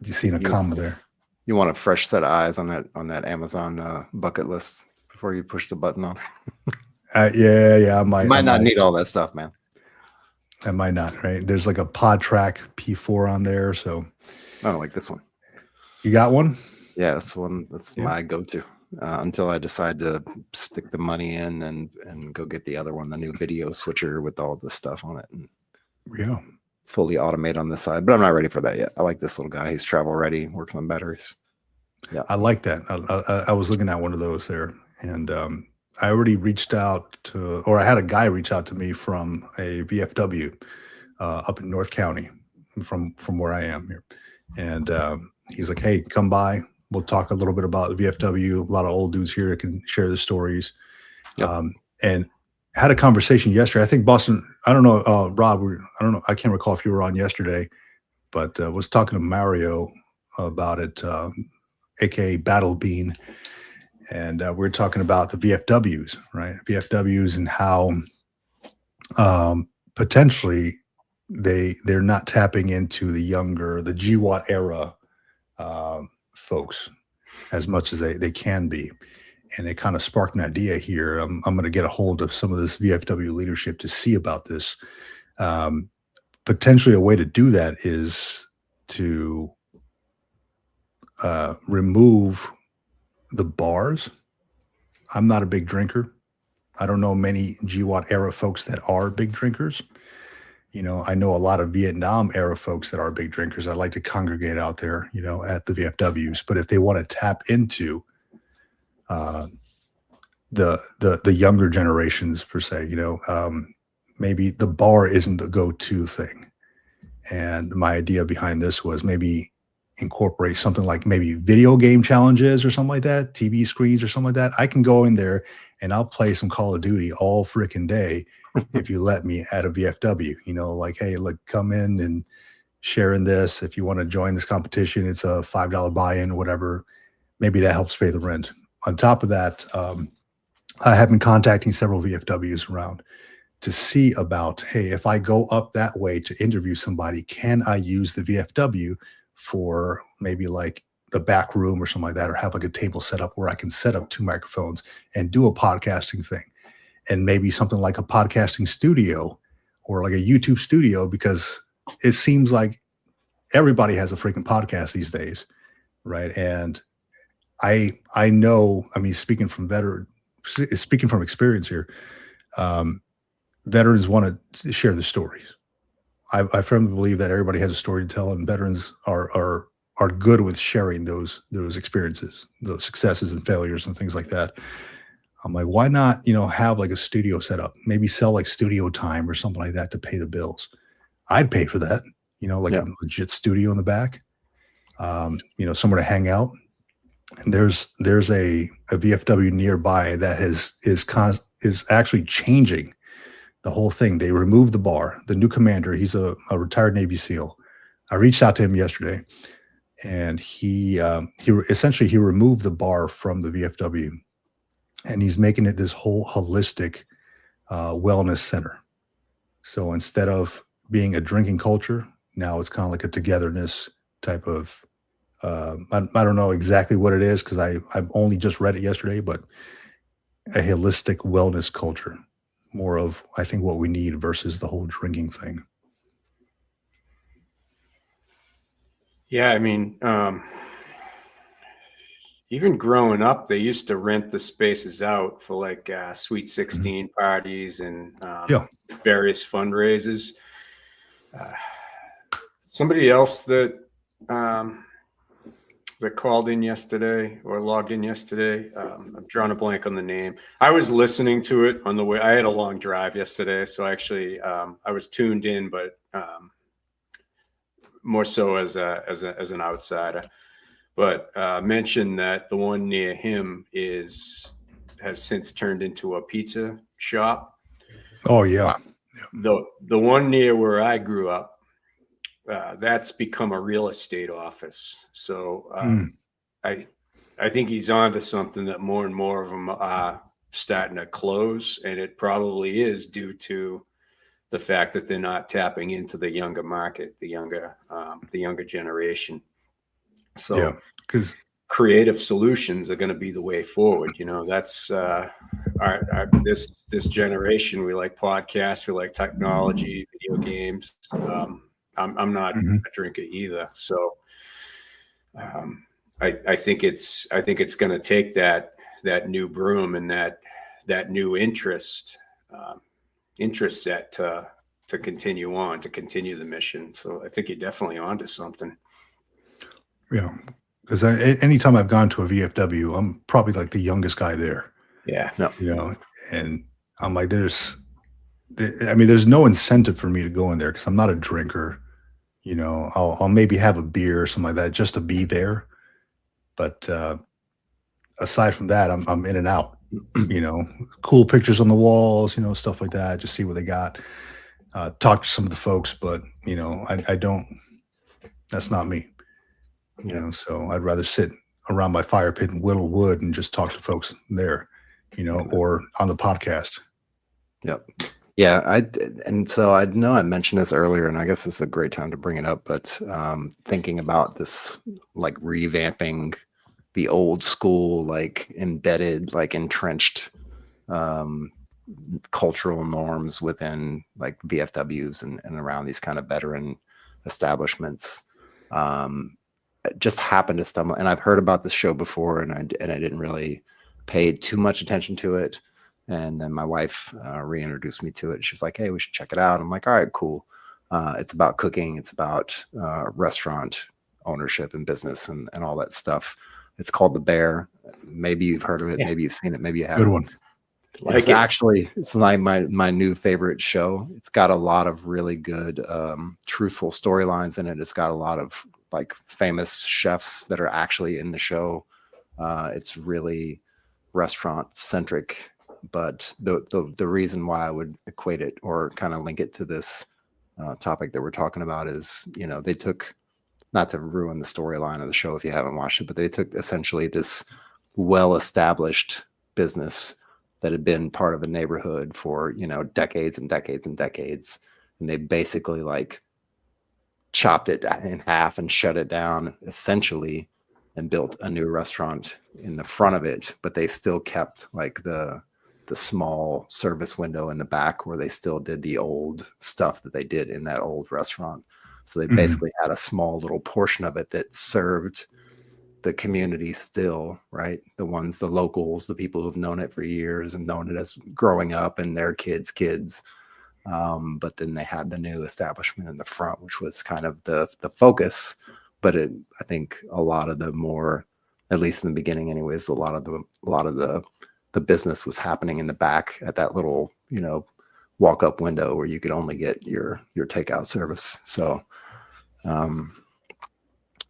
you seen a comma there.
You want a fresh set of eyes on that Amazon bucket list before you push the button on.
Yeah, I might.
You might not need all that stuff, man.
I might not, right? There's like a Pod Track P4 on there, so.
I don't like this one.
You got one?
Yeah, this one. That's my go-to until I decide to stick the money in and go get the other one, the new video switcher with all this stuff on it. And
yeah.
Fully automate on this side, but I'm not ready for that yet. I like this little guy. He's travel ready, working on batteries. Yeah,
I like that. I was looking at one of those there, and I already reached out to, or I had a guy reach out to me from a VFW up in North County from where I am here. And he's like, hey, come by. We'll talk a little bit about the VFW. A lot of old dudes here that can share the stories. Yep. And had a conversation yesterday. I think Boston, I don't know, Rob, I don't know. I can't recall if you were on yesterday, but was talking to Mario about it, AKA Battle Bean. And we're talking about the VFWs, right? VFWs and how potentially they're not tapping into the GWAT era folks as much as they can be. And it kind of sparked an idea here. I'm going to get a hold of some of this VFW leadership to see about this. Potentially a way to do that is to remove the bars. I'm not a big drinker. I don't know many GWAT era folks that are big drinkers. You know, I know a lot of Vietnam era folks that are big drinkers. I like to congregate out there, you know, at the VFWs. But if they want to tap into the younger generations per se, you know, maybe the bar isn't the go-to thing. And my idea behind this was maybe incorporate something like maybe video game challenges or something like that, TV screens or something like that. I can go in there and I'll play some Call of Duty all freaking day if you let me at a VFW, you know, like, hey, look, come in and share in this. If you want to join this competition, it's a $5 buy-in or whatever. Maybe that helps pay the rent. On top of that, I have been contacting several VFWs around to see about, hey, if I go up that way to interview somebody, can I use the VFW for maybe like the back room or something like that, or have like a table set up where I can set up 2 microphones and do a podcasting thing, and maybe something like a podcasting studio or like a YouTube studio, because it seems like everybody has a freaking podcast these days, right? And I know, I mean, speaking from experience here, veterans want to share the stories. I firmly believe that everybody has a story to tell, and veterans are good with sharing those experiences, those successes and failures and things like that. I'm like, why not, have like a studio set up, maybe sell like studio time or something like that to pay the bills. I'd pay for that, like a legit studio in the back, somewhere to hang out. And there's a VFW nearby that is actually changing the whole thing. They removed the bar. The new commander, he's a retired Navy SEAL. I reached out to him yesterday, and he essentially removed the bar from the VFW, and he's making it this whole holistic wellness center. So instead of being a drinking culture, now it's kind of like a togetherness type of. I don't know exactly what it is because I've only just read it yesterday, but a holistic wellness culture, more of, I think, what we need versus the whole drinking thing.
Yeah, I mean, even growing up, they used to rent the spaces out for like Sweet 16 parties and various fundraisers. Somebody else that called in yesterday or logged in yesterday, I'm drawing a blank on the name. I was listening to it on the way. I had a long drive yesterday, so actually I was tuned in, but more so as an outsider. But mentioned that the one near him has since turned into a pizza shop.
Oh yeah.
The one near where I grew up, that's become a real estate office. So I think he's on to something, that more and more of them are starting to close, and it probably is due to the fact that they're not tapping into the younger market, the younger generation. So
because
creative solutions are going to be the way forward. That's this generation. We like podcasts, we like technology, video games. I'm not a drinker either, so I think it's going to take that new broom and that new interest set to continue the mission. So I think you're definitely onto something.
Yeah, because anytime I've gone to a VFW, I'm probably like the youngest guy there.
Yeah,
and I'm like, there's no incentive for me to go in there because I'm not a drinker. I'll maybe have a beer or something like that just to be there. But aside from that, I'm in and out. Cool pictures on the walls, stuff like that. Just see what they got. Talk to some of the folks, but I don't. That's not me. So I'd rather sit around my fire pit and whittle wood and just talk to folks there, or on the podcast.
Yep. Yeah, and so I know I mentioned this earlier, and I guess this is a great time to bring it up, but thinking about this, like revamping the old school, like embedded, like entrenched cultural norms within like VFWs and around these kind of veteran establishments. Just happened to stumble, and I've heard about this show before, and I didn't really pay too much attention to it. And then my wife reintroduced me to it. She's like, "Hey, we should check it out." I'm like, "All right, cool." It's about cooking. It's about restaurant ownership and business and all that stuff. It's called The Bear. Maybe you've heard of it. Yeah. Maybe you've seen it. Maybe you haven't.
Good one.
It's like my new favorite show. It's got a lot of really good, truthful storylines in it. It's got a lot of like famous chefs that are actually in the show. It's really restaurant centric. But the reason why I would equate it or kind of link it to this topic that we're talking about is, they took, not to ruin the storyline of the show if you haven't watched it, but they took essentially this well-established business that had been part of a neighborhood for, decades and decades and decades. And they basically like chopped it in half and shut it down essentially and built a new restaurant in the front of it, but they still kept like the the small service window in the back where they still did the old stuff that they did in that old restaurant. So they basically had a small little portion of it that served the community still, right? The locals, the people who've known it for years and known it as growing up, and their kids. But then they had the new establishment in the front, which was kind of the focus. But I think a lot of the more, at least in the beginning, anyways, a lot of the business was happening in the back at that little, walk up window where you could only get your takeout service. So I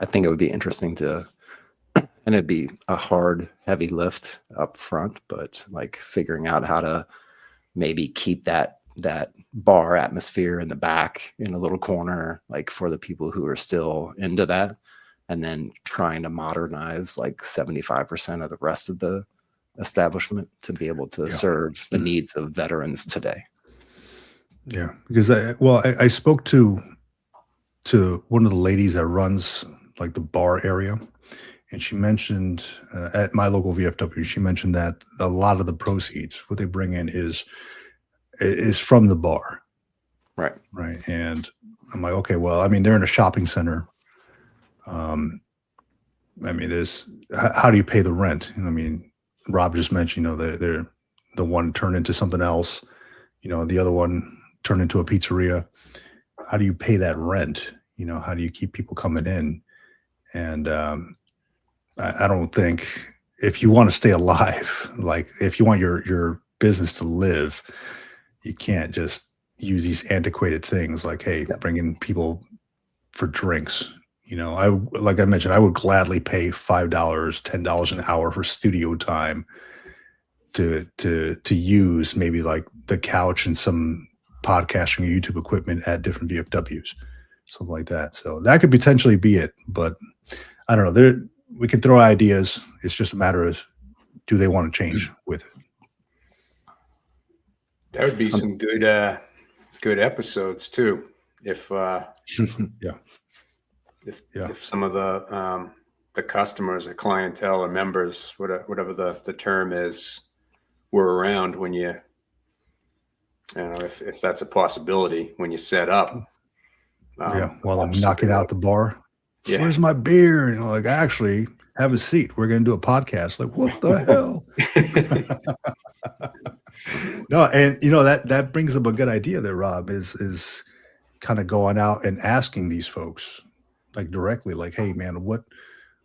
think it would be interesting and it'd be a hard, heavy lift up front, but like figuring out how to maybe keep that bar atmosphere in the back in a little corner, like for the people who are still into that, and then trying to modernize like 75% of the rest of the establishment to be able to serve the needs of veterans today.
Yeah, because I spoke to one of the ladies that runs like the bar area, and she mentioned at my local VFW, she mentioned that a lot of the proceeds, what they bring in is from the bar.
Right.
And I'm like, okay, well, I mean, they're in a shopping center. I mean, how do you pay the rent? I mean, Rob just mentioned, they're the one turned into something else, the other one turned into a pizzeria. How do you pay that rent? How do you keep people coming in? And I don't think, if you want to stay alive, like if you want your business to live, you can't just use these antiquated things like, hey, bring in people for drinks. Like I mentioned, I would gladly pay $5, $10 an hour for studio time to use maybe like the couch and some podcasting or YouTube equipment at different VFWs, something like that. So that could potentially be it, but I don't know. We can throw ideas. It's just a matter of, do they want to change with it?
That would be some good episodes too. If if some of the customers or clientele or members, whatever the term is, were around when if that's a possibility when you set up.
While I'm knocking out the bar.
Yeah.
Where's my beer? Like, actually, have a seat. We're going to do a podcast. Like, what the hell? No, and that brings up a good idea there, Rob, is kind of going out and asking these folks like directly, like, hey man, what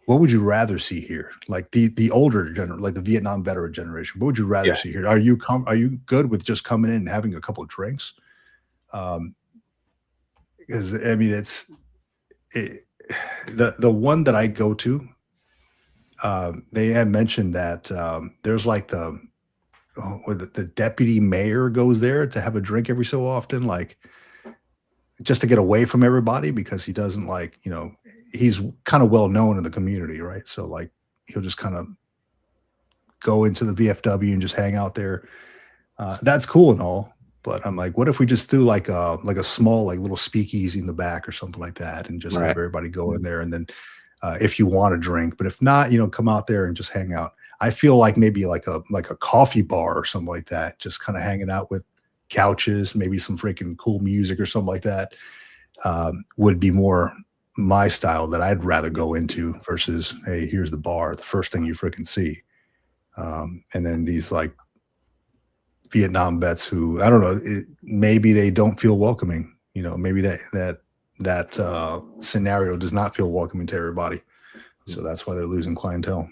would you rather see here? Like the older generation, like the Vietnam veteran generation, what would you rather see here? Are you good with just coming in and having a couple of drinks? Because I mean, the one that I go to, they had mentioned that there's like the deputy mayor goes there to have a drink every so often, like just to get away from everybody, because he doesn't like, he's kind of well known in the community, right? So like he'll just kind of go into the VFW and just hang out there. That's cool and all, but I'm like, what if we just do like a small, like little speakeasy in the back or something like that, and just have everybody go in there, and then if you want to drink, but if not, come out there and just hang out. I feel like maybe like a coffee bar or something like that, just kind of hanging out with couches, maybe some freaking cool music or something like that, would be more my style that I'd rather go into versus, hey, here's the bar, the first thing you freaking see. And then these like Vietnam vets who, I don't know, maybe they don't feel welcoming, maybe that scenario does not feel welcoming to everybody. So that's why they're losing clientele.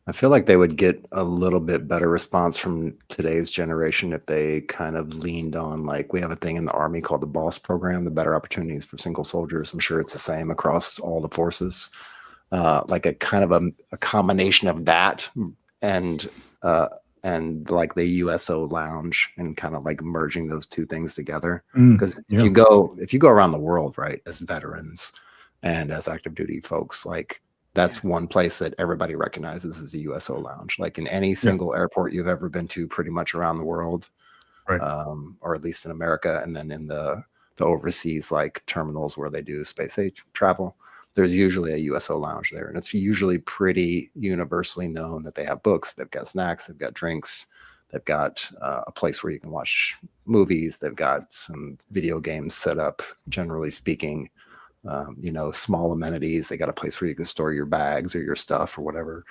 I feel like they would get a little bit better response from today's generation if they kind of leaned on, like, we have a thing in the Army called the BOSS program, the Better Opportunities for Single Soldiers. I'm sure it's the same across all the forces. Like a kind of a combination of that and like the USO lounge, and kind of like merging those two things together. Because if you go around the world, right, as veterans and as active duty folks, like, that's one place that everybody recognizes as a USO lounge. Like in any single airport you've ever been to, pretty much around the world,
right,
or at least in America, and then in the overseas like terminals where they do space age travel, there's usually a USO lounge there, and it's usually pretty universally known that they have books, they've got snacks, they've got drinks, They've got a place where you can watch movies. They've got some video games set up, generally speaking. Small amenities. They got a place where you can store your bags or your stuff or whatever.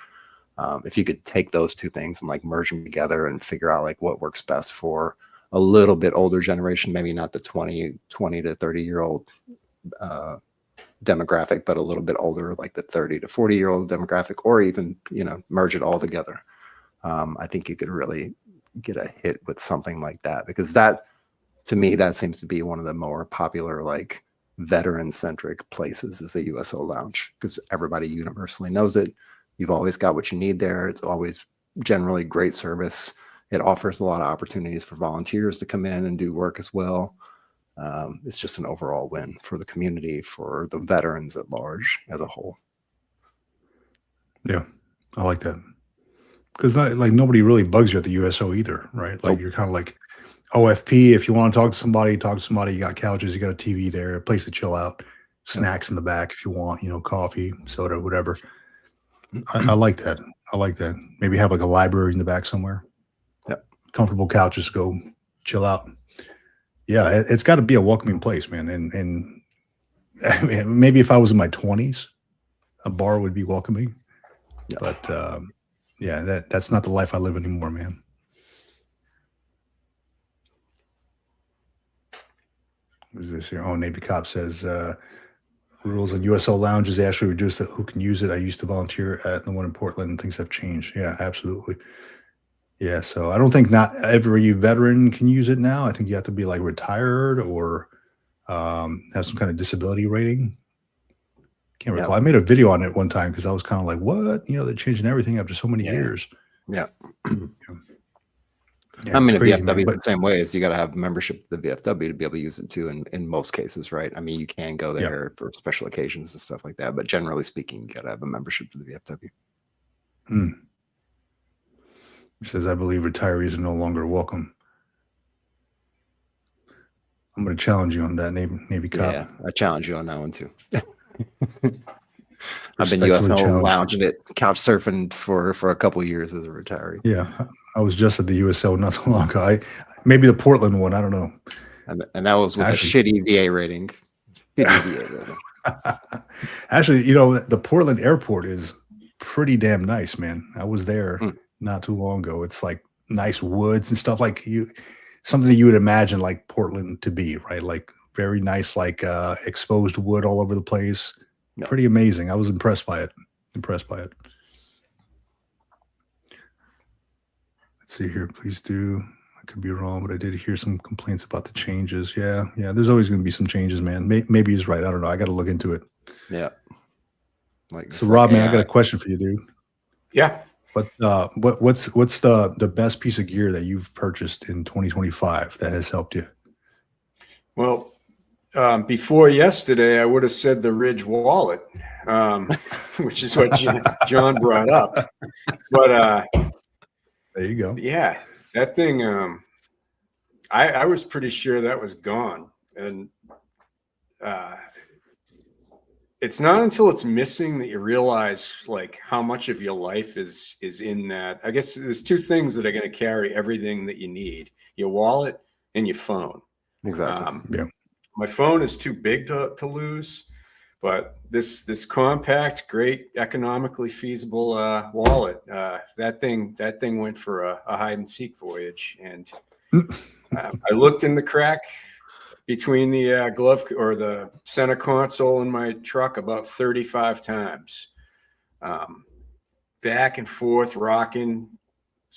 If you could take those two things and like merge them together and figure out like what works best for a little bit older generation, maybe not the 20 to 30-year-old demographic, but a little bit older, like the 30 to 40-year-old demographic, or even, merge it all together. I think you could really get a hit with something like that, because that, to me, that seems to be one of the more popular, like veteran-centric places is a USO lounge, because everybody universally knows it. You've always got what you need there. It's always generally great service. It offers a lot of opportunities for volunteers to come in and do work as well. It's just an overall win for the community, for the veterans at large as a whole.
Yeah, I like that. Because nobody really bugs you at the USO either, right? Like you're kind of like OFP. If you want to talk to somebody. You got couches, you got a TV there, a place to chill out, snacks in the back if you want, coffee, soda, whatever. I like that. I like that. Maybe have like a library in the back somewhere.
Yep.
Comfortable couches, go chill out. Yeah, it's got to be a welcoming place, man. And I mean, maybe if I was in my 20s, a bar would be welcoming. Yeah. But yeah, that's not the life I live anymore, man. What is this here? Oh, Navy Cop says rules on USO lounges actually reduced who can use it. I used to volunteer at the one in Portland, and things have changed. Yeah, absolutely. Yeah, so I don't think not every veteran can use it now. I think you have to be like retired or have some kind of disability rating. Can't recall. I made a video on it one time because I was kind of like, what? They're changing everything after so many years.
Yeah.
Yeah,
I mean, the
crazy,
VFW the same way, is you got to have membership to the VFW to be able to use it too in most cases, right? I mean, you can go there for special occasions and stuff like that, but generally speaking, you got to have a membership to the VFW.
It says, I believe retirees are no longer welcome. I'm going to challenge you on that, Navy Cop.
Yeah, I challenge you on that one too. I've been USO lounging it, couch surfing for a couple of years as a retiree.
Yeah, I was just at the USO not so long ago. Maybe the Portland one, I don't know.
And that was with a shitty VA rating.
Actually, the Portland airport is pretty damn nice, man. I was there not too long ago. It's like nice woods and stuff, like something that you would imagine like Portland to be, right? Like very nice, like exposed wood all over the place. Yep. Pretty amazing. I was impressed by it. Let's see here. Please do. I could be wrong, but I did hear some complaints about the changes. Yeah. There's always going to be some changes, man. Maybe he's right. I don't know. I got to look into it.
Yeah.
So, Rob, man, I got a question for you, dude.
Yeah.
But what's the best piece of gear that you've purchased in 2025 that has helped you?
Well, before yesterday, I would have said the Ridge wallet, which is what John brought up. But
there you go.
Yeah, that thing. I was pretty sure that was gone, and it's not until it's missing that you realize like how much of your life is in that. I guess there's two things that are going to carry everything that you need: your wallet and your phone.
Exactly.
Yeah.
My phone is too big to lose, but this compact, great, economically feasible wallet, that thing went for a hide and seek voyage, and I looked in the crack between the glove or the center console in my truck about 35 times, back and forth, rocking,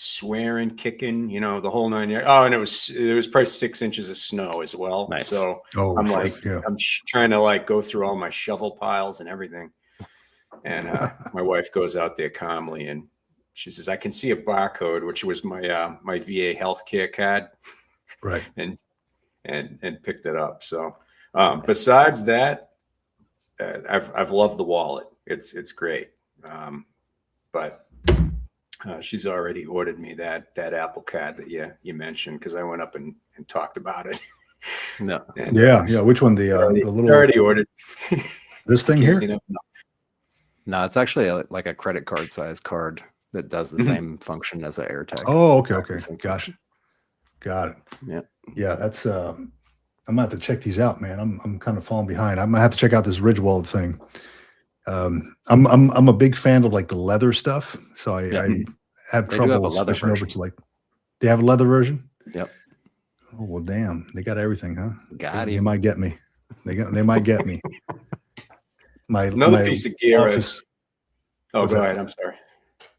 swearing, kicking, the whole 9 yards. Oh, and it was probably 6 inches of snow as well.
Nice.
So
I'm
like, I'm trying to like go through all my shovel piles and everything. And my wife goes out there calmly and she says, I can see a barcode, which was my my VA healthcare card.
Right.
and picked it up. So besides that, I've loved the wallet. It's great. But she's already ordered me that Apple Card that you mentioned, because I went up and talked about it.
No.
And,
yeah. Which one? The little
already ordered.
This thing here?
No, it's actually like a credit card size card. that does the same function as an AirTag.
Oh, okay,
Exactly
okay,
the same
gotcha,
function.
got it.
Yeah.
Yeah, that's I'm gonna have to check these out, man. I'm kind of falling behind. I'm gonna have to check out this Ridgewald thing. I'm a big fan of like the leather stuff, so I have
They do have
trouble
a leather
switching over
version.
to like. They have a leather version.
Yep.
Oh well, damn, they got everything, huh?
Got
They
him.
might get me. They might get me.
Another piece of gear
office.
Oh,
What's
go
that?
ahead. I'm sorry.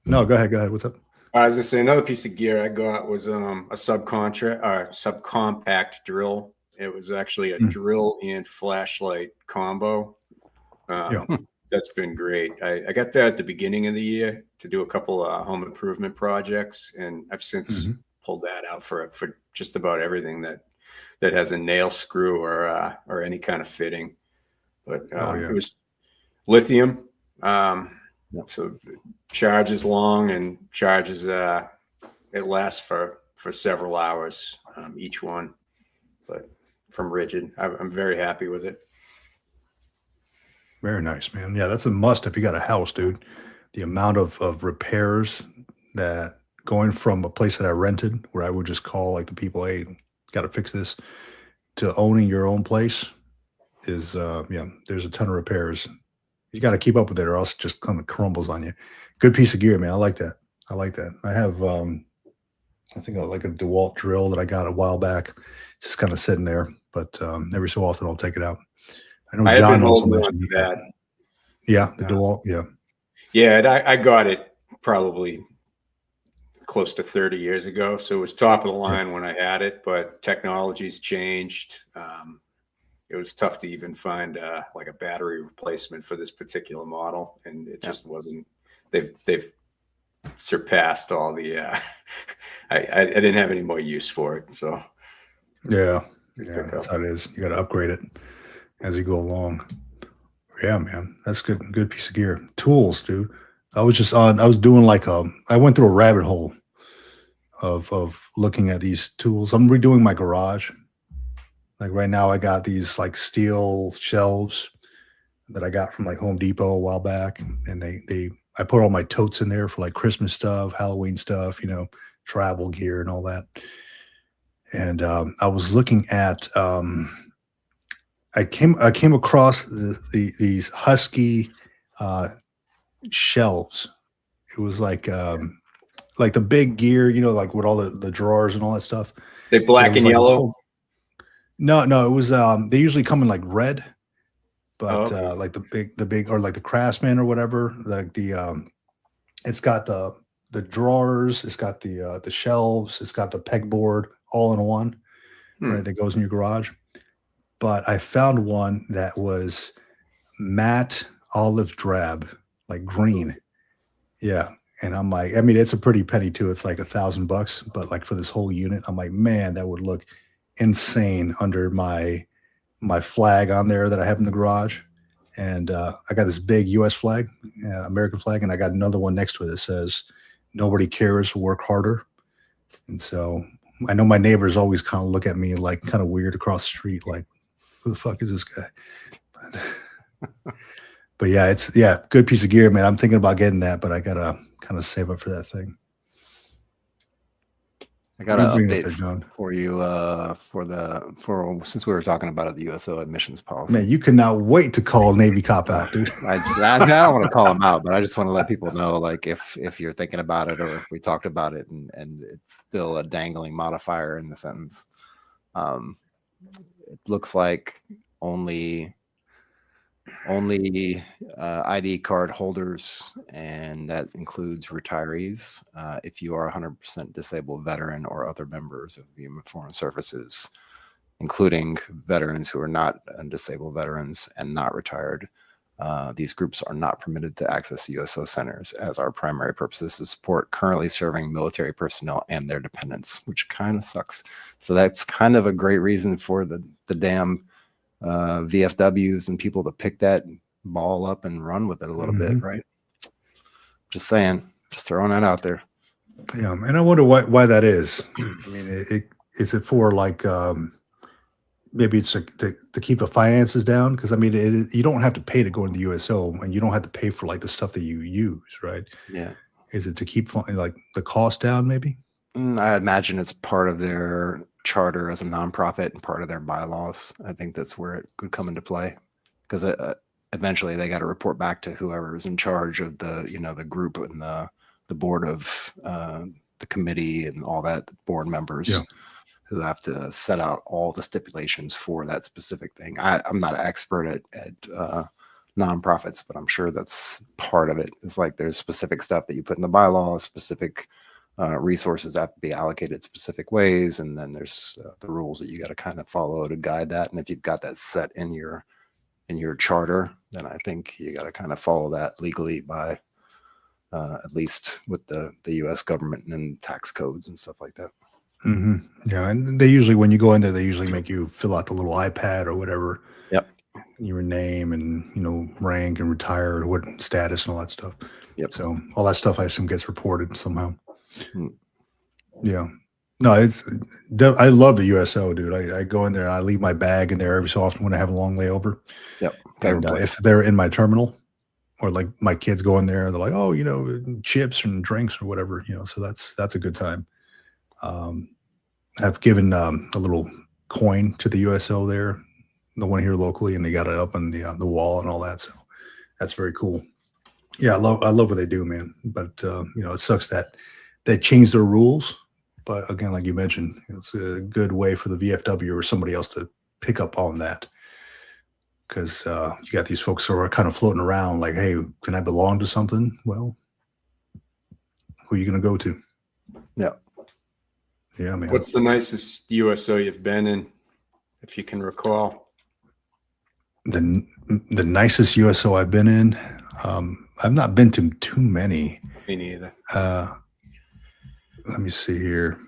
No, go ahead. Go ahead. What's up?
I was just saying another piece of gear I got was a subcompact drill. It was actually a drill and flashlight combo. That's been great. I got that at the beginning of the year to do a couple of home improvement projects, and I've since pulled that out for just about everything that has a nail screw or any kind of fitting. But it was lithium. So it charges long and charges it lasts for several hours each one, but from Rigid. I'm very happy with it.
Very nice, man. Yeah, that's a must if you got a house, dude. The amount of repairs that going from a place that I rented where I would just call like the people, hey, got to fix this, to owning your own place is there's a ton of repairs. You got to keep up with it or else it just kind of crumbles on you. Good piece of gear, man. I like that. I have I think like a DeWalt drill that I got a while back. It's just kind of sitting there, but every so often I'll take it out. I know John also mentioned that. Yeah, the DeWalt. Yeah.
Yeah, I got it probably close to 30 years ago. So it was top of the line when I had it, but technology's changed. It was tough to even find like a battery replacement for this particular model. And it just wasn't, they've surpassed all the, I didn't have any more use for it. So
yeah, that's how it is. You got to upgrade it as you go along. Yeah, man, that's good piece of gear. Tools, dude. I was doing like I went through a rabbit hole of looking at these tools. I'm redoing my garage. Like right now I got these like steel shelves that I got from like Home Depot a while back. And I put all my totes in there for like Christmas stuff, Halloween stuff, travel gear and all that. And I was looking at I came across these Husky shelves. It was like the big gear, like with all the drawers and all that stuff.
They black and yellow.
No, it was they usually come in like red, but like the big or like the Craftsman or whatever. Like it's got the drawers, it's got the shelves, it's got the pegboard all in one, right? That goes in your garage. But I found one that was matte olive drab, like green. Yeah. And I'm like, I mean, it's a pretty penny too. It's like $1,000, but like for this whole unit, I'm like, man, that would look insane under my flag on there that I have in the garage. And I got this big US flag, American flag, and I got another one next to it that says, nobody cares, work harder. And so I know my neighbors always kind of look at me like kind of weird across the street, like, who the fuck is this guy? But yeah, good piece of gear, man. I'm thinking about getting that, but I gotta kind of save up for that thing.
I got an update for you since we were talking about it, the USO admissions policy.
Man, you cannot wait to call Navy cop out, dude.
I don't want to call him out, but I just want to let people know, like, if you're thinking about it or if we talked about it and it's still a dangling modifier in the sentence. It looks like only ID card holders, and that includes retirees. If you are a 100% disabled veteran or other members of Human Foreign Services, including veterans who are not disabled veterans and not retired, these groups are not permitted to access USO centers, as our primary purpose is to support currently serving military personnel and their dependents, which kind of sucks. So that's kind of a great reason for the damn VFWs and people to pick that ball up and run with it a little bit, right? Just saying, just throwing that out there.
Yeah, and I wonder why that is. I mean, is it for like maybe it's to keep the finances down? Because I mean, you don't have to pay to go into the USO, and you don't have to pay for like the stuff that you use, right?
Yeah.
Is it to keep like the cost down, maybe?
I imagine it's part of their charter as a nonprofit and part of their bylaws. I think that's where it could come into play, because eventually they got to report back to whoever is in charge of the, the group and the board of the committee and all that, board members.
Yeah.
Who have to set out all the stipulations for that specific thing. I'm not an expert at nonprofits, but I'm sure that's part of it. It's like there's specific stuff that you put in the bylaws, specific resources have to be allocated specific ways, and then there's the rules that you got to kind of follow to guide that. And if you've got that set in your charter, then I think you got to kind of follow that legally by at least with the U.S. government and tax codes and stuff like that.
Mm-hmm. Yeah, and they usually, when you go in there, they usually make you fill out the little iPad or whatever.
Yep.
Your name and rank and retired, what status and all that stuff.
Yep.
So all that stuff I assume gets reported somehow.
Mm.
Yeah. No, I love the USO, dude. I go in there and I leave my bag in there every so often when I have a long layover.
Yep.
And if they're in my terminal, or like my kids go in there and they're like, oh, chips and drinks or whatever, so that's a good time. I've given a little coin to the USO there, the one here locally, and they got it up on the wall and all that. So that's very cool. Yeah, I love what they do, man. But it sucks that they changed their rules. But again, like you mentioned, it's a good way for the VFW or somebody else to pick up on that, because you got these folks who are kind of floating around like, hey, can I belong to something? Well, who are you going to go to?
Yeah.
Yeah, man.
What's the nicest USO you've been in, if you can recall?
The nicest USO I've been in, I've not been to too many.
Me neither.
Let me see here.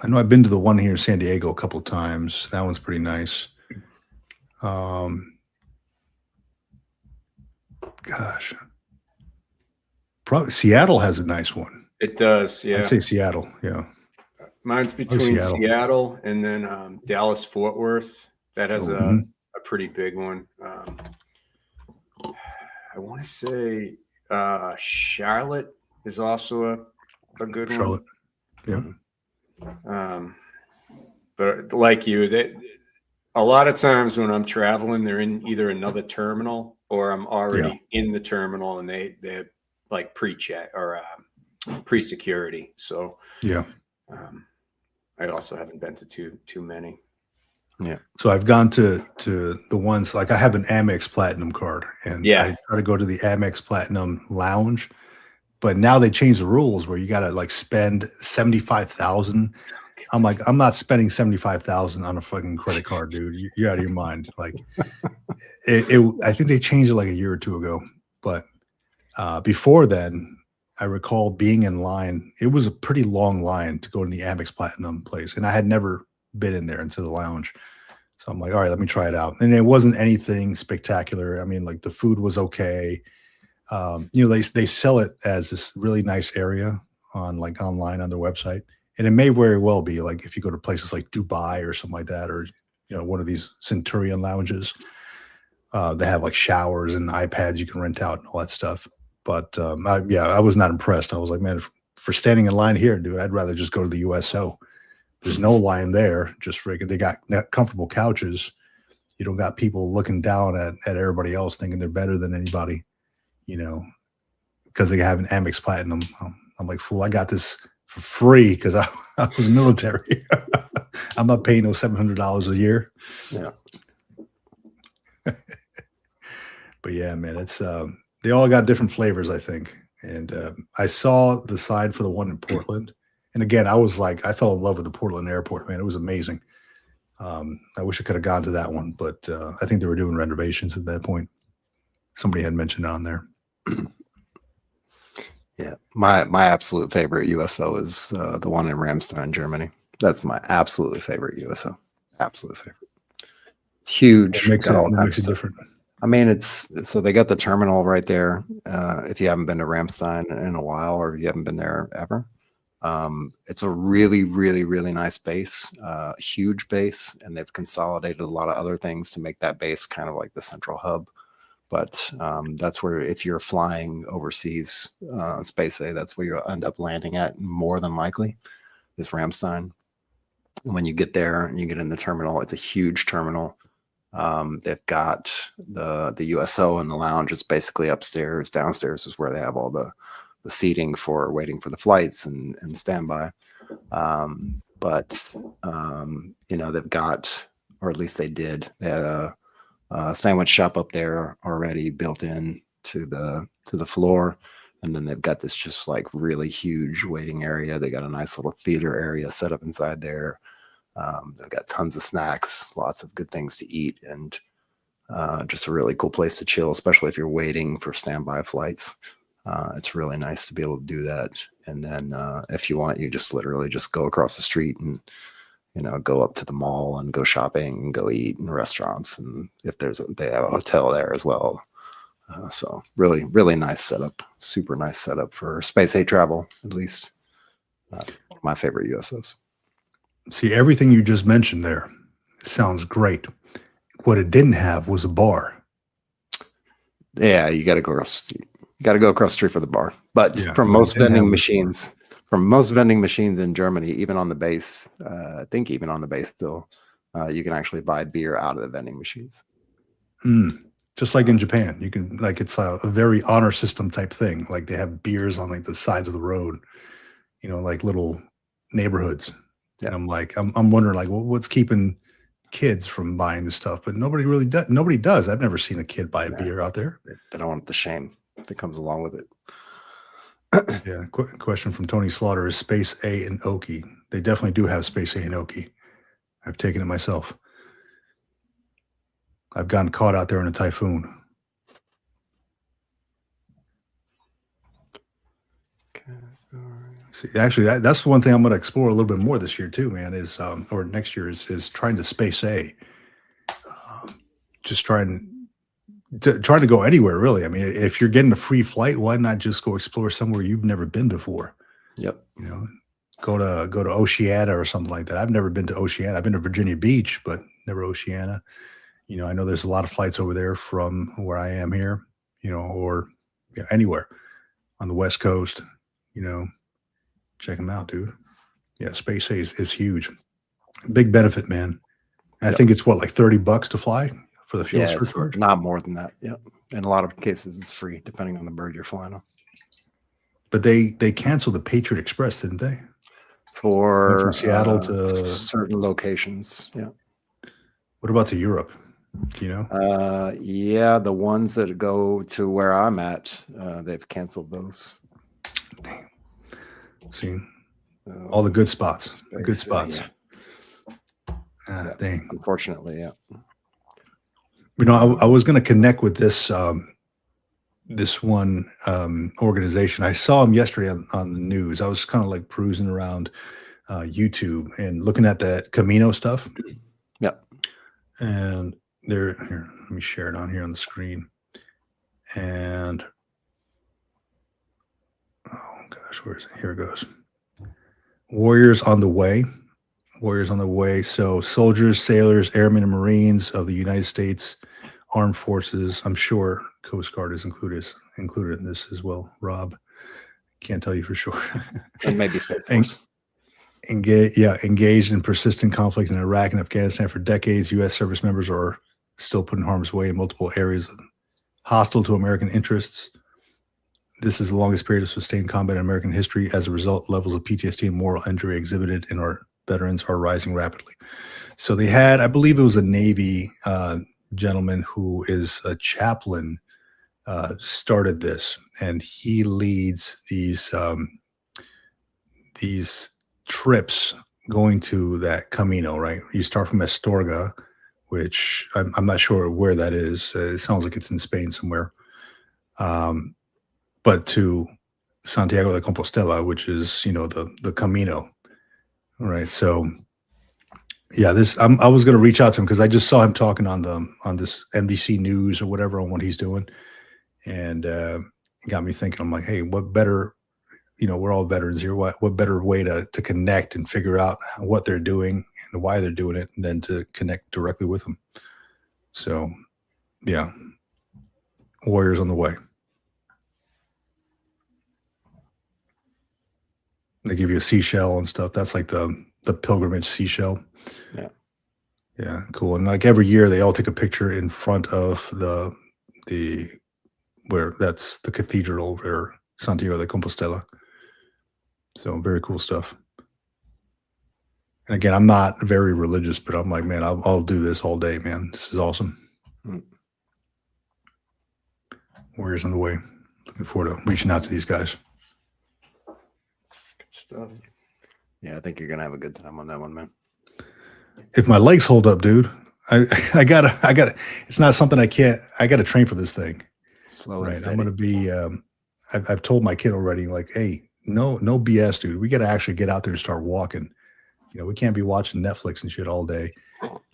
I know I've been to the one here in San Diego a couple of times. That one's pretty nice. Gosh, probably Seattle has a nice one.
It does, yeah.
I'd say Seattle, yeah.
Mine's between Seattle and then Dallas Fort Worth. That has a pretty big one. I want to say Charlotte is also a good
Charlotte,
one.
yeah.
But like you, a lot of times when I'm traveling, they're in either another terminal or I'm already in the terminal, and they're like pre-check or pre-security. So
yeah.
I also haven't been to too many.
Yeah.
So I've gone to the ones, like I have an Amex Platinum card, and I try to go to the Amex Platinum Lounge, but now they changed the rules where you got to like spend $75,000. I'm like, I'm not spending $75,000 on a fucking credit card, dude. You're out of your mind. Like, I think they changed it like a year or two ago, but before then, I recall being in line. It was a pretty long line to go to the Amex Platinum place, and I had never been in there into the lounge. So I'm like, all right, let me try it out. And it wasn't anything spectacular. I mean, like the food was okay. They sell it as this really nice area on like online on their website. And it may very well be like if you go to places like Dubai or something like that, or one of these Centurion lounges, they have like showers and iPads you can rent out and all that stuff. But I was not impressed. I was like, man, for standing in line here, dude, I'd rather just go to the USO. There's no line there. Just freaking, they got comfortable couches. You don't got people looking down at everybody else thinking they're better than anybody, because they have an Amex Platinum. I'm like, fool, I got this for free because I was military. I'm not paying no $700 a year.
Yeah.
But yeah, man, it's they all got different flavors, I think. And I saw the sign for the one in Portland. And again, I fell in love with the Portland airport, man. It was amazing. I wish I could have gone to that one, but I think they were doing renovations at that point. Somebody had mentioned it on there.
Yeah, my absolute favorite USO is the one in Ramstein, Germany. That's my absolutely favorite USO. Absolute favorite. It's huge.
It makes it different.
I mean, so they got the terminal right there. If you haven't been to Ramstein in a while, or you haven't been there ever, it's a really, really, really nice base, huge base, and they've consolidated a lot of other things to make that base kind of like the central hub. But that's where, if you're flying overseas, Space A, that's where you'll end up landing at more than likely, is Ramstein. When you get there and you get in the terminal, it's a huge terminal. They've got the USO and the lounge is basically upstairs. Downstairs is where they have all the seating for waiting for the flights and standby. But they've got, or at least they did, they had a sandwich shop up there already built in to the floor. And then they've got this just like really huge waiting area. They got a nice little theater area set up inside there. They've got tons of snacks, lots of good things to eat, and just a really cool place to chill, especially if you're waiting for standby flights. It's really nice to be able to do that. And then if you want, you just literally just go across the street and, go up to the mall and go shopping and go eat in restaurants. And if they have a hotel there as well. So really, really nice setup, super nice setup for Space A travel, at least. My favorite USOs.
See, everything you just mentioned there sounds great. What it didn't have was a bar.
Yeah, you got to go across the street. You got to go across the street for the bar. But
Yeah,
from most vending machines, in Germany, even on the base, I think even on the base still, you can actually buy beer out of the vending machines.
Just like in Japan, you can, like, it's a very honor system type thing. Like they have beers on like the sides of the road, like little neighborhoods.
Yeah.
And I'm like, I'm wondering, like, well, what's keeping kids from buying this stuff? But nobody really does. Nobody does. I've never seen a kid buy a beer out there.
They don't want the shame that comes along with it.
Yeah. Question from Tony Slaughter: is Space A in Oki? They definitely do have Space A in Oki. I've taken it myself. I've gotten caught out there in a typhoon. See, actually, that's the one thing I'm going to explore a little bit more this year too, man. Is or next year is trying to Space A. Just trying to go anywhere, really. I mean, if you're getting a free flight, why not just go explore somewhere you've never been before?
Yep.
Go to Oceania or something like that. I've never been to Oceania. I've been to Virginia Beach, but never Oceania. I know there's a lot of flights over there from where I am here, or anywhere on the West Coast, check them out, dude. Yeah. Space A is huge. Big benefit, man. And I think it's like $30 to fly for the fuel surcharge.
Not more than that. Yeah. In a lot of cases, it's free depending on the bird you're flying on.
But they canceled the Patriot Express, didn't they?
From
Seattle to
certain locations. Yeah.
What about to Europe?
Yeah, the ones that go to where I'm at, they've canceled those.
Damn. See, all the good spots. Good spots.
Yeah.
Dang.
Unfortunately, yeah.
I was going to connect with this this one organization. I saw them yesterday on the news. I was kind of like perusing around YouTube and looking at that Camino stuff.
Yeah.
And here, let me share it on here on the screen. And oh gosh, where is it? Here it goes. Warriors on the way. Warriors on the way. So soldiers, sailors, airmen, and Marines of the United States Armed Forces. I'm sure Coast Guard is included in this as well. Rob, can't tell you for sure.
And maybe Space Force.
Engaged in persistent conflict in Iraq and Afghanistan for decades. U.S. service members are still put in harm's way in multiple areas hostile to American interests. This is the longest period of sustained combat in American history. As a result, levels of PTSD and moral injury exhibited in our veterans are rising rapidly. So they had, I believe it was a Navy gentleman who is a chaplain, started this, and he leads these trips going to that Camino, right? You start from Astorga, which I'm not sure where that is. It sounds like it's in Spain somewhere. But to Santiago de Compostela, which is, the Camino. All right. So yeah, I was going to reach out to him because I just saw him talking on this NBC News or whatever on what he's doing. And it got me thinking, I'm like, hey, what better, we're all veterans here. What better way to connect and figure out what they're doing and why they're doing it than to connect directly with them. So, yeah. Warriors on the way. They give you a seashell and stuff. That's like the pilgrimage seashell.
Yeah.
Yeah, cool. And like every year they all take a picture in front of the where that's the cathedral where Santiago de Compostela. So very cool stuff. And again, I'm not very religious, but I'm like, man, I'll do this all day, man. This is awesome. Warriors on the way. Looking forward to reaching out to these guys.
Good stuff. Yeah, I think you're gonna have a good time on that one, man.
If my legs hold up, dude, I gotta. It's not something I can't. I gotta train for this thing.
Slow and
Right.
steady.
I'm gonna be. I've told my kid already. Like, hey, no BS, dude. We gotta actually get out there and start walking. You know, we can't be watching Netflix and shit all day.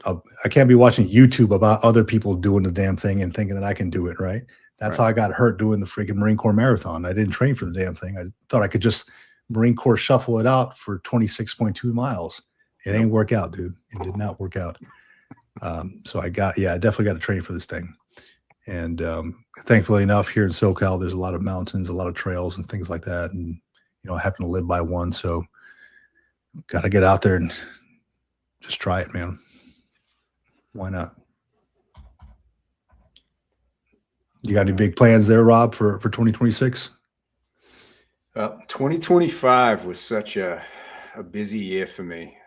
I can't be watching YouTube about other people doing the damn thing and thinking that I can do it. Right. That's how I got hurt doing the freaking Marine Corps marathon. I didn't train for the damn thing. I thought I could just Marine Corps shuffle it out for 26.2 miles. It ain't work out, dude. It did not work out. So I definitely got to train for this thing. And thankfully enough, here in SoCal, there's a lot of mountains, a lot of trails and things like that. And, you know, I happen to live by one. So got to get out there and just try it, man. Why not? You got any big plans there, Rob, for 2026?
2025 was such a busy year for me.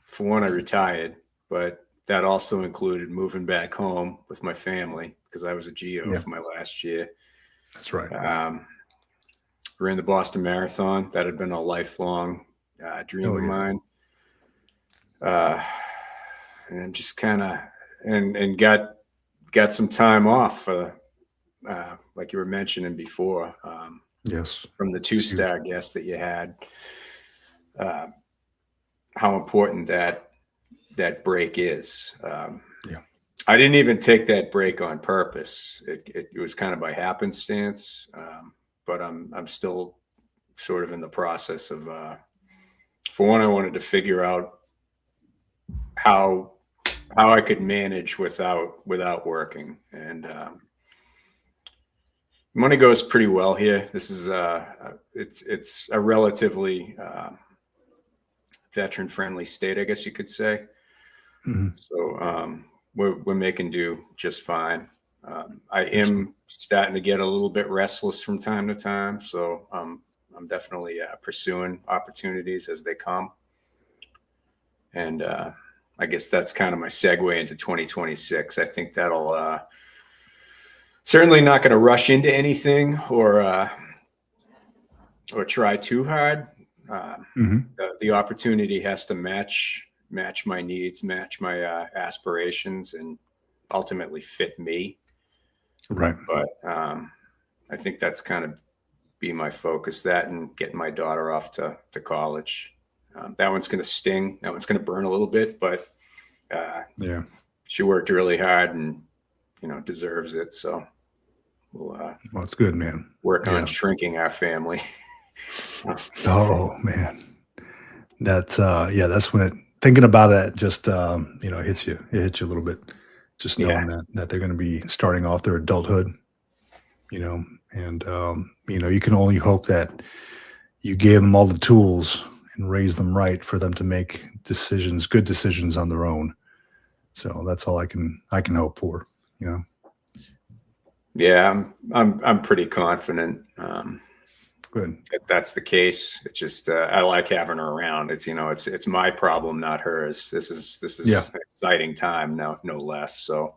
For one, I retired, but that also included moving back home with my family because I was a GO for my last year.
That's right.
Ran the Boston Marathon. That had been a lifelong dream of mine. And I'm just kind of and got some time off, like you were mentioning before.
Yes.
From the 2-star guest that you had, how important that break is. I didn't even take that break on purpose. It was kind of by happenstance, but I'm still sort of in the process of. For one, I wanted to figure out how I could manage without working, and money goes pretty well here. This is it's a relatively veteran friendly state, I guess you could say. So we're making do just fine. I am starting to get a little bit restless from time to time, so I'm definitely pursuing opportunities as they come. And I guess that's kind of my segue into 2026. I think that'll certainly not going to rush into anything or try too hard. The opportunity has to match my needs, match my aspirations, and ultimately fit me.
Right.
But I think that's kind of be my focus, that and getting my daughter off to college. That one's going to sting. That one's going to burn a little bit, but she worked really hard and, you know, deserves it. So we'll
it's good, man.
Work on shrinking our family.
Oh man. That's that's when thinking about it just it hits you. It hits you a little bit. Just knowing that they're going to be starting off their adulthood, and you can only hope that you gave them all the tools and raise them right for them to make good decisions on their own. So that's all I can hope for,
Yeah, I'm pretty confident.
Good.
If that's the case. It's just I like having her around. It's it's my problem, not hers. This is an exciting time, no less. So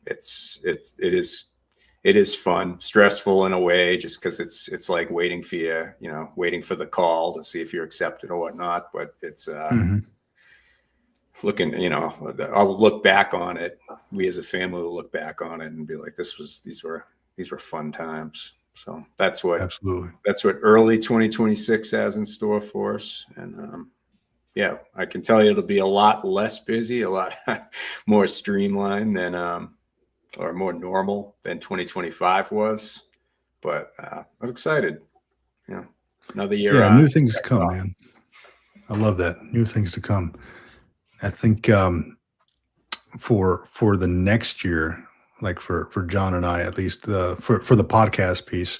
it is fun, stressful in a way, just because it's like waiting for the call to see if you're accepted or whatnot. But it's looking, I'll look back on it. We as a family will look back on it and be like, these were fun times. So that's what early 2026 has in store for us. And I can tell you it'll be a lot less busy, a lot more streamlined than or more normal than 2025 was. But I'm excited. Another year.
Yeah, new things to come, man. I love that. New things to come. I think for the next year, like for John and I, at least for the podcast piece,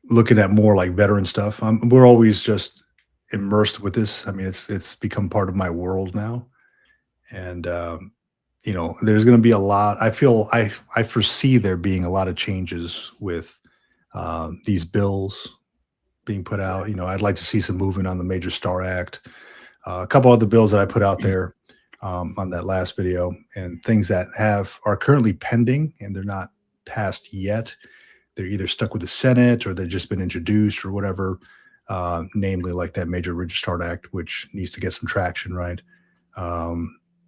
looking at more like veteran stuff. We're always just immersed with this. I mean, it's become part of my world now. And, you know, there's going to be a lot. I foresee there being a lot of changes with these bills being put out. You know, I'd like to see some movement on the Major Star Act, a couple other bills that I put out there on that last video, and things that are currently pending and they're not passed yet. They're either stuck with the Senate or they've just been introduced or whatever, namely like that Major Start Act, which needs to get some traction, right?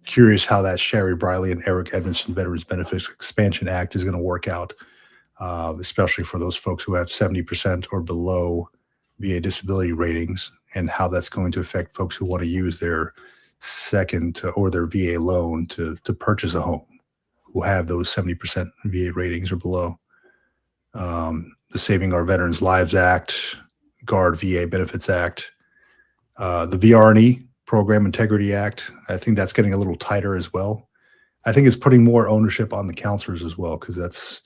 Curious how that Sherry Briley and Eric Edmondson Veterans Benefits Expansion Act is going to work out, especially for those folks who have 70% or below VA disability ratings, and how that's going to affect folks who want to use their second or their VA loan to purchase a home, who have those 70% VA ratings or below. The Saving Our Veterans Lives Act, Guard VA Benefits Act, the VRNE Program Integrity Act. I think that's getting a little tighter as well. I think it's putting more ownership on the counselors as well, because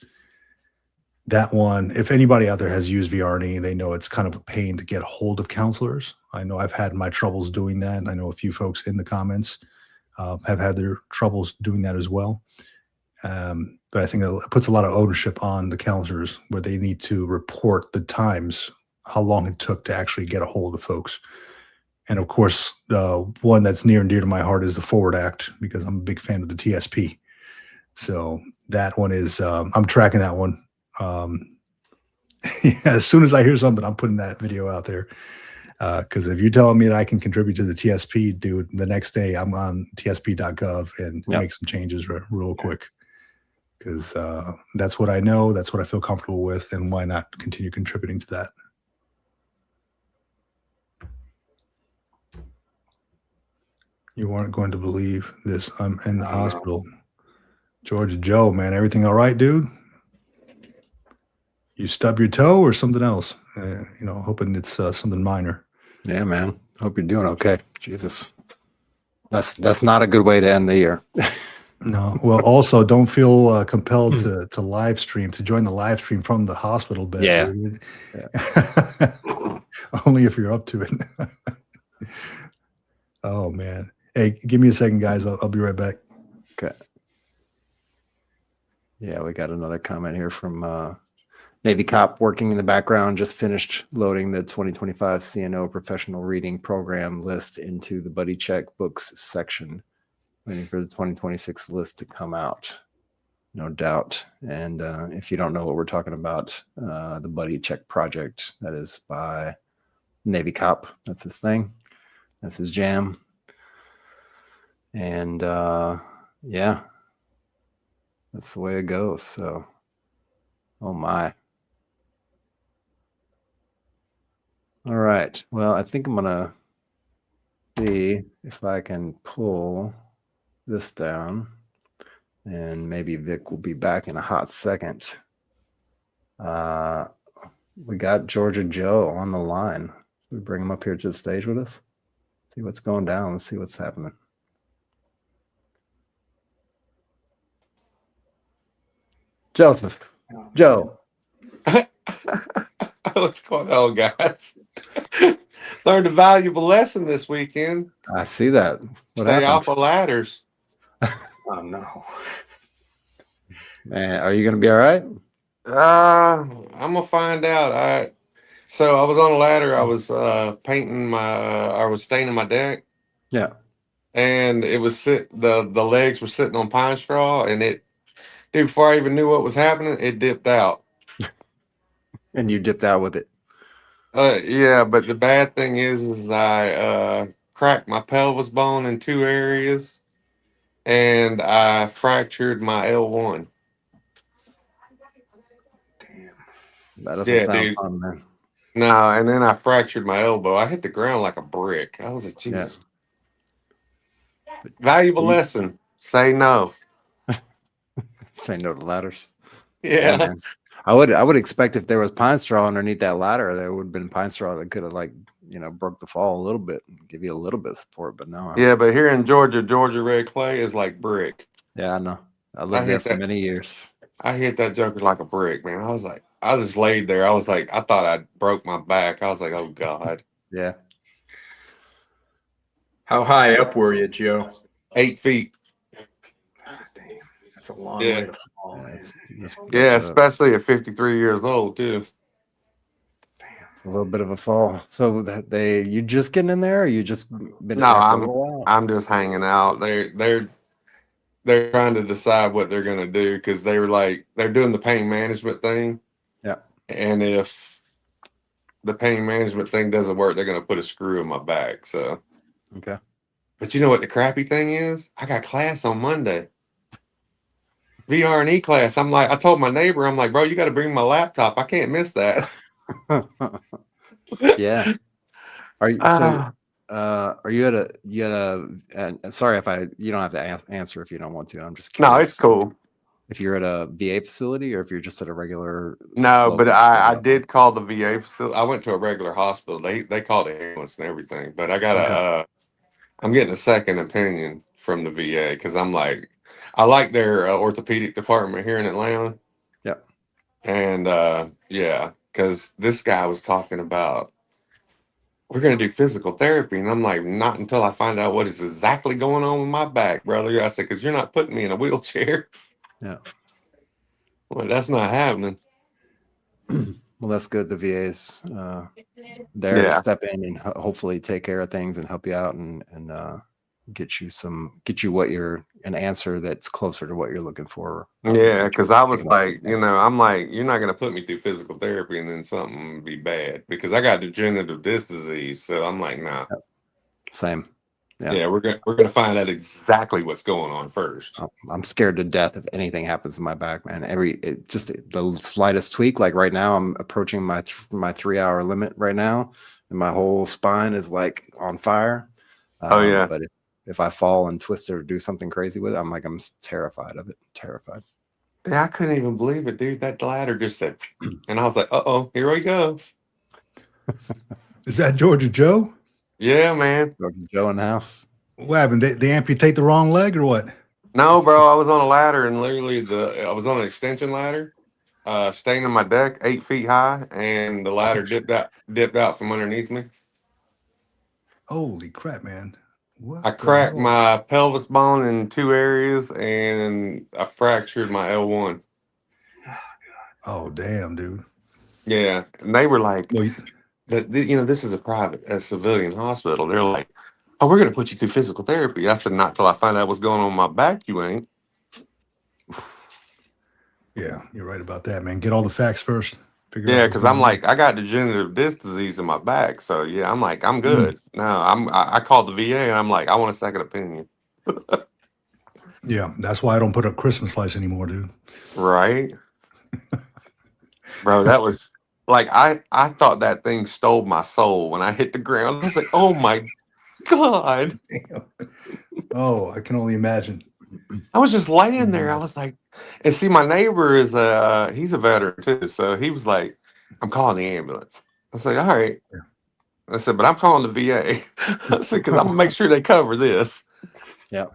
that one, if anybody out there has used VRNE, they know it's kind of a pain to get a hold of counselors. I know I've had my troubles doing that, and I know a few folks in the comments have had their troubles doing that as well. But I think it puts a lot of ownership on the counselors, where they need to report the times, how long it took to actually get a hold of folks. And of course, one that's near and dear to my heart is the Forward Act, because I'm a big fan of the TSP. So that one is, I'm tracking that one. Yeah, as soon as I hear something, I'm putting that video out there. Because if you're telling me that I can contribute to the TSP, dude, the next day I'm on tsp.gov and make some changes real quick. Because that's what I know, that's what I feel comfortable with, and why not continue contributing to that? You aren't going to believe this. I'm in the hospital. Georgia Joe, man, everything all right, dude? You stub your toe or something else? You know, hoping it's something minor.
Yeah, man. Hope you're doing okay. Jesus, that's not a good way to end the year.
No. Well, also don't feel compelled to live stream, to join the live stream from the hospital bed.
Yeah.
Only if you're up to it. Oh man. Hey, give me a second, guys. I'll be right back.
Okay. Yeah, we got another comment here from Navy Cop working in the background. Just finished loading the 2025 CNO professional reading program list into the Buddy Check books section. Waiting for the 2026 list to come out, no doubt. And if you don't know what we're talking about, the Buddy Check project, that is by Navy Cop. That's his thing. That's his jam. And yeah, that's the way it goes. So, oh my. All right. Well, I think I'm going to see if I can pull this down, and maybe Vic will be back in a hot second. We got Georgia Joe on the line. We bring him up here to the stage with us. See what's going down. Let's see what's happening. Joseph. Joe.
What's going on, guys? Learned a valuable lesson this weekend.
I see that. What
Stay
happened?
off of ladders.
Oh no.
Man, are you going to be all right?
I'm gonna find out. So I was on a ladder. I was painting I was staining my deck.
Yeah.
And it was the legs were sitting on pine straw, and dude, before I even knew what was happening, it dipped out.
And you dipped out with it.
Yeah, but the bad thing is I cracked my pelvis bone in 2 areas, and I fractured my L1.
That doesn't sound fun, man.
No, and then I fractured my elbow. I hit the ground like a brick. I was like, Jesus. Yeah. Valuable lesson. Say no.
Say no to ladders.
Yeah.
Man. I would expect if there was pine straw underneath that ladder, there would have been pine straw that could have broke the fall a little bit and give you a little bit of support, but no.
Yeah, but here in Georgia red clay is like brick.
Yeah, I know. I
I
lived there
hit
for
that.
many years.
I hit that joker like a brick, man. I was like, I just laid there. I was like, I thought I broke my back. I was like, oh God.
Yeah.
How high up were you, Joe?
8 feet.
Damn, that's a long
Yeah.
way to fall,
Yeah,
man.
Yeah, especially at 53 years old too.
a little bit of a fall. So you just getting in there, or you just been in
No,
there for a little while?
I'm just hanging out. They're trying to decide what they're gonna do because they were like they're doing the pain management thing.
Yeah.
And if the pain management thing doesn't work, they're gonna put a screw in my back. So
Okay.
but you know what the crappy thing is? I got class on Monday. VR&E class. I'm like, I told my neighbor, I'm like, bro, you got to bring my laptop. I can't miss that.
Yeah. Are you are you at and sorry if you don't have to answer if you don't want to. I'm just
No,
curious
it's cool.
if you're at a VA facility or if you're just at a regular
No, but
local
I
hospital.
did call the VA facility. I went to a regular hospital. They called the ambulance and everything. But I got
Okay.
I'm getting a second opinion from the VA because I'm like, I like their orthopedic department here in Atlanta.
Yep.
And yeah, because this guy was talking about we're gonna do physical therapy, and I'm like, not until I find out what is exactly going on with my back, brother. I said, because you're not putting me in a wheelchair.
Yeah.
Well, that's not happening.
Well, that's good. The VA's there to step in and hopefully take care of things and help you out and get you an answer that's closer to what you're looking for.
Yeah, because I was like, I'm like, you're not gonna put me through physical therapy and then something be bad because I got degenerative disc disease. So I'm like, nah.
Same.
Yeah, we're gonna find out exactly what's going on first.
I'm scared to death if anything happens to my back, man. Just the slightest tweak. Like right now, I'm approaching my 3-hour limit right now, and my whole spine is like on fire.
Yeah.
But if I fall and twist it or do something crazy with it, I'm terrified of it. Terrified.
Yeah, I couldn't even believe it, dude. That ladder just said, and I was like, uh-oh, here we go.
Is that Georgia Joe?
Yeah, man.
Georgia Joe in the house.
What happened? They amputate the wrong leg or what?
No, bro. I was on a ladder and literally I was on an extension ladder, staying on my deck 8 feet high, and the ladder dipped out from underneath me.
Holy crap, man. What
I cracked my pelvis bone in 2 areas and I fractured my L1.
Oh, damn, dude.
Yeah. And they were like,
Well,
this is a civilian hospital. They're like, oh, we're going to put you through physical therapy. I said, not till I find out what's going on with my back, you ain't.
Yeah, you're right about that, man. Get all the facts first.
Yeah, because I'm like, I got degenerative disc disease in my back. So yeah, I'm like, I'm good. No, I called the VA and I'm like, I want a second opinion.
Yeah, that's why I don't put up Christmas lights anymore, dude.
Right. Bro, that was like I thought that thing stole my soul when I hit the ground. I was like, oh my God.
Damn. Oh, I can only imagine.
I was just laying there. I was like, and see, my neighbor is he's a veteran too. So he was like, I'm calling the ambulance. I said, all right.
Yeah.
I said, but I'm calling the VA. I said, because I'm gonna make sure they cover this.
Yeah.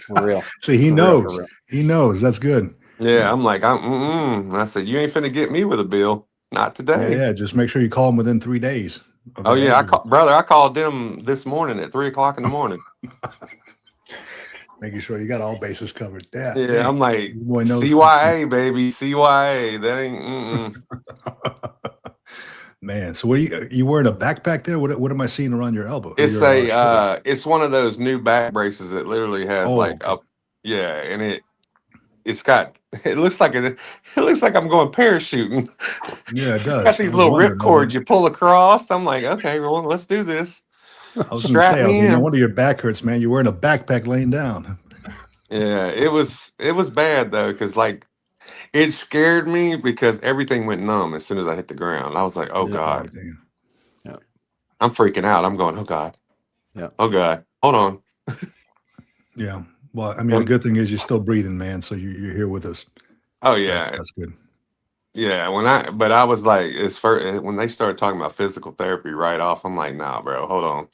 For real.
See, he knows. He knows. That's good.
Yeah, I'm like, I said, you ain't finna get me with a bill. Not today.
Yeah, just make sure you call him within 3 days.
Oh yeah, I called them this morning at 3:00 in the morning.
Making sure you got all bases covered. Yeah,
yeah. I'm like,
knows
CYA, baby, CYA. That ain't.
Man, so what are you wearing a backpack there? What am I seeing around your elbow?
It's it's one of those new back braces that literally has and it looks like I'm going parachuting.
Yeah, it does.
It's got these little rip cords you pull across. I'm like, okay, well, let's do this.
I was gonna say, no wonder your back hurts, man. You're wearing a backpack laying down.
Yeah, it was bad though, because like it scared me because everything went numb as soon as I hit the ground. I was like, oh God.
Yeah.
I'm freaking out. I'm going, oh God.
Yeah.
Oh God. Hold on.
Yeah. Well, I mean, the good thing is you're still breathing, man. So you're here with us.
Oh yeah.
That's good.
Yeah, but I was like, when they started talking about physical therapy right off, I'm like, nah, bro, hold on,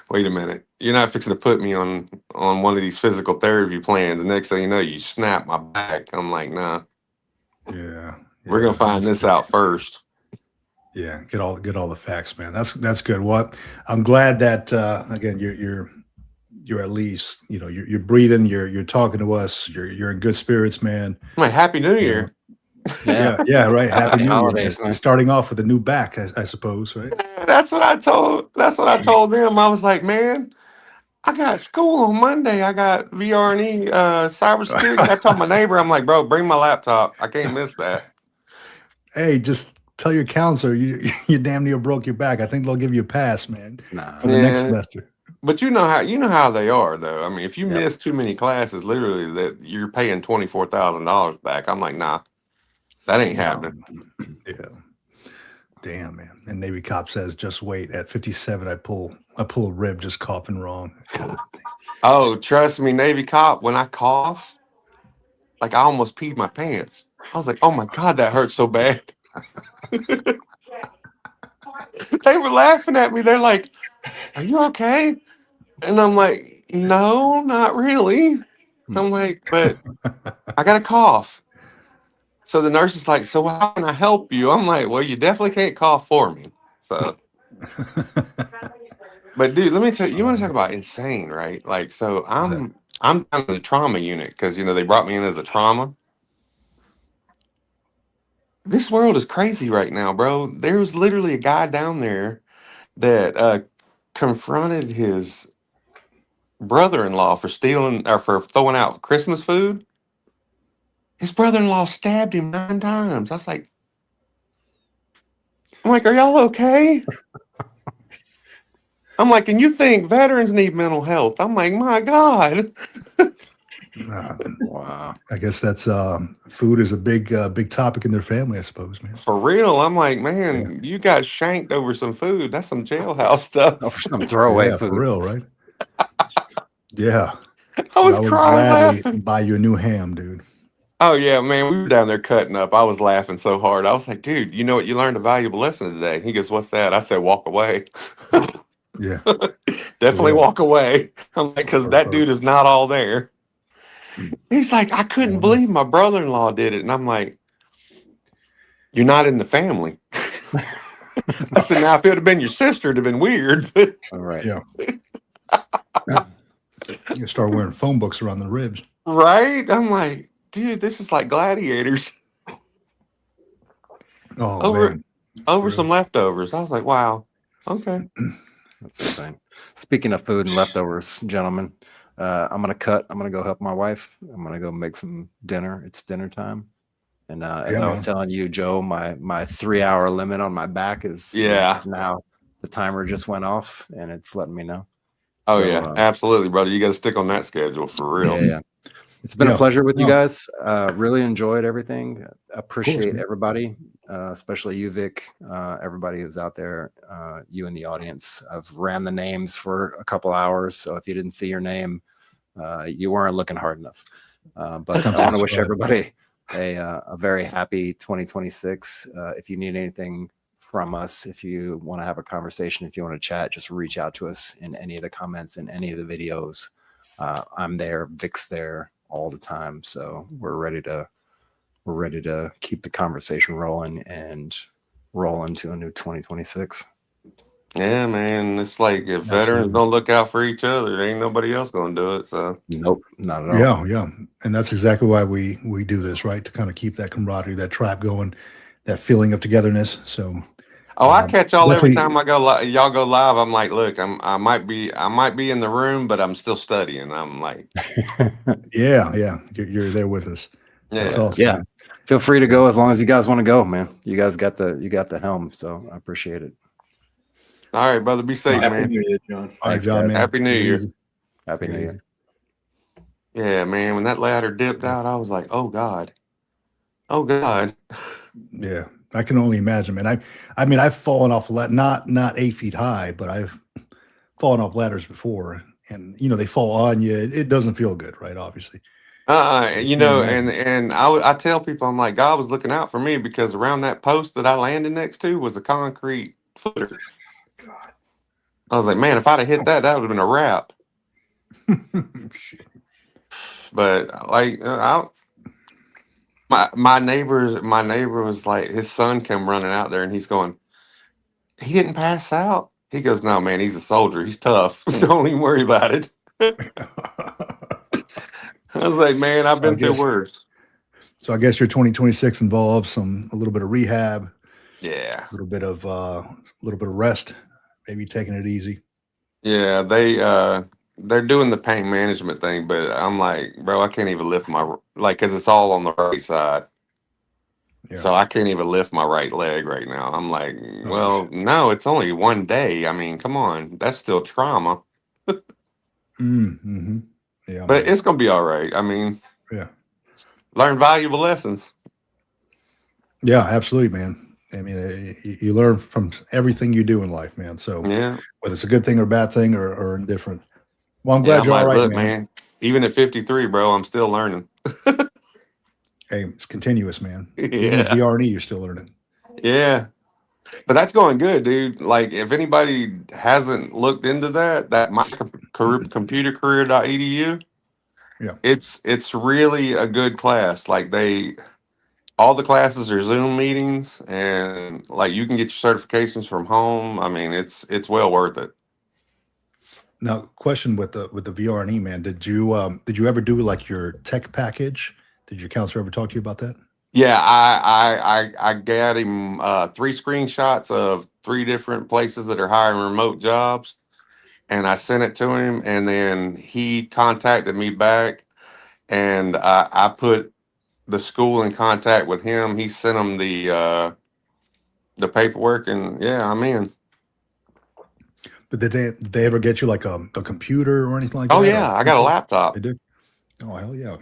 wait a minute. You're not fixing to put me on one of these physical therapy plans. The next thing you know, you snap my back. I'm like, nah,
Yeah.
we're gonna find this out first.
Yeah, get all the facts, man. That's good. Well, I'm glad that again you're at least, you know, you're breathing, you're talking to us, you're in good spirits, man.
I'm like, Happy New
You
Year.
know, yeah, right. Happy New Year.
holidays, man.
Starting off with a new back, I suppose, right?
That's what I told them. I was like, man, I got school on Monday. I got VR&E cybersecurity. I told my neighbor, I'm like, bro, bring my laptop. I can't miss that.
Hey, just tell your counselor you damn near broke your back. I think they'll give you a pass, man,
Nah.
for the next semester.
But you know how they are, though. I mean, if you
Yep.
miss too many classes, literally that you're paying $24,000 back. I'm like, nah, that ain't happening.
Yeah. Damn, man. And Navy cop says, just wait. At 57, I pull a rib just coughing wrong.
Oh, trust me, Navy cop, when I cough, like I almost peed my pants. I was like, oh my God, that hurts so bad. They were laughing at me. They're like, are you okay? And I'm like, no, not really. I'm like, but I got a cough. So the nurse is like, so how can I help you? I'm like, well, you definitely can't cough for me. So, but dude, let me tell you, you want to talk about insane, right? Like, so I'm down in the trauma unit because, you know, they brought me in as a trauma. This world is crazy right now, bro. There's literally a guy down there that confronted his brother-in-law for stealing or for throwing out Christmas food. His brother-in-law stabbed him 9 times. I was like, are y'all okay? I'm like, and you think veterans need mental health? I'm like, my God.
Wow.
I guess that's food is a big topic in their family, I suppose, man.
For real. I'm like, man, you got shanked over some food. That's some jailhouse stuff.
Oh, for some throwaway food.
For real, right? Yeah.
I was
would
crying
gladly
laughing.
buy you a new ham, dude.
Oh, yeah, man. We were down there cutting up. I was laughing so hard. I was like, dude, you know what? You learned a valuable lesson today. He goes, what's that? I said, walk away.
Yeah.
Definitely
Yeah.
walk away. I'm like, because that dude is not all there. He's like, I couldn't believe my brother-in-law did it. And I'm like, you're not in the family. I said, now if it would have been your sister, it'd have been weird. But
All right.
Yeah. You start wearing phone books around the ribs.
right? I'm like, dude, this is like gladiators.
Oh, man.
Mm-hmm.
Some leftovers. I was like, wow. Okay.
That's insane. Speaking of food and leftovers, gentlemen, I'm gonna go help my wife. I'm gonna go make some dinner. It's dinner time. And as I was telling you, Joe, my 3-hour limit on my back is now the timer just went off and it's letting me know.
Oh, yeah, absolutely, brother. You got to stick on that schedule for real.
Yeah. It's been a pleasure with you guys. Really enjoyed everything. Appreciate everybody, especially you, Vic, everybody who's out there, you in the audience. I've ran the names for a couple hours, so if you didn't see your name, you weren't looking hard enough. But I want to wish everybody a very happy 2026. If you need anything from us, if you want to have a conversation, if you want to chat, just reach out to us in any of the comments in any of the videos. I'm there, Vic's there all the time, so we're ready to keep the conversation rolling and roll into a new 2026.
Yeah, man. It's like if veterans don't look out for each other, ain't nobody else gonna do it. So
nope, not at all.
Yeah. And that's exactly why we do this, right? To kind of keep that camaraderie, that tribe going, that feeling of togetherness. So
I catch y'all every time y'all go live. I'm like, look, I might be in the room, but I'm still studying. I'm like,
yeah, you're there with us.
Yeah,
that's awesome.
Yeah. Feel free to go as long as you guys want to go, man. You guys got the helm, so I appreciate it.
All right, brother. Be safe, man.
Happy New Year, John.
All right, John, man.
Happy New Year.
Happy New Year.
Yeah, man. When that ladder dipped out, I was like, oh God. Oh God.
Yeah. I can only imagine, man. I mean, I've fallen off not 8 feet high, but I've fallen off ladders before, and you know they fall on you. It doesn't feel good, right? Obviously,
You
Can't
know,
imagine.
and I tell people, I'm like, God was looking out for me because around that post that I landed next to was a concrete footer.
God.
I was like, man, if I'd have hit that, that would have been a wrap.
Shit.
But like, my neighbor was like, his son came running out there, and he's going, he didn't pass out. He goes, no, man, he's a soldier. He's tough. Don't even worry about it. I was like, man, I've
So I
been through
guess
worse.
so. I guess your 2026 involves a little bit of rehab,
Yeah.
a little bit of rest, maybe taking it easy.
Yeah, they're doing the pain management thing, but I'm like, bro, I can't even lift my like because it's all on the right side.
Yeah.
So I can't even lift my right leg right now. I'm like,
Oh,
well,
shit.
no, it's only one day. I mean, come on, that's still trauma.
Mm-hmm. Yeah,
But
man.
it's gonna be all right. I mean,
Yeah.
learn valuable lessons.
Yeah, absolutely, man. I mean, you learn from everything you do in life, man. So
Yeah.
whether it's a good thing or a bad thing or indifferent. Well, I'm
Yeah,
glad
I'm
you're all
like,
right,
look,
man.
man, even at 53, bro, I'm still learning.
Hey, it's continuous, man. Even with
Yeah.
VRE, you're still learning.
Yeah. But that's going good, dude. Like, if anybody hasn't looked into that my computercareer.edu,
Yeah.
it's really a good class. Like all the classes are Zoom meetings, and like you can get your certifications from home. I mean, it's well worth it.
Now, question with the VRE, man. Did you ever do like your tech package? Did your counselor ever talk to you about that?
Yeah, I got him 3 screenshots of 3 different places that are hiring remote jobs, and I sent it to him, and then he contacted me back, and I put the school in contact with him. He sent him the paperwork, and yeah, I'm in.
But did they ever get you like a computer or anything like
Oh
that, or a
yeah, I got a
printer? They
laptop.
did. Oh hell yeah!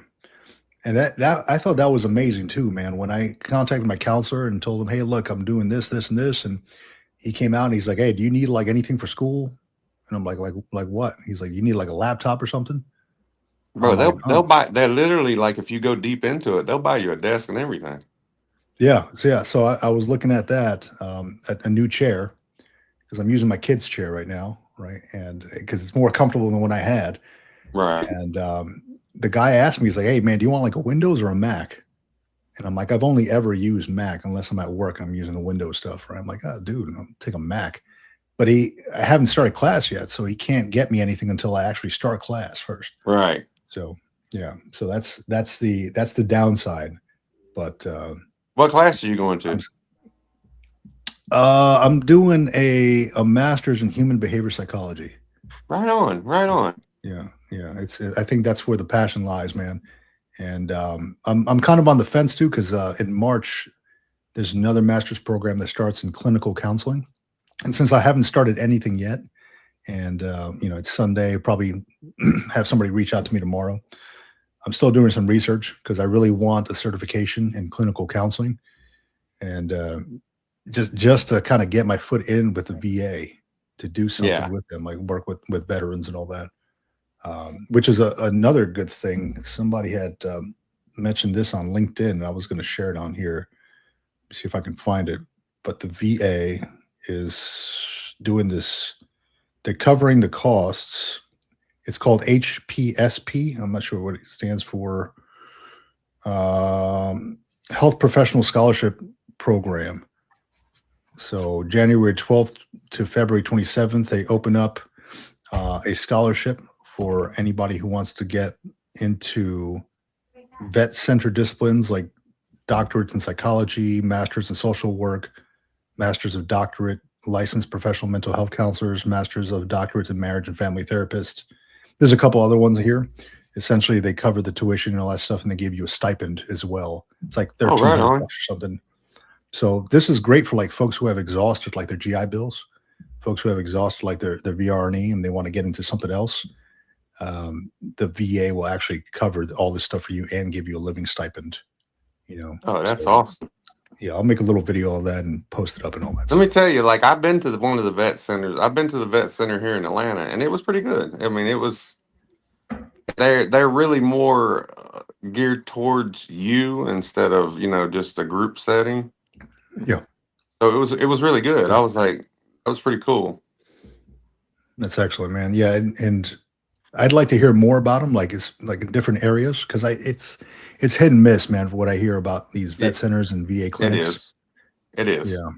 And that I thought that was amazing too, man. When I contacted my counselor and told him, "Hey, look, I'm doing this, this, and this," and he came out and he's like, "Hey, do you need like anything for school?" And I'm like what? He's like, "You need like a laptop or something?"
Bro,
I'm like,
they'll
"Oh,
buy. They're literally like, if you go deep into it, they'll buy you a desk and everything.
yeah." So I was looking at that, a new chair because I'm using my kid's chair right now, right? And because it's more comfortable than what I had.
Right.
And the guy asked me, he's like, "Hey, man, do you want like a Windows or a Mac?" And I'm like, "I've only ever used Mac unless I'm at work. I'm using the Windows stuff, right?" I'm like, "Oh, dude, I'll take a Mac." But I haven't started class yet, so he can't get me anything until I actually start class first.
Right.
So yeah, so that's the downside. But
What class are you going to?
I'm doing a master's in human behavior psychology.
Right on. Right on.
Yeah, yeah. I think that's where the passion lies, man. And I'm kind of on the fence too because in March there's another master's program that starts in clinical counseling, and since I haven't started anything yet, and it's Sunday, probably have somebody reach out to me tomorrow. I'm still doing some research because I really want a certification in clinical counseling, and just to kind of get my foot in with the VA to do something
Yeah.
with them, like work with veterans and all that. Which is another good thing. Somebody had mentioned this on LinkedIn, and I was going to share it on here. See if I can find it. But the VA is doing this. They're covering the costs. It's called HPSP. I'm not sure what it stands for. Health Professional Scholarship Program. So January 12th to February 27th, they open up a scholarship for anybody who wants to get into vet-centered disciplines like doctorates in psychology, masters in social work, masters of doctorate, licensed professional mental health counselors, masters of doctorates in marriage and family therapists. There's a couple other ones here. Essentially, they cover the tuition and all that stuff, and they give you a stipend as well. It's like
Oh, right
$1,300
on.
or something. So this is great for like folks who have exhausted like their GI bills, folks who have exhausted like their VRE and they want to get into something else. The VA will actually cover all this stuff for you and give you a living stipend.
Oh, that's
So,
awesome.
yeah, I'll make a little video of that and post it up and all that
Let me
stuff.
tell you, like I've been to one of the vet centers. I've been to the vet center here in Atlanta, and it was pretty good. I mean, it was they're really more geared towards you instead of, just a group setting.
Yeah.
So it was really good. I was like, that was pretty cool.
That's excellent, man. Yeah, and I'd like to hear more about them, like it's like in different areas, because it's hit and miss, man. For what I hear about these vet centers and VA
It
clinics.
is. It is.
Yeah.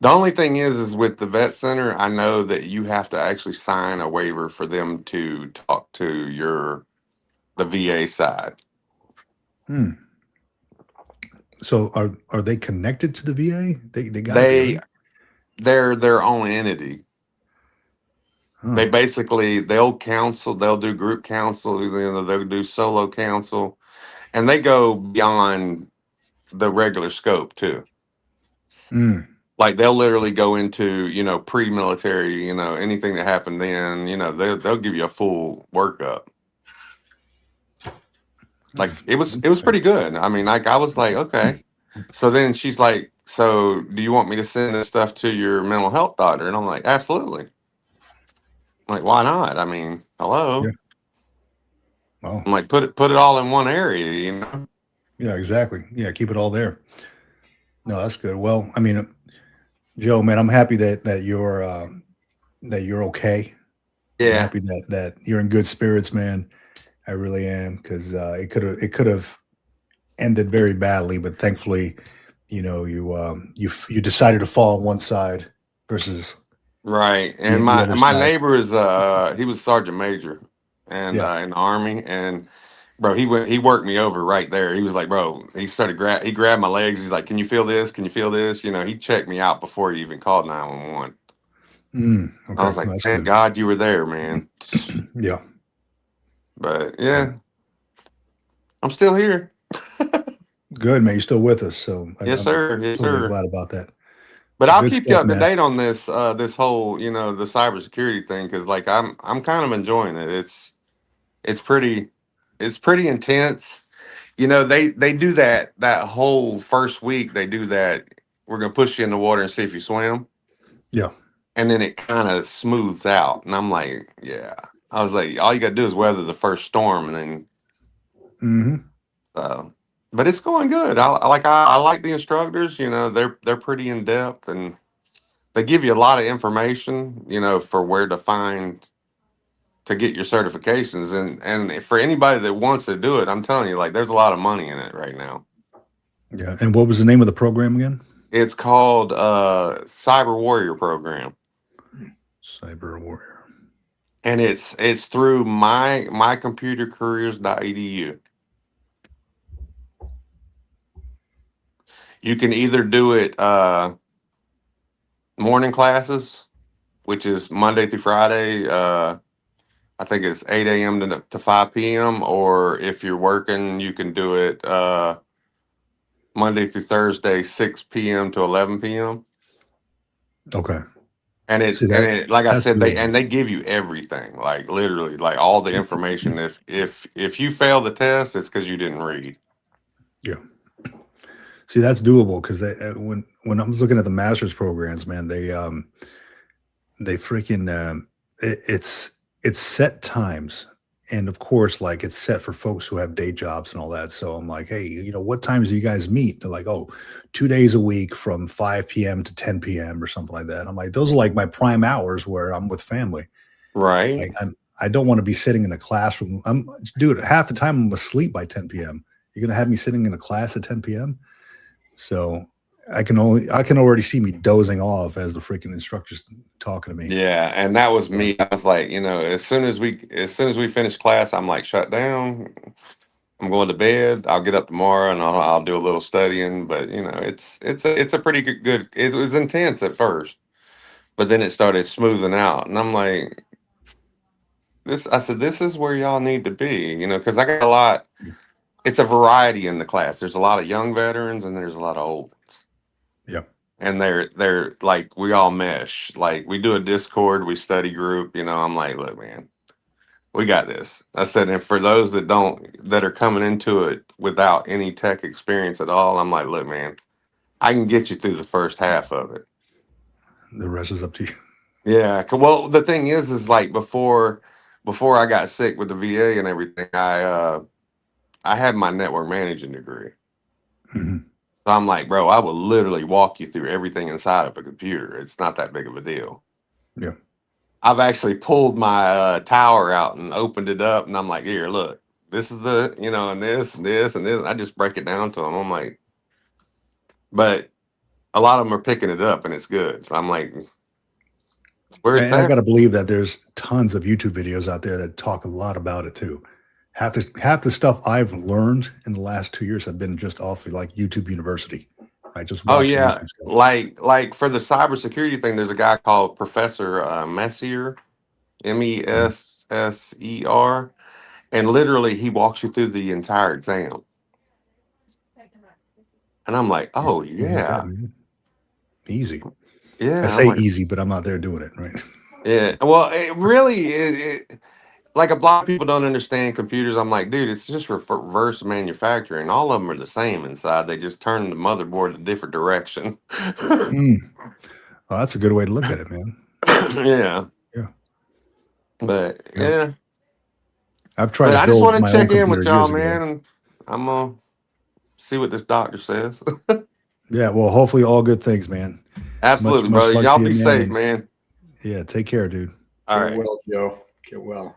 The only thing is with the vet center, I know that you have to actually sign a waiver for them to talk to the VA side.
Hmm. So are they connected to the VA? They got to be, right?
They're their own entity.
Huh.
They basically they'll do group counsel, they'll do solo counsel, and they go beyond the regular scope too.
Mm.
Like they'll literally go into, pre-military, anything that happened then, they'll give you a full workup. Like it was pretty good. I mean, like I was like, okay. So then she's like, so do you want me to send this stuff to your mental health doctor? And I'm like, absolutely. I'm like, why not? I mean, hello.
Yeah. Wow.
I'm like, put it all in one area,
Yeah, exactly. Yeah, keep it all there. No, that's good. Well, I mean, Joe, man, I'm happy that you're okay. I'm
Yeah.
happy that you're in good spirits, man. I really am, because it could have ended very badly, but thankfully, you decided to fall on one side versus
Right.
the
And my
other
my
side.
neighbor is he was sergeant major and
Yeah.
in the army, and bro, he worked me over right there. He was like, bro, he grabbed my legs. He's like, can you feel this? Can you feel this? He checked me out before he even called 911. I
Okay,
was like,
that's
thank
good.
God you were there, man.
Yeah.
But yeah, I'm still here.
Good, man. You're still with us, so
Yes,
I'm
sir. Yes,
totally
sir.
glad about that.
But I'll
Good
keep you
stuff,
up to
man.
date on this this whole, the cybersecurity thing, because like I'm kind of enjoying it. It's pretty intense. They do that whole first week, they do that. We're gonna push you in the water and see if you swim.
Yeah.
And then it kind of smooths out. And I'm like, yeah. I was like, all you gotta do is weather the first storm, and then but it's going good. I like the instructors, they're pretty in depth, and they give you a lot of information, for where to find to get your certifications. And for anybody that wants to do it, I'm telling you, like, there's a lot of money in it right now.
Yeah. And what was the name of the program again?
It's called Cyber Warrior Program.
Cyber Warrior.
And it's through mycomputercareers.edu. You can either do it morning classes, which is Monday through Friday. I think it's 8 a.m. to 5 p.m. Or if you're working, you can do it Monday through Thursday, 6 p.m. to 11 p.m.
Okay.
And like I said, they give you everything, like literally, like all the information. If you fail the test, it's because you didn't read.
Yeah. See, that's doable, because when I was looking at the master's programs, man, they freaking it's set times, and of course, like, it's set for folks who have day jobs and all that. So I'm like, hey, what times do you guys meet? They're like, oh, 2 days a week from 5 p.m. to 10 p.m. or something like that. I'm like, those are like my prime hours where I'm with family.
Right.
Like, I don't want to be sitting in a classroom. Dude, half the time I'm asleep by 10 p.m. You're gonna have me sitting in a class at 10 p.m. So I can already see me dozing off as the freaking instructor's talking to me.
Yeah, and that was me. I was like, as soon as we finish class, I'm like, shut down. I'm going to bed. I'll get up tomorrow and I'll do a little studying. But it's a pretty good. It was intense at first, but then it started smoothing out, and I'm like, I said, this is where y'all need to be, because I got a lot. It's a variety in the class. There's a lot of young veterans and there's a lot of old ones.
Yeah.
And they're like, we all mesh. Like, we do a Discord, we study group. I'm like, look, man, we got this. I said, and for those that are coming into it without any tech experience at all, I'm like, look, man, I can get you through the first half of it.
The rest is up to you.
Yeah. Well, the thing is like before I got sick with the VA and everything, I had my network managing degree.
Mhm.
So I'm like, bro, I will literally walk you through everything inside of a computer. It's not that big of a deal.
Yeah.
I've actually pulled my tower out and opened it up, and I'm like, here, look, this is the, and this and this and this. I just break it down to them. I'm like, but a lot of them are picking it up, and it's good. So I'm like, where it's
And I
at.
got to believe that there's tons of YouTube videos out there that talk a lot about it too. Half the stuff I've learned in the last 2 years have been just off of like YouTube University. I just
Oh
watching
yeah,
YouTube stuff.
like for the cybersecurity thing, there's a guy called Professor Messier, Messer, and literally he walks you through the entire exam. And I'm like, oh
You hit that,
yeah,
man. Easy.
yeah.
I
I'm
say
like,
easy, but I'm not there doing it, right?
yeah. Well, it really, like a lot of people don't understand computers. I'm like, dude, it's just reverse manufacturing. All of them are the same inside. They just turn the motherboard a different direction.
Mm. Well, that's a good way to look at it, man.
Yeah.
Yeah.
But
Yeah.
yeah.
I've tried
But
to
I just
build
want to
my own
check in
computer
with y'all,
years ago.
man, and I'm gonna see what this doctor says.
Yeah, well, hopefully all good things, man.
Absolutely,
much
brother.
luck
Y'all
to
be
you, man,
safe,
and-
man.
Yeah, take care, dude.
All
Get
right.
well, Joe. Get well.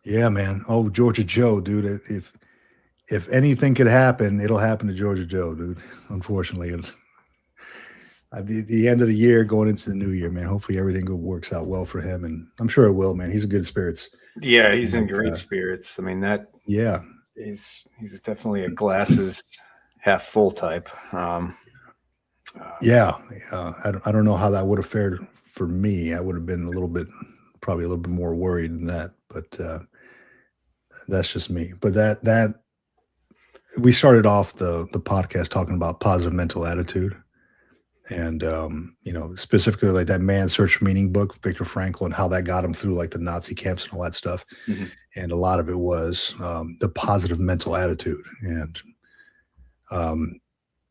Yeah, man. Oh, Georgia Joe, dude. If anything could happen, it'll happen to Georgia Joe, dude. Unfortunately, it's the end of the year, going into the new year, man. Hopefully everything works out well for him, and I'm sure it will, man. He's in good spirits.
Yeah, he's in
Like,
great spirits. I mean,
Yeah,
he's definitely a glasses half full type.
yeah. I don't know how that would have fared for me. I would have been probably a little bit more worried than that, but that's just me. But that we started off the podcast talking about positive mental attitude. And specifically like that Man's Search for Meaning book, Viktor Frankl, and how that got him through like the Nazi camps and all that stuff.
Mhm.
And a lot of it was the positive mental attitude. And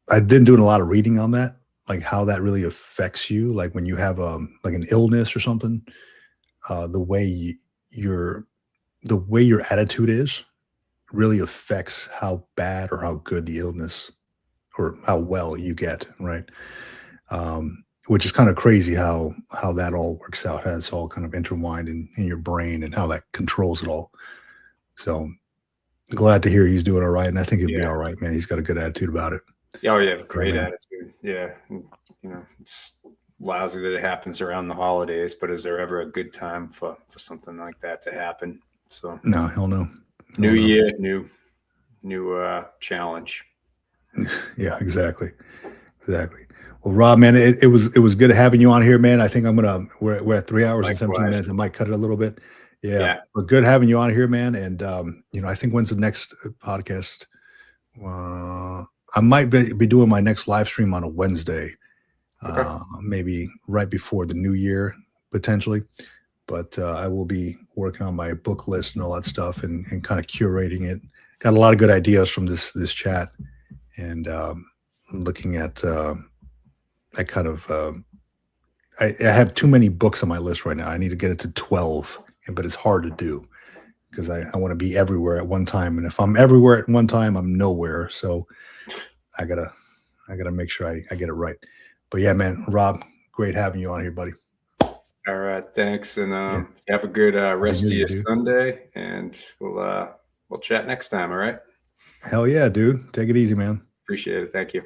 I've been doing a lot of reading on that, like how that really affects you. Like when you have like an illness or something, the way your attitude is really affects how bad or how good the illness or how well you get, right? Which is kind of crazy how that all works out, how it's all kind of intertwined in your brain and how that controls it all. So glad to hear he's doing all right, and I think he'll be all right, man. He's got a good attitude about it.
Oh, yeah, great
man.
attitude. Yeah, it's lousy that it happens around the holidays, but is there ever a good time for something like that to happen? So
No, hell no.
new year, new challenge.
Yeah, exactly. Well, Rob, man, it was good having you on here, man. I think we're at 3 hours and 17 minutes. I might cut it a little bit. Yeah. But good having you on here, man. And I think when's the next podcast? I might be doing my next live stream on a Wednesday, maybe right before the new year, potentially. But I will be working on my book list and all that stuff and kind of curating it. Got a lot of good ideas from this chat, and looking at I kind of I have too many books on my list right now. I need to get it to 12, but it's hard to do because I want to be everywhere at one time. And if I'm everywhere at one time, I'm nowhere. So I gotta make sure I get it right. But yeah, man, Rob, great having you on here, buddy.
All right, thanks, and have a good rest of your Sunday, and we'll chat next time. All right.
Hell yeah, dude. Take it easy, man.
Appreciate it. Thank you.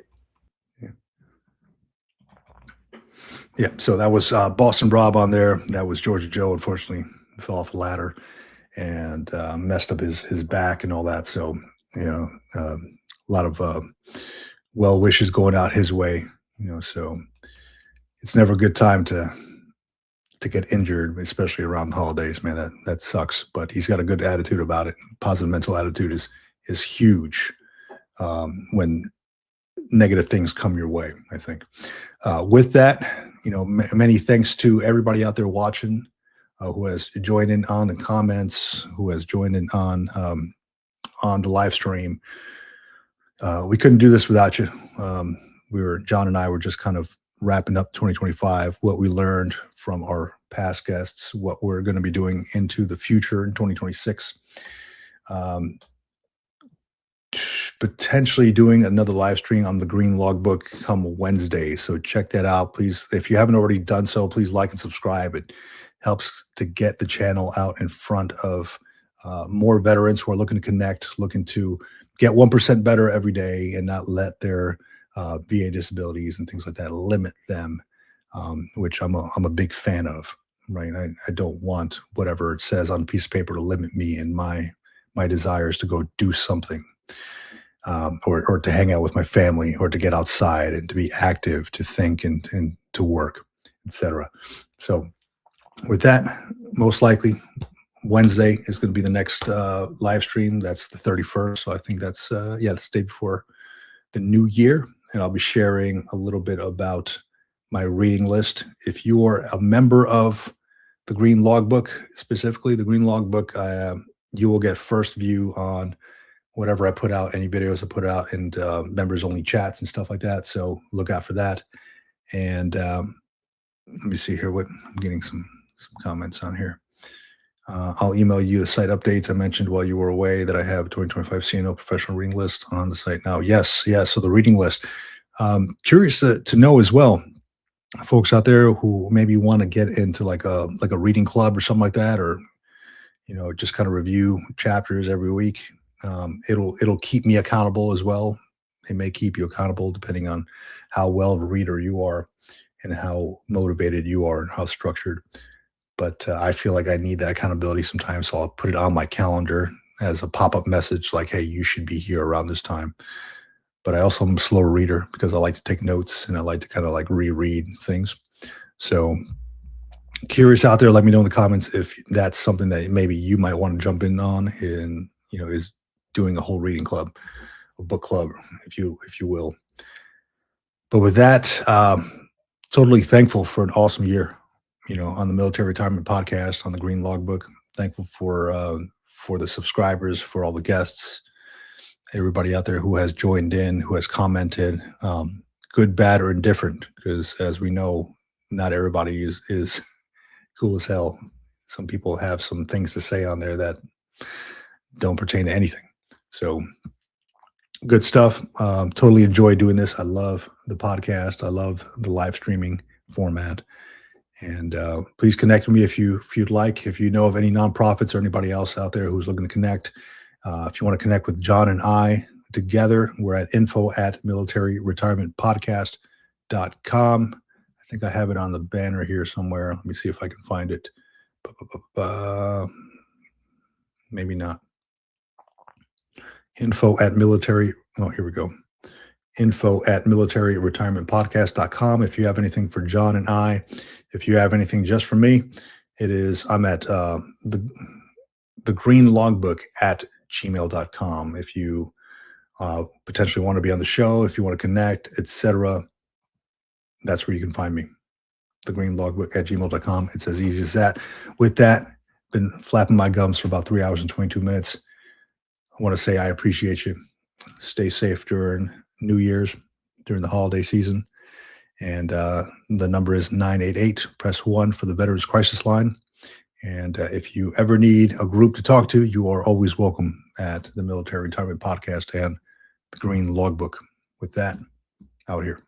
Yeah, so that was Boston Rob on there. That was Georgia Joe. Unfortunately, fell off a ladder and messed up his back and all that. So, a lot of well wishes going out his way. So it's never a good time to get injured, especially around the holidays, man. That sucks. But he's got a good attitude about it. Positive mental attitude is huge when negative things come your way, I think. With that, many thanks to everybody out there watching who has joined in on the comments, who has joined in on the live stream. We couldn't do this without you. John and I were just kind of wrapping up 2025, what we learned from our past guests, what we're going to be doing into the future in 2026. Potentially doing another live stream on the Green Logbook come Wednesday. So check that out, please. If you haven't already done so, please like and subscribe. It helps to get the channel out in front of more veterans who are looking to connect, looking to get 1% better every day and not let their VA disabilities and things like that limit them, which I'm a big fan of, right? I don't want whatever it says on a piece of paper to limit me and my desires to go do something. Or to hang out with my family, or to get outside and to be active, to think and to work, etc. So with that, most likely Wednesday is going to be the next live stream. That's the 31st. So I think that's the day before the new year. And I'll be sharing a little bit about my reading list. If you are a member of the Green Logbook, specifically the Green Logbook, you will get first view on whatever I put out, any videos I put out, and members only chats and stuff like that. So look out for that. And let me see here what I'm getting some comments on here. I'll email you the site updates I mentioned while you were away, that I have 2025 CNO professional reading list on the site now. Yes. So the reading list. Curious to know as well, folks out there who maybe want to get into like a reading club or something like that, or just kind of review chapters every week. It'll keep me accountable as well. It may keep you accountable depending on how well of a reader you are and how motivated you are and how structured. But I feel like I need that accountability sometimes, so I'll put it on my calendar as a pop-up message like, hey, you should be here around this time. But I also am a slower reader because I like to take notes and I like to kind of like reread things. So curious out there, let me know in the comments if that's something that maybe you might want to jump in on, and is doing a whole reading club, a book club, if you will. But with that, totally thankful for an awesome year, on the Military Retirement Podcast, on the Green Logbook. Thankful for the subscribers, for all the guests, everybody out there who has joined in, who has commented, good, bad, or indifferent, because as we know, not everybody is cool as hell. Some people have some things to say on there that don't pertain to anything. So good stuff. Totally enjoy doing this. I love the podcast. I love the live streaming format. And please connect with me if you'd like. If you know of any nonprofits or anybody else out there who's looking to connect, if you want to connect with John and I together, we're at info@militaryretirementpodcast.com. I think I have it on the banner here somewhere. Let me see if I can find it. Maybe not. Here we go. info@militaryretirementpodcast.com. If you have anything for John and I, if you have anything just for me, I'm at the Green Logbook @gmail.com. If you potentially want to be on the show, if you want to connect, etc., that's where you can find me. The Green Logbook @gmail.com. It's as easy as that. With that, been flapping my gums for about 3 hours and 22 minutes. I want to say I appreciate you. Stay safe during New Year's, during the holiday season. And the number is 988. Press 1 for the Veterans Crisis Line. And if you ever need a group to talk to, you are always welcome at the Military Retirement Podcast and the Green Logbook. With that, out here.